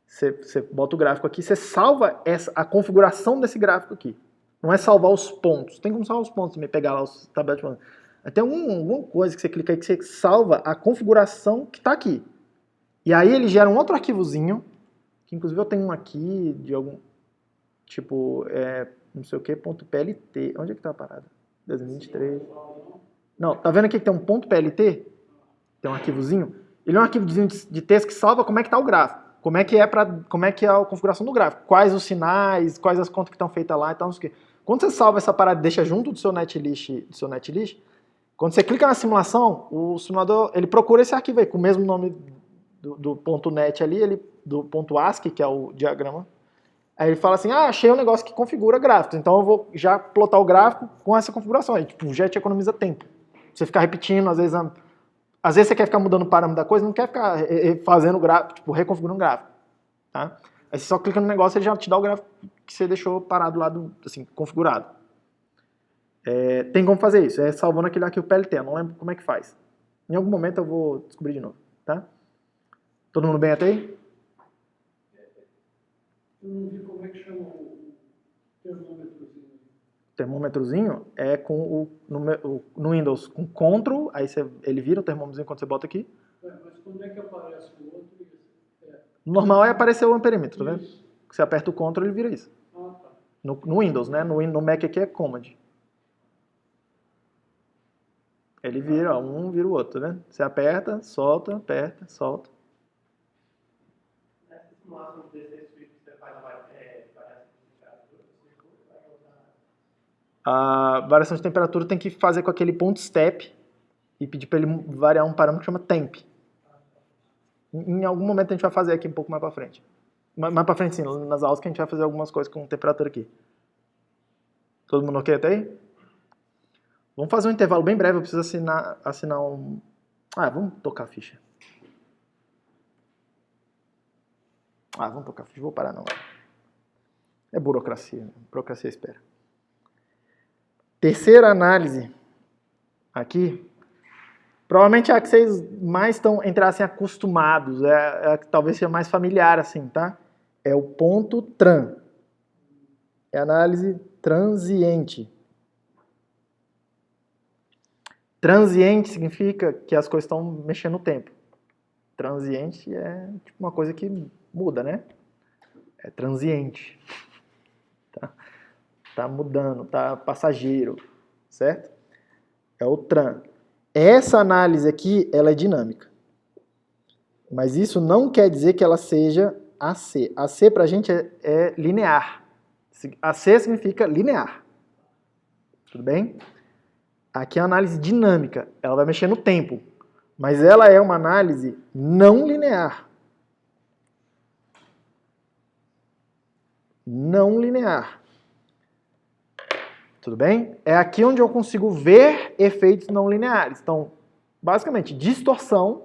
você bota o gráfico aqui, você salva a configuração desse gráfico aqui. Não é salvar os pontos. Tem como salvar os pontos também, pegar lá os tabelas de pontos. Tem alguma coisa que você clica aí que você salva a configuração que está aqui. E aí ele gera um outro arquivozinho, que inclusive eu tenho um aqui de algum, tipo, não sei o que, .plt. Onde é que tá a parada? 2023. Não, tá vendo aqui que tem um .plt? Tem um arquivozinho. Ele é um arquivozinho de texto que salva como é que tá o gráfico. Como é que é a configuração do gráfico. Quais os sinais, quais as contas que estão feitas lá e tal, não sei o quê. Quando você salva essa parada e deixa junto do seu netlist, quando você clica na simulação, o simulador ele procura esse arquivo aí, com o mesmo nome do ponto .net ali, do ponto ASCII, que é o diagrama. Aí ele fala assim, achei um negócio que configura gráficos, então eu vou já plotar o gráfico com essa configuração. Aí, tipo, já te economiza tempo. Você ficar repetindo, às vezes você quer ficar mudando o parâmetro da coisa, não quer ficar fazendo o gráfico, tipo, reconfigurando o gráfico. Tá? Aí você só clica no negócio e ele já te dá o gráfico que você deixou parado lá, assim, configurado. Tem como fazer isso, salvando aquele arquivo PLT, eu não lembro como é que faz. Em algum momento eu vou descobrir de novo, tá? Todo mundo bem até aí? Eu não vi como é que chama o termômetrozinho. O termômetrozinho é no Windows com Ctrl, aí ele vira o termômetrozinho quando você bota aqui. Mas quando é que aparece o outro? O normal é aparecer o amperímetro, tá vendo? Você aperta o Ctrl, ele vira isso. Tá. No Windows, né? No Mac aqui é Command. Ele vira, um vira o outro, né? Você aperta, solta. Nessa simulação de 16 bits, você faz variação de temperatura, A variação de temperatura tem que fazer com aquele ponto step e pedir para ele variar um parâmetro que chama temp. Em algum momento a gente vai fazer aqui um pouco mais para frente. Mais para frente sim, nas aulas que a gente vai fazer algumas coisas com temperatura aqui. Todo mundo ok até aí? Vamos fazer um intervalo bem breve, eu preciso assinar um... vamos tocar a ficha. Vamos tocar a ficha, vou parar não. É burocracia, burocracia espera. Terceira análise aqui, provavelmente é a que vocês mais estão, entre assim, acostumados, é a que talvez seja mais familiar assim, tá? É o ponto tran. É a análise transiente. Transiente significa que as coisas estão mexendo no tempo. Transiente é tipo uma coisa que muda, né? É transiente. Tá mudando, tá passageiro, certo? É o tran. Essa análise aqui, ela é dinâmica. Mas isso não quer dizer que ela seja AC. AC pra gente é linear. AC significa linear. Tudo bem? Aqui é uma análise dinâmica. Ela vai mexer no tempo. Mas ela é uma análise não linear. não linear. Tudo bem? É aqui onde eu consigo ver efeitos não lineares. Então, basicamente, distorção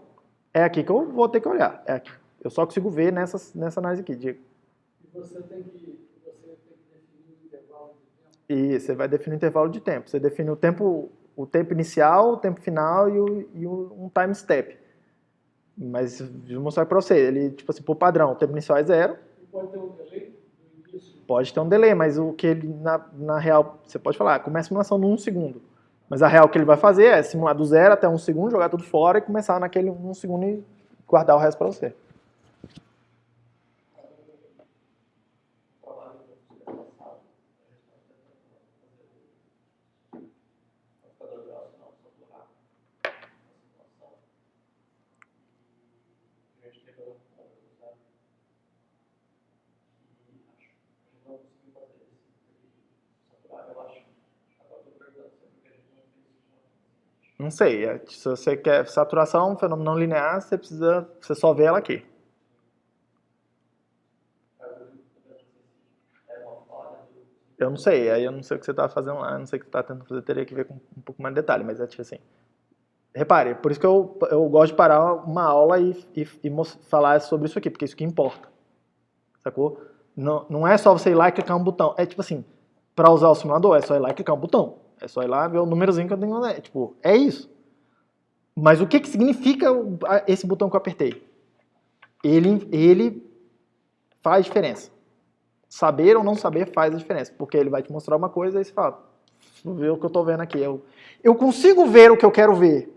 é aqui que eu vou ter que olhar. É aqui. Eu só consigo ver nessa análise aqui, Diego. E você tem que definir o intervalo de tempo. E você vai definir o intervalo de tempo. Você define o tempo inicial, o tempo final e um time step. Mas vou mostrar para você. Ele, tipo assim, por padrão, o tempo inicial é 0. E pode ter um delay do início. Pode ter um delay, mas o que ele, na real, você pode falar, começa a simulação no 1 segundo. Mas a real que ele vai fazer é simular do 0 até 1 segundo, jogar tudo fora e começar naquele 1 segundo e guardar o resto para você. Não sei, se você quer saturação, um fenômeno não linear, você só vê ela aqui. Eu não sei, aí eu não sei o que você está fazendo lá, eu não sei o que você está tentando fazer, teria que ver com um pouco mais de detalhe, mas é tipo assim. Repare, por isso que eu gosto de parar uma aula e falar sobre isso aqui, porque isso que importa. Sacou? Não é só você ir lá e clicar um botão. É tipo assim, para usar o simulador, é só ir lá e clicar um botão. É só ir lá ver o númerozinho que eu tenho. Tipo, é isso. Mas o que significa esse botão que eu apertei? Ele faz diferença. Saber ou não saber faz a diferença. Porque ele vai te mostrar uma coisa e você fala, vou ver o que eu estou vendo aqui. Eu consigo ver o que eu quero ver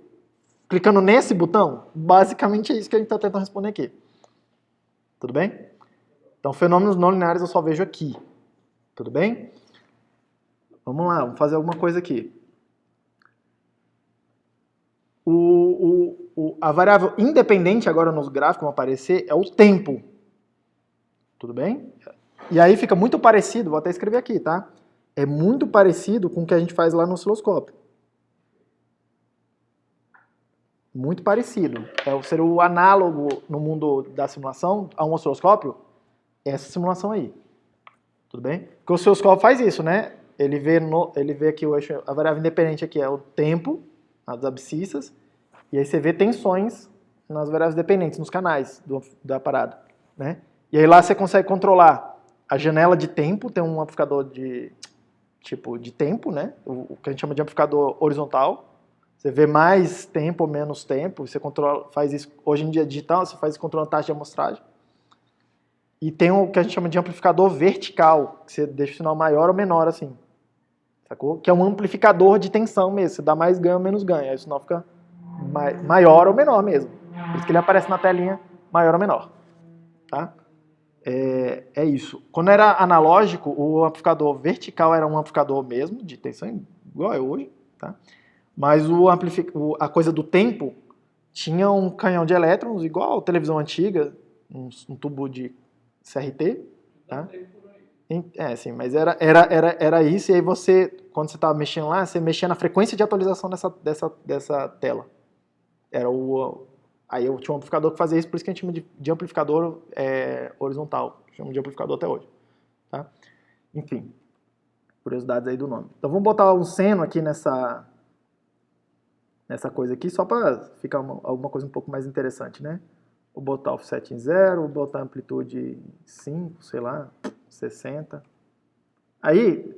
clicando nesse botão? Basicamente é isso que a gente está tentando responder aqui. Tudo bem? Então, fenômenos não lineares eu só vejo aqui. Tudo bem? Vamos lá, vamos fazer alguma coisa aqui. A variável independente agora nos gráficos vão aparecer é o tempo. Tudo bem? E aí fica muito parecido, vou até escrever aqui, tá? É muito parecido com o que a gente faz lá no osciloscópio. Muito parecido. Seria o análogo no mundo da simulação a um osciloscópio, essa simulação aí. Tudo bem? Porque o osciloscópio faz isso, né? Ele vê aqui a variável independente aqui é o tempo, as abscissas, e aí você vê tensões nas variáveis dependentes, nos canais da parada, né? E aí lá você consegue controlar a janela de tempo, tem um amplificador de tempo, né? O que a gente chama de amplificador horizontal. Você vê mais tempo ou menos tempo, você faz isso, hoje em dia digital, você faz isso controlando a taxa de amostragem. E tem o que a gente chama de amplificador vertical, que você deixa o sinal maior ou menor assim, sacou? Que é um amplificador de tensão mesmo, você dá mais ganho ou menos ganho, aí o sinal fica maior ou menor mesmo. Por isso que ele aparece na telinha maior ou menor, tá? É isso. Quando era analógico, o amplificador vertical era um amplificador mesmo, de tensão, igual é hoje, tá? Mas a coisa do tempo tinha um canhão de elétrons, igual a televisão antiga, um tubo de CRT, tá? Sim, mas era isso, e aí você, quando você estava mexendo lá, você mexia na frequência de atualização dessa tela. Aí eu tinha um amplificador que fazia isso, por isso que a gente chama de amplificador horizontal, chama de amplificador até hoje, tá? Enfim, curiosidades aí do nome. Então vamos botar um seno aqui nessa coisa aqui, só para ficar alguma coisa um pouco mais interessante, né? Vou botar offset em 0, vou botar amplitude em 5, sei lá, 60. Aí,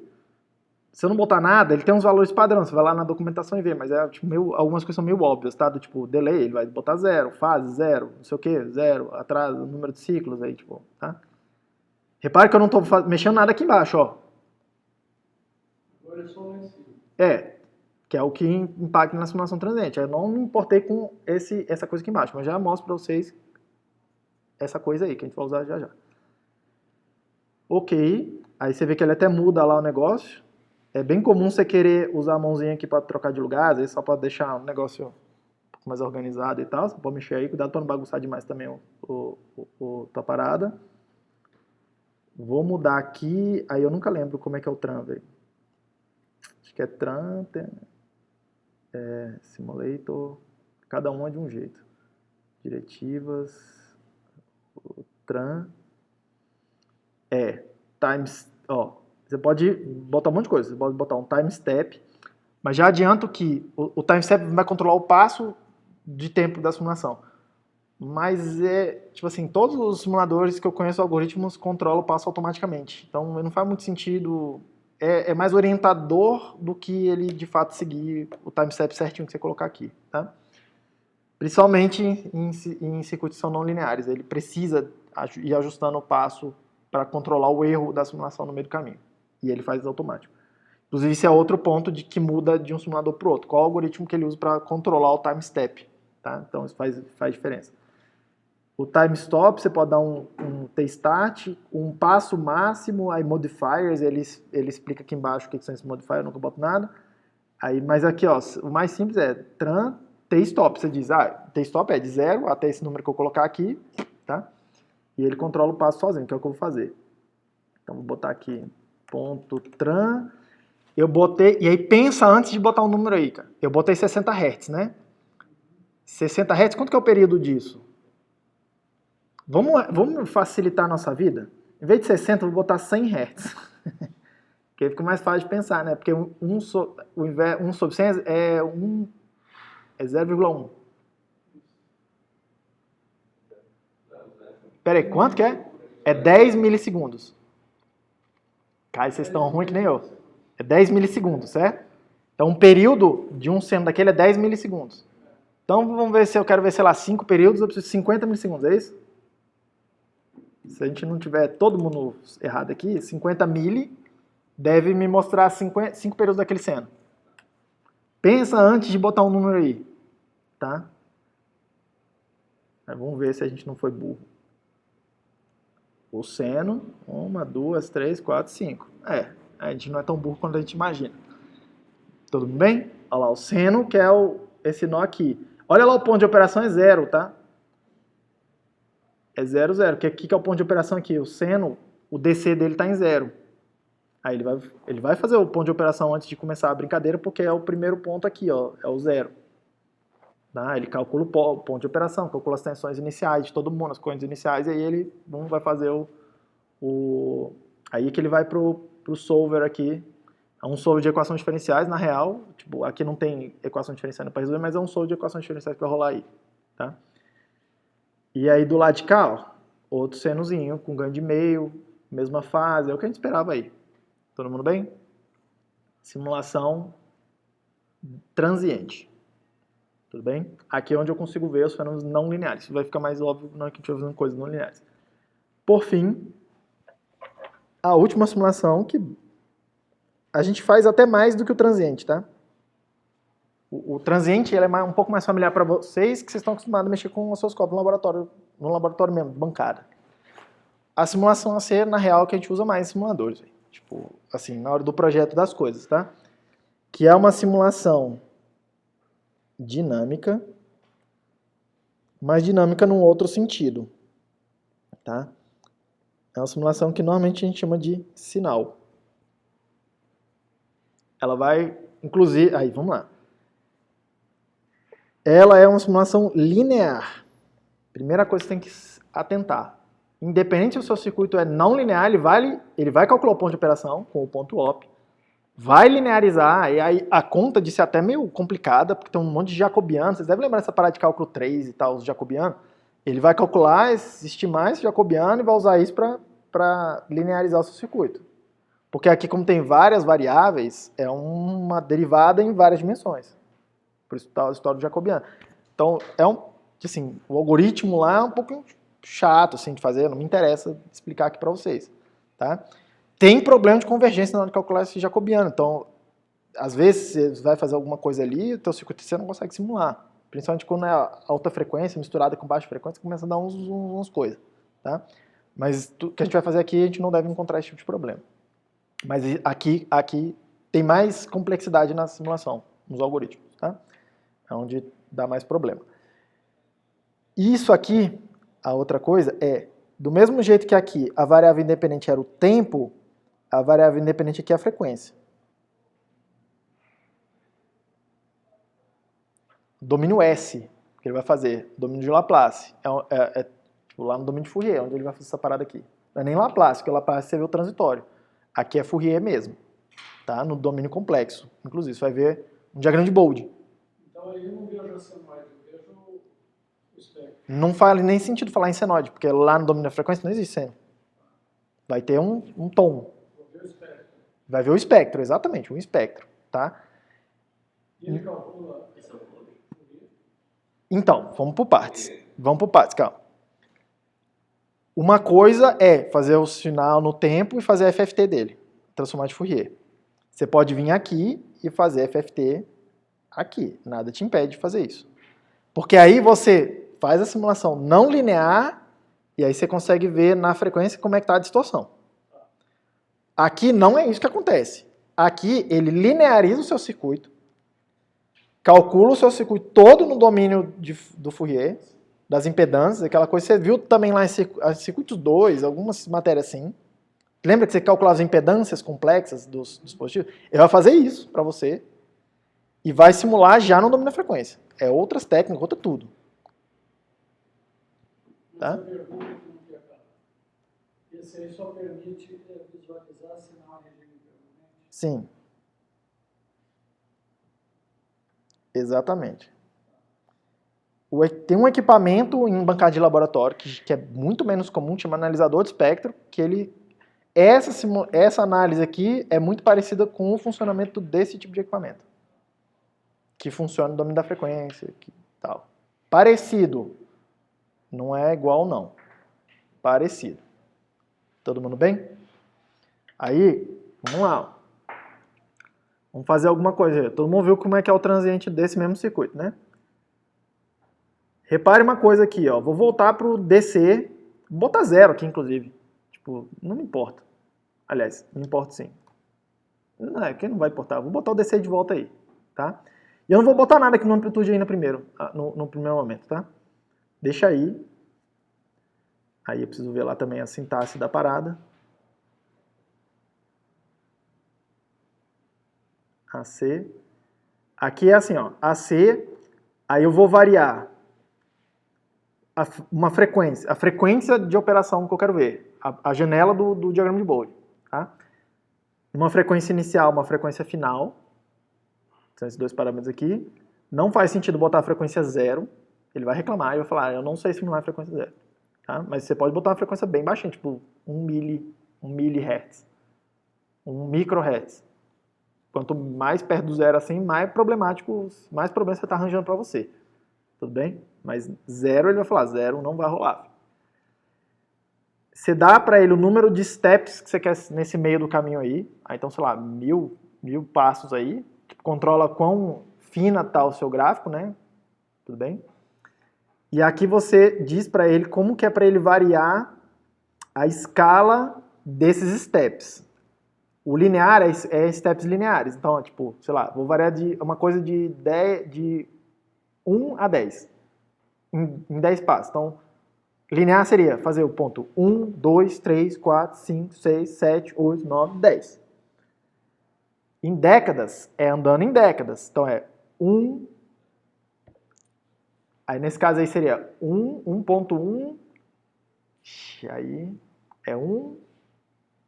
se eu não botar nada, ele tem uns valores padrão, você vai lá na documentação e vê, mas algumas coisas são meio óbvias, tá? Do tipo, delay, ele vai botar 0, fase 0, não sei o que, 0, atraso, número de ciclos aí, tipo, tá? Repare que eu não estou mexendo nada aqui embaixo, ó. Agora é só lá em cima. Que é o que impacta na simulação transiente. Eu não me importei com essa coisa aqui embaixo, mas já mostro para vocês essa coisa aí, que a gente vai usar já já. Ok, aí você vê que ele até muda lá o negócio. É bem comum você querer usar a mãozinha aqui para trocar de lugar, às vezes só para deixar o negócio um pouco mais organizado e tal. Você pode mexer aí, cuidado para não bagunçar demais também tua parada. Vou mudar aqui, aí eu nunca lembro como é que é o tran, velho. Acho que é tran... simulator, cada um é de um jeito. Diretivas, o tran, você pode botar um monte de coisa. Você pode botar um time step, mas já adianto que o time step vai controlar o passo de tempo da simulação. Mas tipo assim, todos os simuladores que eu conheço, algoritmos, controlam o passo automaticamente. Então, não faz muito sentido. É mais orientador do que ele, de fato, seguir o time step certinho que você colocar aqui, tá? Principalmente em circuitos que são não lineares. Ele precisa ir ajustando o passo para controlar o erro da simulação no meio do caminho. E ele faz isso automático. Inclusive, esse é outro ponto de que muda de um simulador para o outro. Qual é o algoritmo que ele usa para controlar o time step? Tá? Então, isso faz diferença. O time stop, você pode dar um t-start, um passo máximo, aí modifiers, ele explica aqui embaixo o que são esses modifiers, eu nunca boto nada. Aí, mas aqui, ó, o mais simples é tran t-stop. Você diz, t-stop é de 0 até esse número que eu colocar aqui, tá? E ele controla o passo sozinho, que é o que eu vou fazer. Então, vou botar aqui, ponto tran. Eu botei, e aí pensa antes de botar um número aí, cara. Eu botei 60 Hz, né? 60 Hz, quanto que é o período disso? Vamos facilitar a nossa vida? Em vez de 60, eu vou botar 100 Hz. Porque aí fica mais fácil de pensar, né? Porque 1 sobre 100 é 0,1. Peraí, quanto que é? É 10 milissegundos. Cara, vocês estão ruins que nem eu. É 10 milissegundos, certo? Então, um período de um seno daquele é 10 milissegundos. Então, vamos ver se eu quero ver, sei lá, 5 períodos, eu preciso de 50 milissegundos, é isso? Se a gente não tiver todo mundo errado aqui, 50 mili deve me mostrar 5 períodos daquele seno. Pensa antes de botar um número aí, tá? Aí vamos ver se a gente não foi burro. O seno, 1, 2, 3, 4, 5. A gente não é tão burro quanto a gente imagina. Tudo bem? Olha lá, o seno, que é esse nó aqui. Olha lá, o ponto de operação é 0, tá? É 0, 0. O que é o ponto de operação aqui? O seno, o DC dele está em 0. Aí ele vai fazer o ponto de operação antes de começar a brincadeira, porque é o primeiro ponto aqui, ó, é o 0. Tá? Ele calcula o ponto de operação, calcula as tensões iniciais de todo mundo, as correntes iniciais, e aí ele vai fazer aí que ele vai pro solver aqui. É um solver de equações diferenciais, na real. Tipo, aqui não tem equação diferencial para resolver, mas é um solver de equações diferenciais que vai rolar aí. Tá? E aí do lado de cá, ó, outro senozinho com ganho de meio, mesma fase, é o que a gente esperava aí. Todo mundo bem? Simulação transiente. Tudo bem? Aqui é onde eu consigo ver os fenômenos não lineares. Isso vai ficar mais óbvio na hora que a gente vai fazendo coisas não lineares. Por fim, a última simulação, que a gente faz até mais do que o transiente, tá? O transiente ele é um pouco mais familiar para vocês, que vocês estão acostumados a mexer com o osciloscópio no laboratório mesmo, bancada. A simulação AC, na real, que a gente usa mais em simuladores. Tipo, assim, na hora do projeto das coisas, tá? Que é uma simulação dinâmica, mas dinâmica num outro sentido, tá? É uma simulação que normalmente a gente chama de sinal. Ela vai, inclusive, aí, vamos lá. Ela é uma simulação linear. Primeira coisa que você tem que atentar. Independente se o seu circuito é não linear, ele vai calcular o ponto de operação com o ponto op, vai linearizar, e aí a conta de ser até meio complicada, porque tem um monte de jacobiano, vocês devem lembrar dessa parada de cálculo 3 e tal, os jacobianos. Ele vai calcular, estimar esse jacobiano e vai usar isso para linearizar o seu circuito. Porque aqui, como tem várias variáveis, é uma derivada em várias dimensões. Por isso está a história do jacobiano. Então, assim, o algoritmo lá é um pouco chato assim, de fazer, não me interessa explicar aqui para vocês. Tá? Tem problema de convergência na hora de calcular esse jacobiano. Então, às vezes, você vai fazer alguma coisa ali, o teu circuito você não consegue simular. Principalmente quando é alta frequência misturada com baixa frequência, começa a dar uns coisas. Tá? Mas o que a gente vai fazer aqui, a gente não deve encontrar esse tipo de problema. Mas aqui tem mais complexidade na simulação, nos algoritmos. Tá? É onde dá mais problema. Isso aqui, a outra coisa, do mesmo jeito que aqui a variável independente era o tempo, a variável independente aqui é a frequência. Domínio S, que ele vai fazer, domínio de Laplace, tipo, lá no domínio de Fourier, onde ele vai fazer essa parada aqui. Não é nem Laplace, porque Laplace você vê o transitório. Aqui é Fourier mesmo, tá? No domínio complexo. Inclusive, você vai ver um diagrama de Bode. Então aí eu não vejo a senoide, eu vejo o espectro. Não faz nem sentido falar em senoide, porque lá no domínio da frequência não existe seno. Vai ter um tom. Vou ver o espectro. Vai ver o espectro, exatamente, um espectro, tá? E ele calcula Esse é o Fourier. Então, vamos por partes. Vamos por partes, calma. Uma coisa é fazer o sinal no tempo e fazer a FFT dele, transformar de Fourier. Você pode vir aqui e fazer FFT aqui, nada te impede de fazer isso. Porque aí você faz a simulação não linear e aí você consegue ver na frequência como é que está a distorção. Aqui não é isso que acontece. Aqui ele lineariza o seu circuito, calcula o seu circuito todo no domínio do Fourier, das impedâncias, aquela coisa que você viu também lá em circuitos 2, algumas matérias assim. Lembra que você calculava as impedâncias complexas dos dispositivos? Ele vai fazer isso para você e vai simular já no domínio da frequência. É outras técnicas, outra tudo. Tá? Essa pergunta que não quer acabar. Esse aí só permite visualizar sinal em regime permanente? Sim. Exatamente. Tem um equipamento em bancada de laboratório que é muito menos comum, chama analisador de espectro, que ele essa análise aqui é muito parecida com o funcionamento desse tipo de equipamento, que funciona no domínio da frequência, que tal. Parecido, não é igual não. Parecido. Todo mundo bem? Aí, vamos lá. Vamos fazer alguma coisa. Todo mundo viu como é que é o transiente desse mesmo circuito, né? Repare uma coisa aqui, ó. Vou voltar para o DC. Vou botar 0 aqui, inclusive. Tipo, não me importa. Aliás, me importa sim. Não, aqui não vai importar. Vou botar o DC de volta aí, tá? E eu não vou botar nada aqui no amplitude ainda primeiro, no primeiro momento, tá? Deixa aí. Aí eu preciso ver lá também a sintaxe da parada. AC. Aqui é assim, ó. AC. Aí eu vou variar uma frequência, a frequência de operação que eu quero ver, a janela do diagrama de Bode, tá? Uma frequência inicial, uma frequência final, são esses dois parâmetros aqui. Não faz sentido botar a frequência 0, ele vai reclamar e vai falar, eu não sei simular a frequência 0, tá? Mas você pode botar uma frequência bem baixinha, tipo 1 milihertz, 1 microhertz. Quanto mais perto do 0 assim, mais problemático, mais problemas você está arranjando para você. Tudo bem? Mas 0 ele vai falar, 0 não vai rolar. Você dá para ele o número de steps que você quer nesse meio do caminho aí. Então, sei lá, 1000 passos aí. Que controla quão fina está o seu gráfico, né? Tudo bem? E aqui você diz para ele como que é para ele variar a escala desses steps. O linear é steps lineares. Então, tipo, sei lá, vou variar de uma coisa de 1 a 10. Em 10 passos. Então, linear seria fazer o ponto 1, 2, 3, 4, 5, 6, 7, 8, 9, 10. Em décadas, é andando em décadas. Então, é 1... Aí, nesse caso aí, seria 1.1... Aí, é 1...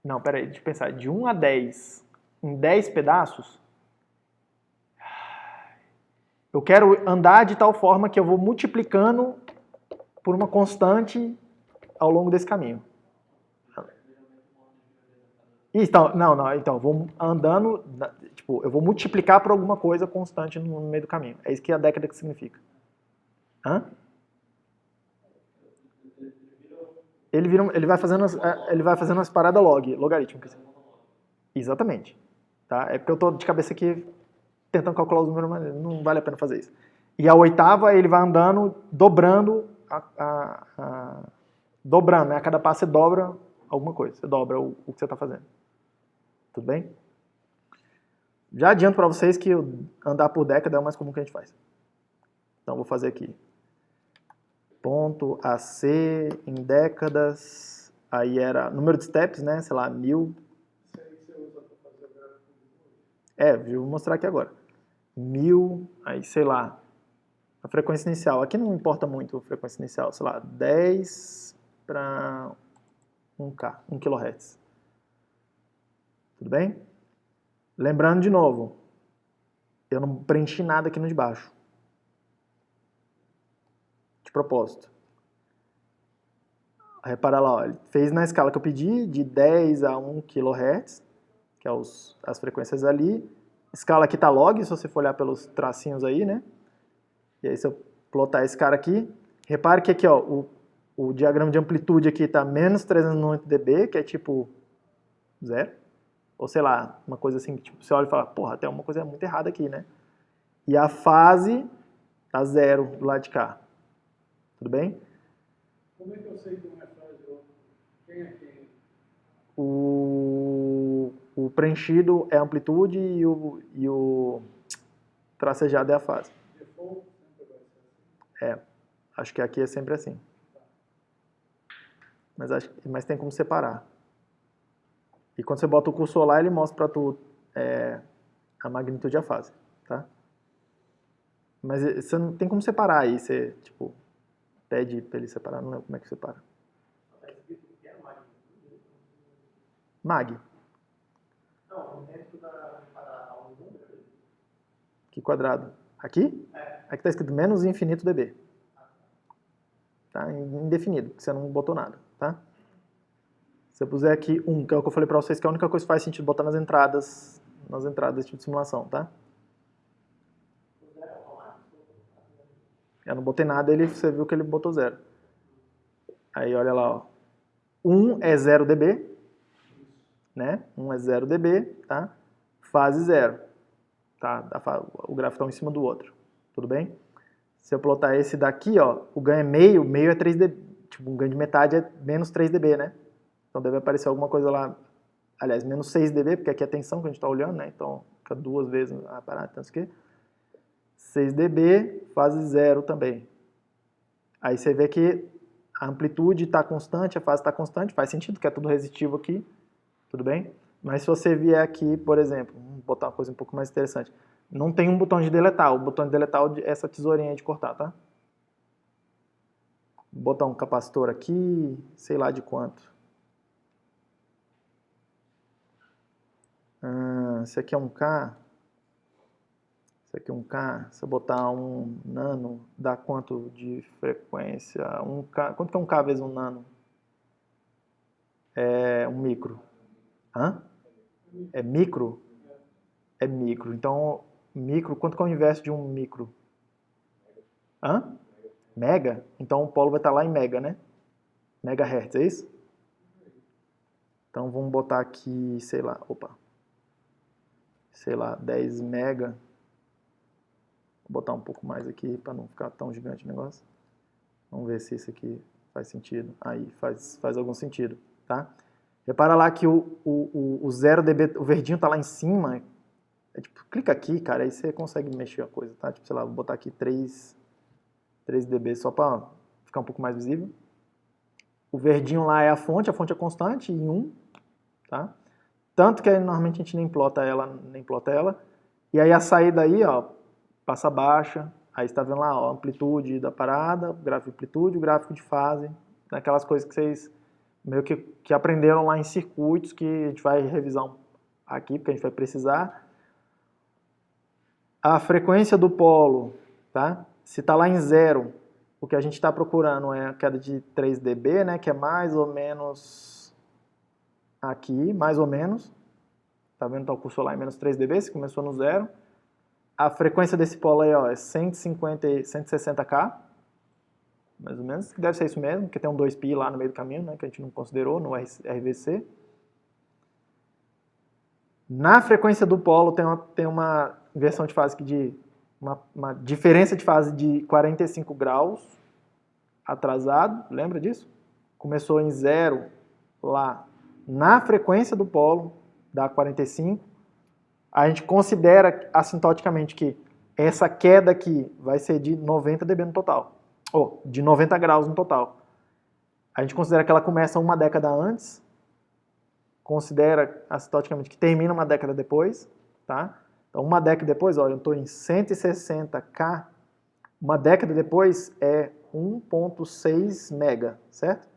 Não, peraí, deixa eu pensar. De 1 a 10, em 10 pedaços, eu quero andar de tal forma que eu vou multiplicando por uma constante ao longo desse caminho. Então, então, eu vou andando, tipo, eu vou multiplicar por alguma coisa constante no meio do caminho. É isso que a década que significa. Hã? Ele vai fazendo umas paradas logarítmicas. Exatamente. Tá? É porque eu estou de cabeça aqui tentando calcular os números, mas não vale a pena fazer isso. E a oitava, ele vai andando, dobrando, dobrando, né? A cada passo você dobra alguma coisa, você dobra o que você está fazendo. Tudo bem? Já adianto para vocês que andar por década é o mais comum que a gente faz. Então, vou fazer aqui. Ponto AC em décadas, aí era número de steps, né? Sei lá, 1000. Isso aí você usa para fazer o gráfico de Bode? Eu vou mostrar aqui agora. 1000, aí sei lá, a frequência inicial. Aqui não importa muito a frequência inicial, sei lá, 10 para 1K, 1 kHz. Tudo bem? Lembrando de novo, eu não preenchi nada aqui no de baixo. De propósito. Repara lá, ó, ele fez na escala que eu pedi, de 10 a 1 kHz, que é as frequências ali. Escala aqui tá log, se você for olhar pelos tracinhos aí, né? E aí se eu plotar esse cara aqui, repare que aqui, ó, o diagrama de amplitude aqui tá menos 390 dB, que é tipo zero. Ou sei lá, uma coisa assim, que tipo, você olha e fala, porra, tem uma coisa muito errada aqui, né? E a fase tá zero do lado de cá. Tudo bem? Como é que eu sei que um é fase ou outro? Quem é quem? O preenchido é a amplitude e o tracejado é a fase. Default sempre vai ser assim. Acho que aqui é sempre assim. Mas tem como separar. E quando você bota o cursor lá, ele mostra pra tu a magnitude e a fase, tá? Mas você não tem como separar aí, você, tipo, pede pra ele separar, não lembro como é que separa. Está escrito que é magnitude? Mag, Não, dentro da um número. que quadrado? Aqui? Aqui tá escrito menos infinito dB. Tá? Indefinido, porque você não botou nada, tá? Se eu puser aqui 1, que é o que eu falei pra vocês, que é a única coisa que faz sentido botar nas entradas desse tipo de simulação, tá? Eu não botei nada, você viu que ele botou 0. Aí olha lá, ó. 1 é 0 dB, né? 1 é 0 dB, tá? Fase 0, tá? O gráfico tá um em cima do outro, tudo bem? Se eu plotar esse daqui, ó, o ganho é meio é 3 dB, tipo, um ganho de metade é menos 3 dB, né? Então deve aparecer alguma coisa lá, aliás, menos 6 dB, porque aqui é a tensão que a gente está olhando, né? Então fica 2 vezes a parada, tanto que 6 dB, fase 0 também. Aí você vê que a amplitude está constante, a fase está constante, faz sentido, que é tudo resistivo aqui, tudo bem? Mas se você vier aqui, por exemplo, vamos botar uma coisa um pouco mais interessante, não tem um botão de deletar, o botão de deletar é essa tesourinha aí de cortar, tá? Vou botar um capacitor aqui, sei lá de quanto. Esse aqui é um K. Esse aqui é um K. Se eu botar um nano, dá quanto de frequência? Um K. Quanto que é um K vezes um nano? É um micro. Hã? É micro? É micro. Então, micro, quanto que é o inverso de um micro? Hã? Mega? Então o polo vai estar lá em mega, né? Megahertz, é isso? Então vamos botar aqui, sei lá, 10 mega. Vou botar um pouco mais aqui para não ficar tão gigante o negócio. Vamos ver se isso aqui faz sentido. Aí, faz algum sentido, tá? Repara lá que o 0 dB, o verdinho tá lá em cima. É tipo, clica aqui, cara, aí você consegue mexer a coisa, tá? Tipo, sei lá, vou botar aqui 3 dB só para ficar um pouco mais visível. O verdinho lá é a fonte é constante em 1, tá? Tanto que normalmente a gente nem plota ela. E aí a saída aí, ó, passa baixa. Aí você tá vendo lá, ó, a amplitude da parada, o gráfico de amplitude, o gráfico de fase. Aquelas coisas que vocês meio que aprenderam lá em circuitos, que a gente vai revisar aqui, porque a gente vai precisar. A frequência do polo, tá? Se tá lá em 0, o que a gente está procurando é a queda de 3 dB, né? Que é mais ou menos aqui, mais ou menos. Tá vendo? Tá o cursor lá em menos 3 dB, se começou no 0. A frequência desse polo aí, ó, é 160K, mais ou menos, que deve ser isso mesmo, porque tem um 2π lá no meio do caminho, né, que a gente não considerou no RVC. Na frequência do polo tem uma inversão de fase aqui uma diferença de fase de 45 graus atrasado, lembra disso? Começou em 0 lá na frequência do polo, dá 45. A gente considera assintoticamente que essa queda aqui vai ser de 90 dB no total, ou de 90 graus no total. A gente considera que ela começa uma década antes, considera assintoticamente que termina uma década depois, tá? Então, uma década depois, ó, eu estou em 160K, uma década depois é 1.6 mega, certo?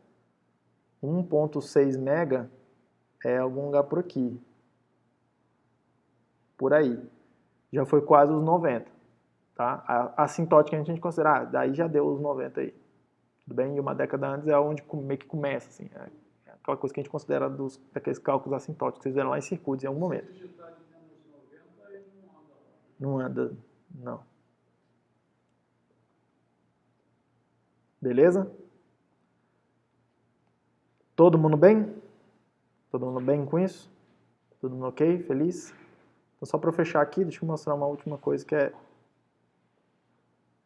1.6 mega é algum lugar por aqui. Por aí. Já foi quase os 90. Tá? A assintótica a gente considera, daí já deu os 90 aí. Tudo bem? E uma década antes é onde meio que começa, assim. É aquela coisa que a gente considera daqueles cálculos assintóticos que vocês viram lá em circuitos em algum momento. Se digitar de menos 90, ele não anda lá. Não anda, não. Beleza? Todo mundo bem? Todo mundo bem com isso? Todo mundo ok? Feliz? Então, só para eu fechar aqui, deixa eu mostrar uma última coisa que é...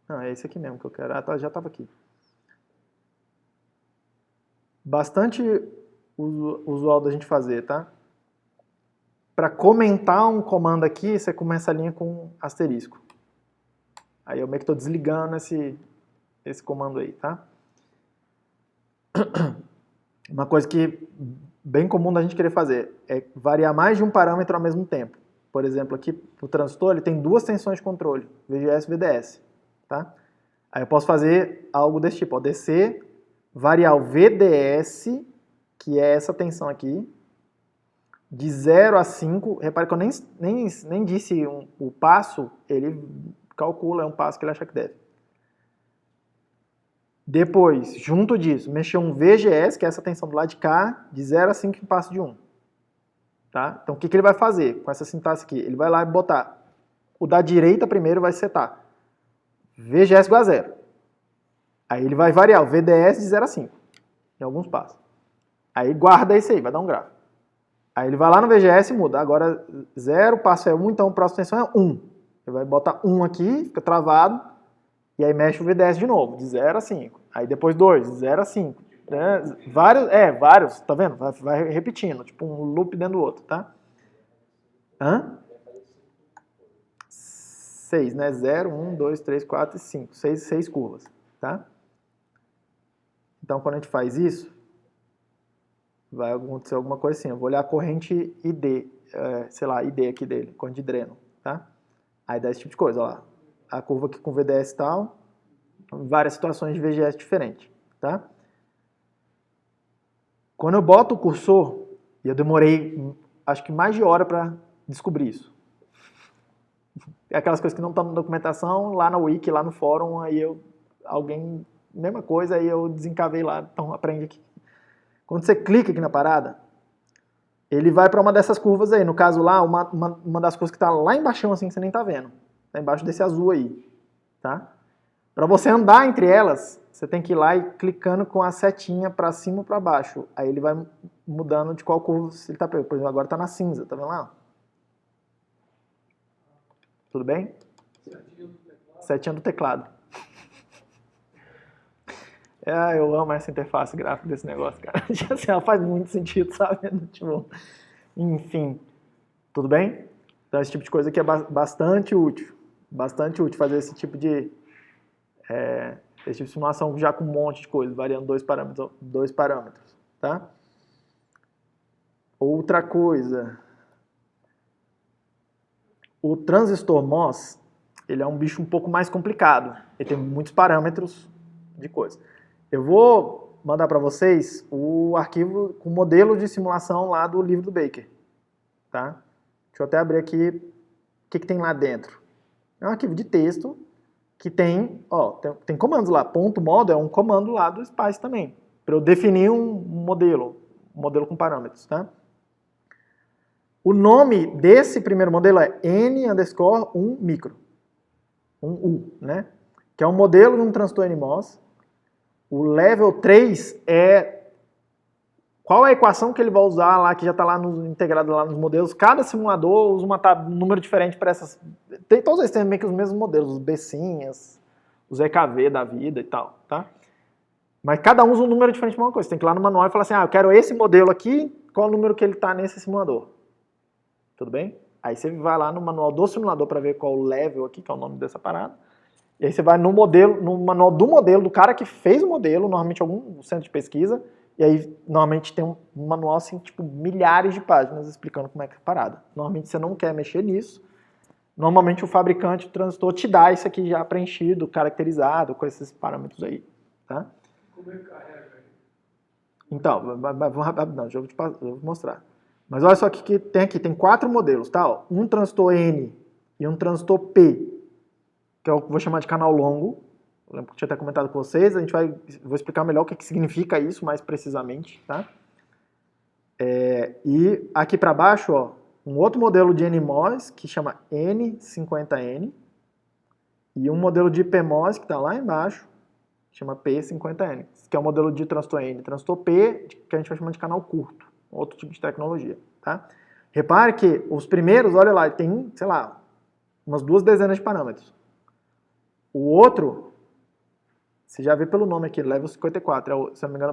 Não, é esse aqui mesmo que eu quero. Ah, tá, já estava aqui. Bastante usual da gente fazer, tá? Para comentar um comando aqui, você começa a linha com asterisco. Aí eu meio que estou desligando esse comando aí, tá? Uma coisa que bem comum da gente querer fazer é variar mais de um parâmetro ao mesmo tempo. Por exemplo, aqui o transistor ele tem duas tensões de controle, VGS e VDS. Tá? Aí eu posso fazer algo desse tipo, ó, DC, variar o VDS, que é essa tensão aqui, de 0 a 5. Repare que eu nem disse o passo, ele calcula, é um passo que ele acha que deve. Depois, junto disso, mexer um VGS, que é essa tensão do lado de cá, de 0 a 5 em passo de 1. Tá? Então, o que ele vai fazer com essa sintaxe aqui? Ele vai lá e botar o da direita primeiro, vai setar VGS igual a 0. Aí ele vai variar o VDS de 0 a 5, em alguns passos. Aí guarda isso aí, vai dar um gráfico. Aí ele vai lá no VGS e muda. Agora 0, passo é 1, então a próxima tensão é 1. Ele vai botar 1 aqui, fica travado, e aí mexe o VDS de novo, de 0 a 5. Aí depois 2, de 0 a 5. Vários, tá vendo? Vai repetindo, tipo um loop dentro do outro, tá? 6, né? 0, 1, 2, 3, 4 e 5. 6 curvas, tá? Então, quando a gente faz isso, vai acontecer alguma coisa assim. Eu vou olhar a corrente ID, sei lá, ID aqui dele, corrente de dreno, tá? Aí dá esse tipo de coisa, ó lá. A curva aqui com VDS e tal, várias situações de VGS diferentes, tá? Quando eu boto o cursor, e eu demorei, acho que mais de hora para descobrir isso. É aquelas coisas que não estão na documentação, lá na wiki, lá no fórum, aí mesma coisa, aí eu desencavei lá, então aprende aqui. Quando você clica aqui na parada, ele vai para uma dessas curvas aí. No caso lá, uma das coisas que está lá embaixo, assim, que você nem está vendo. Está embaixo desse azul aí, tá? Para você andar entre elas, você tem que ir lá e clicando com a setinha para cima ou para baixo. Aí ele vai mudando de qual curva ele está pegando. Por exemplo, agora está na cinza, tá vendo lá? Tudo bem? Setinha do teclado. Eu amo essa interface gráfica desse negócio, cara. Assim, ela faz muito sentido, sabe? Tipo, enfim, tudo bem? Então esse tipo de coisa aqui é bastante útil. Bastante útil fazer esse tipo de simulação já com um monte de coisa, variando dois parâmetros, tá? Outra coisa, o transistor MOS, ele é um bicho um pouco mais complicado. Ele tem muitos parâmetros de coisa. Eu vou mandar para vocês o arquivo com modelo de simulação lá do livro do Baker, tá? Deixa eu até abrir aqui o que tem lá dentro. É um arquivo de texto que tem comandos lá. Ponto modo é um comando lá do Spice também, para eu definir um modelo com parâmetros, tá? O nome desse primeiro modelo é N_1 micro, um U, né? Que é um modelo de um transistor NMOS. O level 3 é qual é a equação que ele vai usar lá, que já está lá integrado lá nos modelos. Cada simulador usa um número diferente para essas. Todos eles têm meio que os mesmos modelos, os BSINhas, os EKV da vida e tal, tá? Mas cada um usa um número diferente para uma coisa. Você tem que ir lá no manual e falar assim, eu quero esse modelo aqui, qual é o número que ele está nesse simulador? Tudo bem? Aí você vai lá no manual do simulador para ver qual o level aqui, que é o nome dessa parada. E aí você vai no manual do modelo, do cara que fez o modelo, normalmente algum centro de pesquisa, e aí normalmente tem um manual assim, tipo, milhares de páginas explicando como é que é a parada. Normalmente você não quer mexer nisso. Normalmente o fabricante do transistor te dá isso aqui já preenchido, caracterizado, com esses parâmetros aí, tá? Como é que carrega Então, vamos rapidão, deixa eu vou mostrar. Mas olha só o que tem aqui, tem 4 modelos, tá? Ó, um transistor N e um transistor P, que eu vou chamar de canal longo. Eu lembro que eu tinha até comentado com vocês, vou explicar melhor o que significa isso mais precisamente, tá? E aqui para baixo, ó, um outro modelo de NMOS que chama N50N e um modelo de PMOS que está lá embaixo, chama P50N, que é o modelo de transistor N, transistor P, que a gente vai chamar de canal curto, outro tipo de tecnologia, tá? Repare que os primeiros, olha lá, tem, sei lá, umas 2 dezenas de parâmetros. O outro, você já vê pelo nome aqui, Level 54, se não me engano,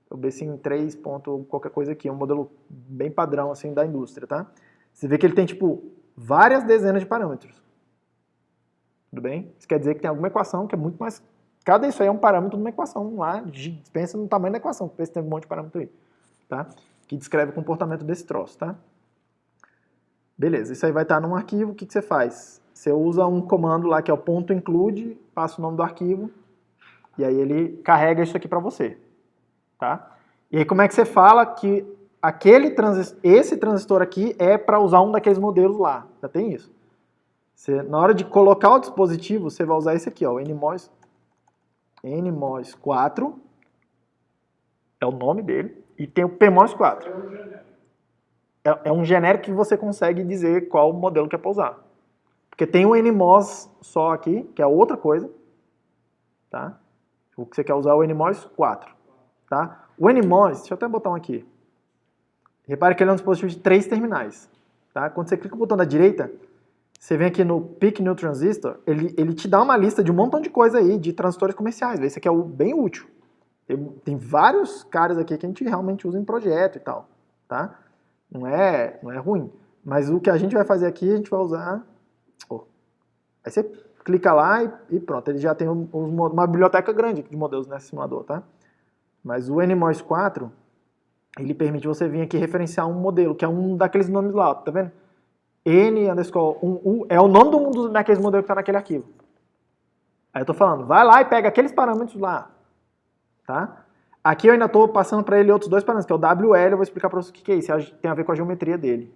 o BSIM 3 ponto qualquer coisa aqui, é um modelo bem padrão, assim, da indústria, tá? Você vê que ele tem, tipo, várias dezenas de parâmetros. Tudo bem? Isso quer dizer que tem alguma equação que é muito mais... Cada isso aí é um parâmetro de uma equação lá, pensa no tamanho da equação, pensa que tem um monte de parâmetro aí, tá? Que descreve o comportamento desse troço, tá? Beleza, isso aí vai estar num arquivo, o que você faz? Você usa um comando lá que é o .include, passa o nome do arquivo, e aí ele carrega isso aqui para você, tá? E aí como é que você fala que esse transistor aqui é para usar um daqueles modelos lá? Já tem isso. Na hora de colocar o dispositivo, você vai usar esse aqui, ó, o NMOS 4, é o nome dele, e tem o PMOS 4. É um genérico que você consegue dizer qual modelo que é para usar. Porque tem o NMOS só aqui, que é outra coisa, tá? O que você quer usar é o NMOS 4, tá? O NMOS, deixa eu até botar um aqui. Repare que ele é um dispositivo de 3 terminais, tá? Quando você clica no botão da direita, você vem aqui no Pick New Transistor, ele te dá uma lista de um montão de coisa aí, de transistores comerciais. Esse aqui é bem útil. Tem vários caras aqui que a gente realmente usa em projeto e tal, tá? Não é ruim. Mas o que a gente vai fazer aqui, a gente vai usar... Aí você clica lá e pronto, ele já tem uma biblioteca grande de modelos nesse simulador, tá? Mas o NMOS 4, ele permite você vir aqui referenciar um modelo, que é um daqueles nomes lá, ó, tá vendo? N_1U é o nome do mundo daqueles modelos que está naquele arquivo. Aí eu estou falando, vai lá e pega aqueles parâmetros lá, tá? Aqui eu ainda estou passando para ele outros 2 parâmetros, que é o WL, eu vou explicar para você o que é isso, tem a ver com a geometria dele.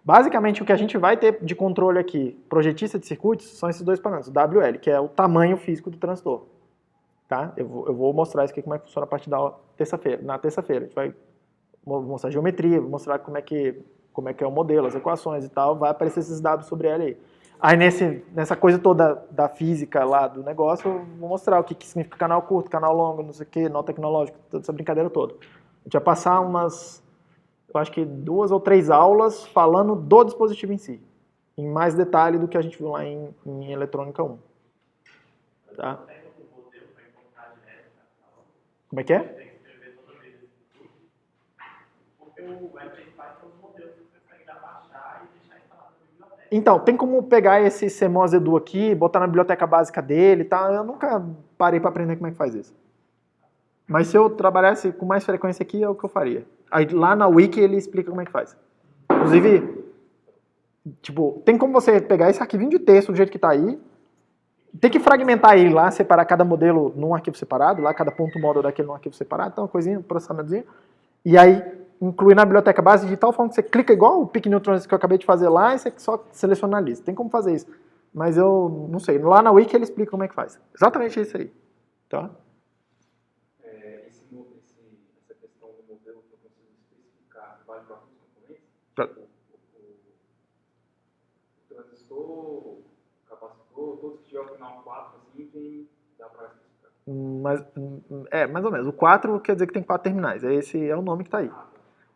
Basicamente o que a gente vai ter de controle aqui, projetista de circuitos, são esses 2 parâmetros, o WL, que é o tamanho físico do transistor. Tá? Eu vou mostrar isso aqui, como é que funciona a partir da terça-feira. Na terça-feira a gente vai mostrar a geometria, vou mostrar como é que é o modelo, as equações e tal, vai aparecer esses dados sobre ele aí. Aí nessa coisa toda da física lá do negócio, eu vou mostrar o que significa canal curto, canal longo, não sei o que, nó tecnológico, toda essa brincadeira toda. A gente vai passar eu acho que 2 ou 3 aulas falando do dispositivo em si, em mais detalhe do que a gente viu lá em Eletrônica 1. Tá? Como é que é? Então, tem como pegar esse CMOS Edu aqui, botar na biblioteca básica dele e tal. Eu nunca parei para aprender como é que faz isso. Mas se eu trabalhasse com mais frequência aqui, é o que eu faria. Aí lá na Wiki ele explica como é que faz. Inclusive, tipo, tem como você pegar esse arquivinho de texto do jeito que está aí, tem que fragmentar ele lá, separar cada modelo num arquivo separado, lá cada ponto model daquele num arquivo separado, então uma coisinha, um processamentozinho. E aí incluir na biblioteca base de tal forma que você clica igual o Pick New Transistor que eu acabei de fazer lá e você só seleciona a lista. Tem como fazer isso. Mas eu não sei. Lá na Wiki ele explica como é que faz. Exatamente isso aí. Tá? Essa questão do modelo que eu consigo especificar vale para todos os componentes? O transistor, o capacitor, todos que tiver o final 4, assim, dá para especificar. Mais ou menos. O 4 quer dizer que tem 4 terminais. Esse é o nome que está aí.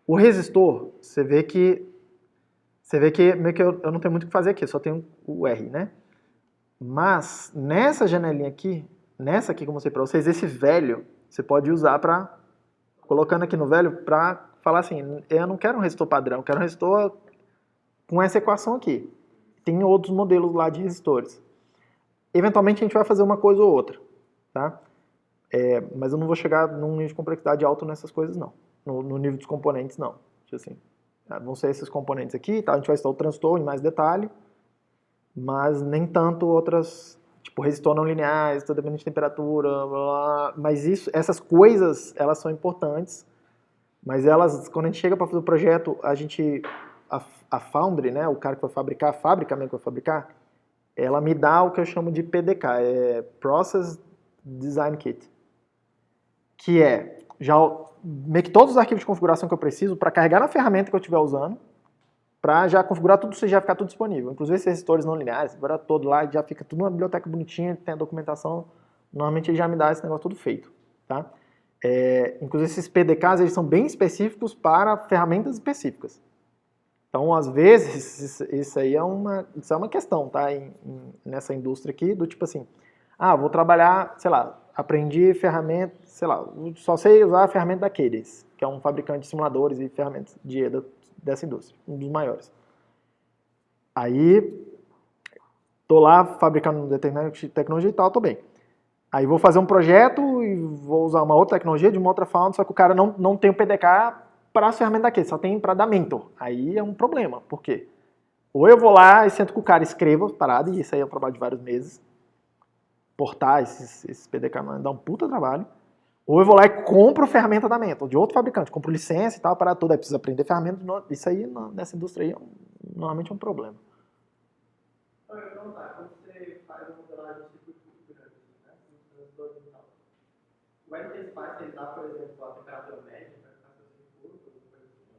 O resistor, você vê que meio que eu não tenho muito o que fazer aqui, só tenho o R, né? Mas nessa janelinha aqui, nessa aqui que eu mostrei para vocês, esse velho, você pode usar para, colocando aqui no velho, para falar assim, eu não quero um resistor padrão, eu quero um resistor com essa equação aqui. Tem outros modelos lá de resistores. Eventualmente a gente vai fazer uma coisa ou outra, tá? Mas eu não vou chegar num nível de complexidade alto nessas coisas, não. No nível dos componentes, não. Assim, vão ser esses componentes aqui, tá? A gente vai estudar o transistor em mais detalhe, mas nem tanto outras tipo resistor não linear, resistor dependente de temperatura, blá, blá, mas essas coisas, elas são importantes, mas elas, quando a gente chega para fazer o projeto, a Foundry, né, o cara que vai fabricar, a fábrica mesmo que vai fabricar, ela me dá o que eu chamo de PDK, Process Design Kit, que é já meio que todos os arquivos de configuração que eu preciso para carregar na ferramenta que eu estiver usando, para já configurar tudo, isso já ficar tudo disponível. Inclusive esses resistores não lineares, agora todo lá, já fica tudo numa biblioteca bonitinha, tem a documentação, normalmente ele já me dá esse negócio tudo feito, tá? Inclusive esses PDKs, eles são bem específicos para ferramentas específicas. Então, às vezes, isso é uma questão, tá? Nessa indústria aqui, do tipo assim, vou trabalhar, sei lá, aprendi ferramenta, sei lá, só sei usar a ferramenta da Cadence, que é um fabricante de simuladores e ferramentas de EDA dessa indústria, um dos maiores. Aí, tô lá fabricando determinada tecnologia e tal, tô bem. Aí vou fazer um projeto e vou usar uma outra tecnologia de uma outra foundry, só que o cara não tem o PDK para as ferramentas daquele, só tem para dar mentor. Aí é um problema, por quê? Ou eu vou lá e sento com o cara, escrevo as paradas, e isso aí é um trabalho de vários meses, portar esses PDK dá um puta trabalho, ou eu vou lá e compro ferramenta da mentor, de outro fabricante, compro licença e tal, para tudo, aí precisa aprender ferramenta, isso aí nessa indústria aí normalmente é um problema. Eu ia perguntar, quando você faz uma modelagem de circuito grande, né, nos transistores e tal, o LTSpice, ele dá, por exemplo, a temperatura média para ficar seu circuito, ou coisa assim?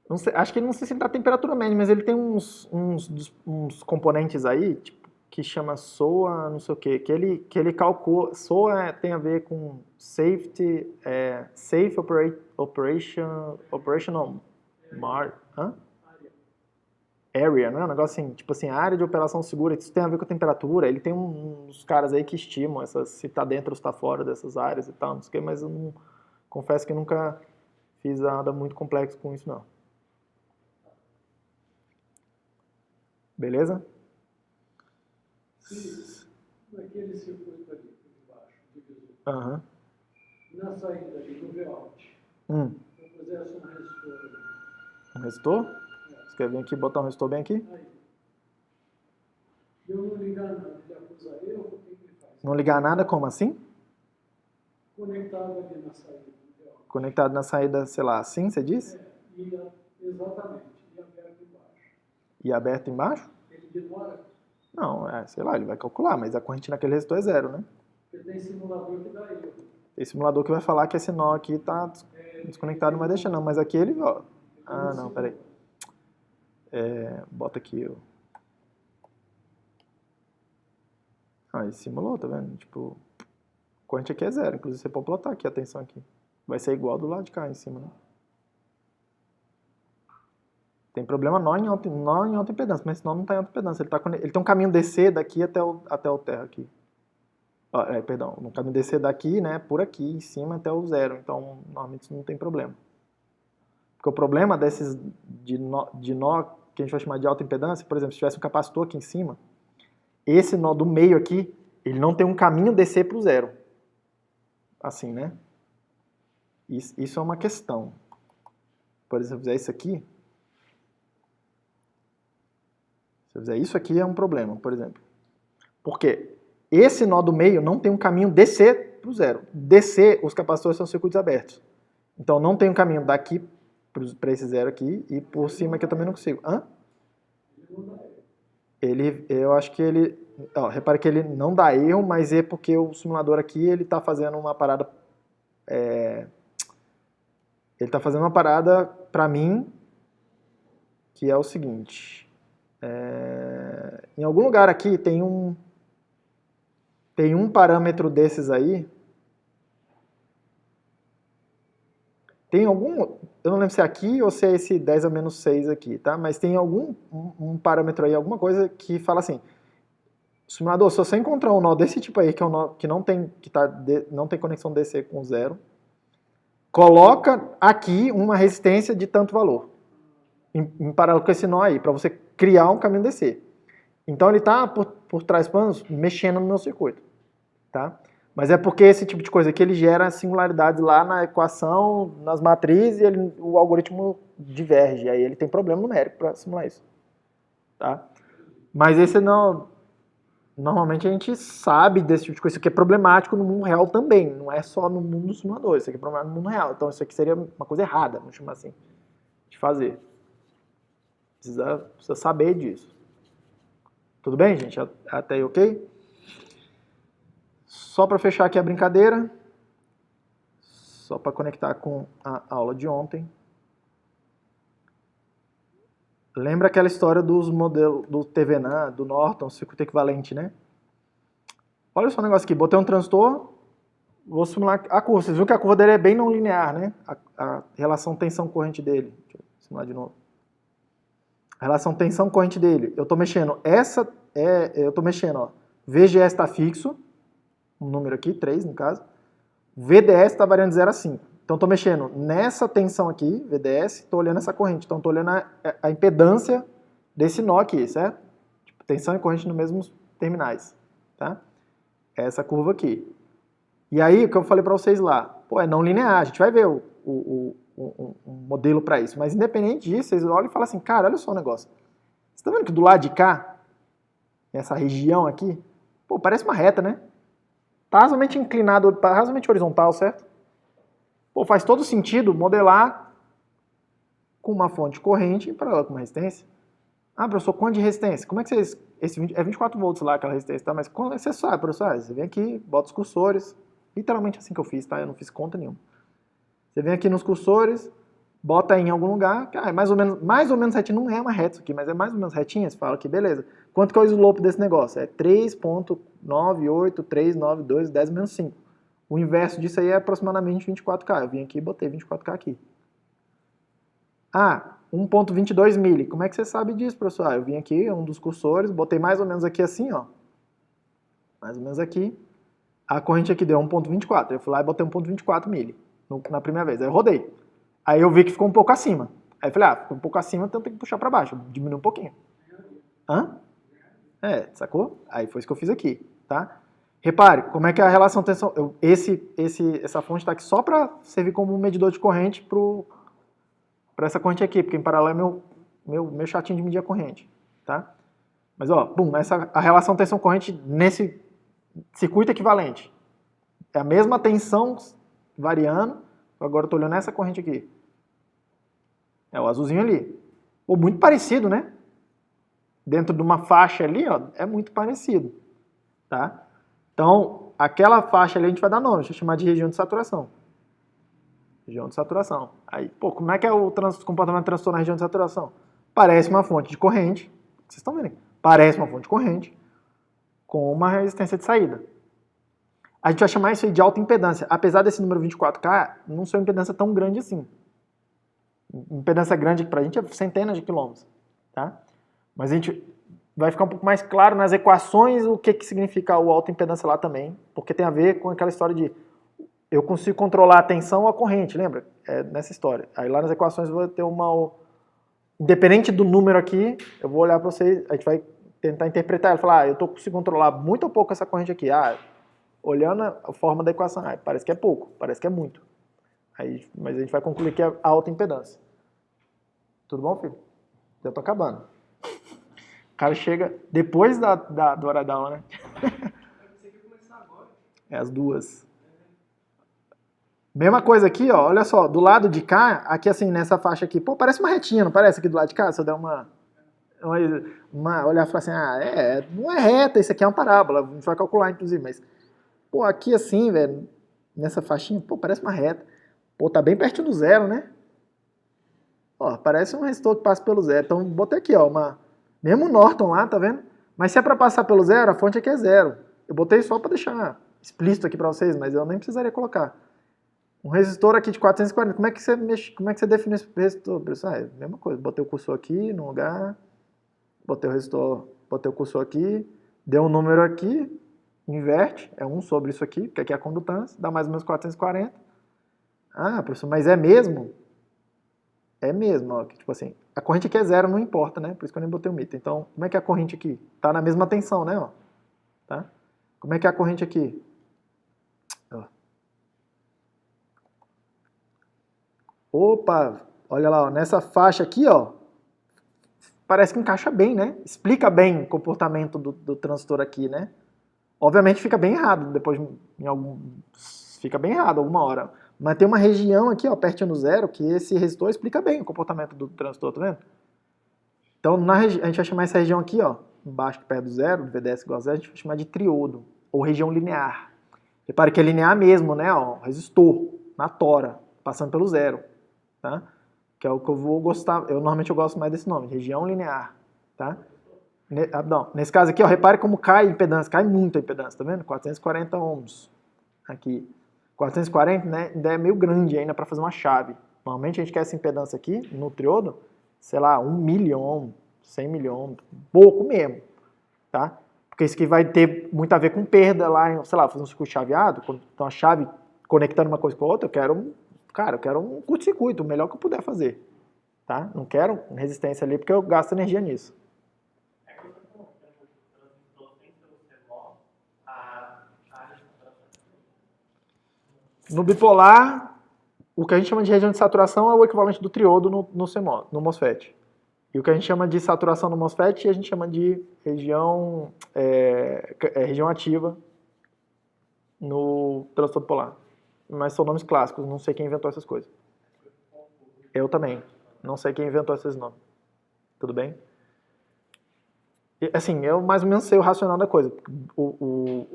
Não sei, acho que ele não sei se ele dá temperatura média, mas ele tem uns componentes aí, tipo, que chama SOA, não sei o quê, que ele calcula, SOA tem a ver com Safe Operational Area, né? Um negócio assim, tipo assim, área de operação segura, isso tem a ver com a temperatura, ele tem uns caras aí que estimam se tá dentro ou se tá fora dessas áreas e tal, não sei o quê, mas eu confesso que nunca fiz nada muito complexo com isso, não. Beleza? Se naquele circuito ali, por debaixo, divisor, Aham. na saída ali, no V-out, Hum. eu fizesse um resistor ali. Um resistor? Você quer vir aqui e botar um resistor bem aqui? Aí. Eu não ligar nada, ele acusa erro, o que ele faz? Não ligar nada, como assim? Conectado ali na saída do V-out. Conectado na saída, sei lá, assim, você disse? Exatamente, e aberto embaixo. E aberto embaixo? Ele ignora, Não, sei lá, ele vai calcular, mas a corrente naquele resistor é zero, né? porque tem simulador que dá erro. Tem simulador que vai falar que esse nó aqui tá desconectado, não vai deixar não, mas aqui ele... Ó, não, peraí. Bota aqui, ó. Ele simulou, tá vendo? Tipo, a corrente aqui é zero, inclusive você pode plotar aqui a tensão aqui. Vai ser igual do lado de cá em cima, né? Tem problema nó em alta impedância, mas esse nó não está em alta impedância. Ele tem um caminho DC daqui até o terra aqui. Perdão, um caminho DC daqui, né, por aqui, em cima até o zero. Então, normalmente isso não tem problema. Porque o problema desses de nó que a gente vai chamar de alta impedância, por exemplo, se tivesse um capacitor aqui em cima, esse nó do meio aqui, ele não tem um caminho DC para o zero. Assim, né? Isso é uma questão. Por exemplo, se eu fizer isso aqui, se eu fizer isso aqui é um problema, por exemplo. Por quê? Esse nó do meio não tem um caminho DC para o zero. DC, os capacitores são circuitos abertos. Então não tem um caminho daqui para esse zero aqui e por cima aqui eu também não consigo. Eu acho que ele... repare que ele não dá erro, mas é porque o simulador aqui ele está fazendo uma parada... ele está fazendo uma parada para mim que é o seguinte... em algum lugar aqui tem um parâmetro desses aí. Tem algum, eu não lembro se é aqui ou se é esse 10 a menos 6 aqui, tá? Mas tem um parâmetro aí, alguma coisa que fala assim, simulador, se você encontrar um nó desse tipo aí, que é um nó que não tem conexão DC com zero, coloca aqui uma resistência de tanto valor, em paralelo com esse nó aí, para você criar um caminho DC. Então ele está por trás dos panos mexendo no meu circuito, tá? Mas é porque esse tipo de coisa aqui, ele gera singularidades lá na equação, nas matrizes, e o algoritmo diverge. Aí ele tem problema numérico para simular isso. Tá? Mas esse não... Normalmente a gente sabe desse tipo de coisa. Isso aqui é problemático no mundo real também. Não é só no mundo do simulador. Isso aqui é problemático no mundo real. Então isso aqui seria uma coisa errada, vamos chamar assim, de fazer. Precisa saber disso. Tudo bem, gente? Até aí, ok? Só para fechar aqui a brincadeira, só para conectar com a aula de ontem. Lembra aquela história dos modelos do Thevenin, do Norton, circuito equivalente, né? Olha só o negócio aqui, botei um transistor, vou simular a curva. Vocês viram que a curva dele é bem não linear, né? A relação tensão-corrente dele. Deixa eu simular de novo. A relação tensão-corrente dele. Eu estou mexendo, ó. VGS está fixo, um número aqui, 3 no caso. VDS está variando de 0 a 5. Então estou mexendo nessa tensão aqui, VDS, estou olhando essa corrente. Então estou olhando a impedância desse nó aqui, certo? Tipo, tensão e corrente nos mesmos terminais, tá? Essa curva aqui. E aí, o que eu falei para vocês lá, pô, é não linear, a gente vai ver um modelo para isso. Mas independente disso, vocês olham e falam assim, cara, olha só o negócio. Você está vendo que do lado de cá, essa região aqui, pô, parece uma reta, né? Tá razoavelmente inclinado, tá razoavelmente horizontal, certo? Pô, faz todo sentido modelar com uma fonte corrente para ela com uma resistência. Ah, professor, quanto de resistência? Como é que vocês... é 24 volts lá aquela resistência, tá? Mas como é que você sabe, professor? Você vem aqui, bota os cursores, literalmente assim que eu fiz, tá? Eu não fiz conta nenhuma. Você vem aqui nos cursores, bota em algum lugar, é mais ou menos retinho, não é uma reta isso aqui, mas é mais ou menos retinha, você fala que beleza. Quanto que é o slope desse negócio? É 3.98392 10 menos 5. O inverso disso aí é aproximadamente 24K. Eu vim aqui e botei 24K aqui. Ah, 1.22 mili. Como é que você sabe disso, professor? Eu vim aqui, um dos cursores, botei mais ou menos aqui assim, ó. Mais ou menos aqui. A corrente aqui deu 1.24. Eu fui lá e botei 1.24 mili na primeira vez. Aí eu rodei. Aí eu vi que ficou um pouco acima. Aí eu falei, ficou um pouco acima, então tem que puxar para baixo. Diminuir um pouquinho. Hã? Sacou? Aí foi isso que eu fiz aqui, tá? Repare, como é que é a relação tensão... Essa fonte está aqui só para servir como um medidor de corrente para essa corrente aqui, porque em paralelo é meu chatinho de medir a corrente, tá? Mas, ó, a relação tensão-corrente nesse circuito equivalente. É a mesma tensão variando, agora eu estou olhando essa corrente aqui. É o azulzinho ali. Pô, muito parecido, né? Dentro de uma faixa ali, ó, é muito parecido, tá? Então, aquela faixa ali a gente vai dar nome, deixa eu chamar de região de saturação. Região de saturação. Aí, pô, como é que é o comportamento de transtorno na região de saturação? Parece uma fonte de corrente, vocês estão vendo aqui, parece uma fonte de corrente com uma resistência de saída. A gente vai chamar isso aí de alta impedância. Apesar desse número 24K, não ser uma impedância tão grande assim. Impedância grande pra gente é centenas de quilômetros, tá? Mas a gente vai ficar um pouco mais claro nas equações o que significa o alta impedância lá também, porque tem a ver com aquela história de eu consigo controlar a tensão ou a corrente, lembra? É nessa história. Aí lá nas equações eu vou ter independente do número aqui, eu vou olhar para vocês, a gente vai tentar interpretar ela, falar, eu consigo controlar muito ou pouco essa corrente aqui. Olhando a forma da equação, parece que é pouco, parece que é muito. Mas a gente vai concluir que é alta impedância. Tudo bom, filho? Já tô acabando. O cara chega depois do horário da aula, né? Você quer começar agora? É as duas. Mesma coisa aqui, ó. Olha só, do lado de cá, aqui assim, nessa faixa aqui, pô, parece uma retinha, não parece aqui do lado de cá? Se eu der olhar e falar assim, não é reta, isso aqui é uma parábola, a gente vai calcular, inclusive, mas, pô, aqui assim, velho, nessa faixinha, pô, parece uma reta. Pô, tá bem pertinho do zero, né? Ó, parece um resistor que passa pelo zero. Então, botei aqui, ó, mesmo o Norton lá, tá vendo? Mas se é para passar pelo zero, a fonte aqui é zero. Eu botei só para deixar explícito aqui para vocês, mas eu nem precisaria colocar. Um resistor aqui de 440, como é que você define esse resistor? É a mesma coisa, botei o cursor aqui no lugar, botei o cursor aqui, deu um número aqui, inverte, é 1 sobre isso aqui, porque aqui é a condutância, dá mais ou menos 440. Ah, professor, mas é mesmo? É mesmo, ó, que, tipo assim, a corrente aqui é zero, não importa, né? Por isso que eu nem botei o mito. Então, como é que é a corrente aqui? Tá na mesma tensão, né? Ó, tá? Como é que é a corrente aqui? Opa, olha lá, ó, nessa faixa aqui, ó, parece que encaixa bem, né? Explica bem o comportamento do transistor aqui, né? Obviamente fica bem errado, depois fica bem errado alguma hora. Mas tem uma região aqui, ó, pertinho do zero, que esse resistor explica bem o comportamento do transistor, tá vendo? Então a gente vai chamar essa região aqui, ó, embaixo, perto do zero, do VDS igual a zero, a gente vai chamar de triodo, ou região linear. Repare que é linear mesmo, né, ó, resistor, na tora, passando pelo zero, tá? Que é o que eu vou gostar, normalmente eu gosto mais desse nome, região linear, tá? Não, nesse caso aqui, ó, repare como cai a impedância, cai muito a impedância, tá vendo? 440 ohms, aqui. 440, né, ainda é meio grande ainda para fazer uma chave. Normalmente a gente quer essa impedância aqui, no triodo, sei lá, 1 milhão, 100 milhões, pouco mesmo, tá? Porque isso aqui vai ter muito a ver com perda lá, sei lá, fazer um circuito chaveado, então a chave conectando uma coisa com a outra, eu quero um curto-circuito, o melhor que eu puder fazer, tá? Não quero resistência ali porque eu gasto energia nisso. No bipolar, o que a gente chama de região de saturação é o equivalente do triodo no MOSFET. E o que a gente chama de saturação no MOSFET, a gente chama de região ativa no transistor bipolar. Mas são nomes clássicos, não sei quem inventou essas coisas. Eu também, não sei quem inventou esses nomes. Tudo bem? E, assim, eu mais ou menos sei o racional da coisa.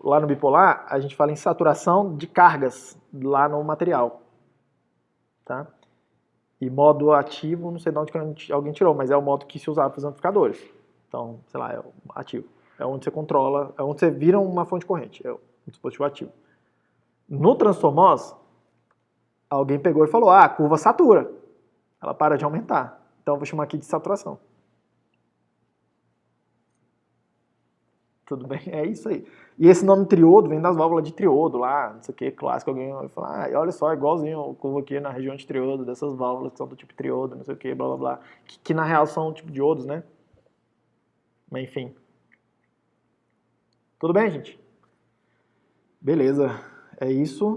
Lá no bipolar, a gente fala em saturação de cargas lá no material. Tá? E modo ativo, não sei de onde alguém tirou, mas é o modo que se usava para os amplificadores. Então, sei lá, é o ativo. É onde você controla, é onde você vira uma fonte de corrente, é o dispositivo ativo. No transistor MOS, alguém pegou e falou, a curva satura. Ela para de aumentar. Então, eu vou chamar aqui de saturação. Tudo bem? É isso aí. E esse nome triodo vem das válvulas de triodo lá, não sei o que, clássico. Alguém vai falar, olha só, igualzinho o curvo aqui na região de triodo, dessas válvulas que são do tipo triodo, não sei o que, blá blá blá. Que na real são o tipo diodos, né? Mas enfim. Tudo bem, gente? Beleza. É isso.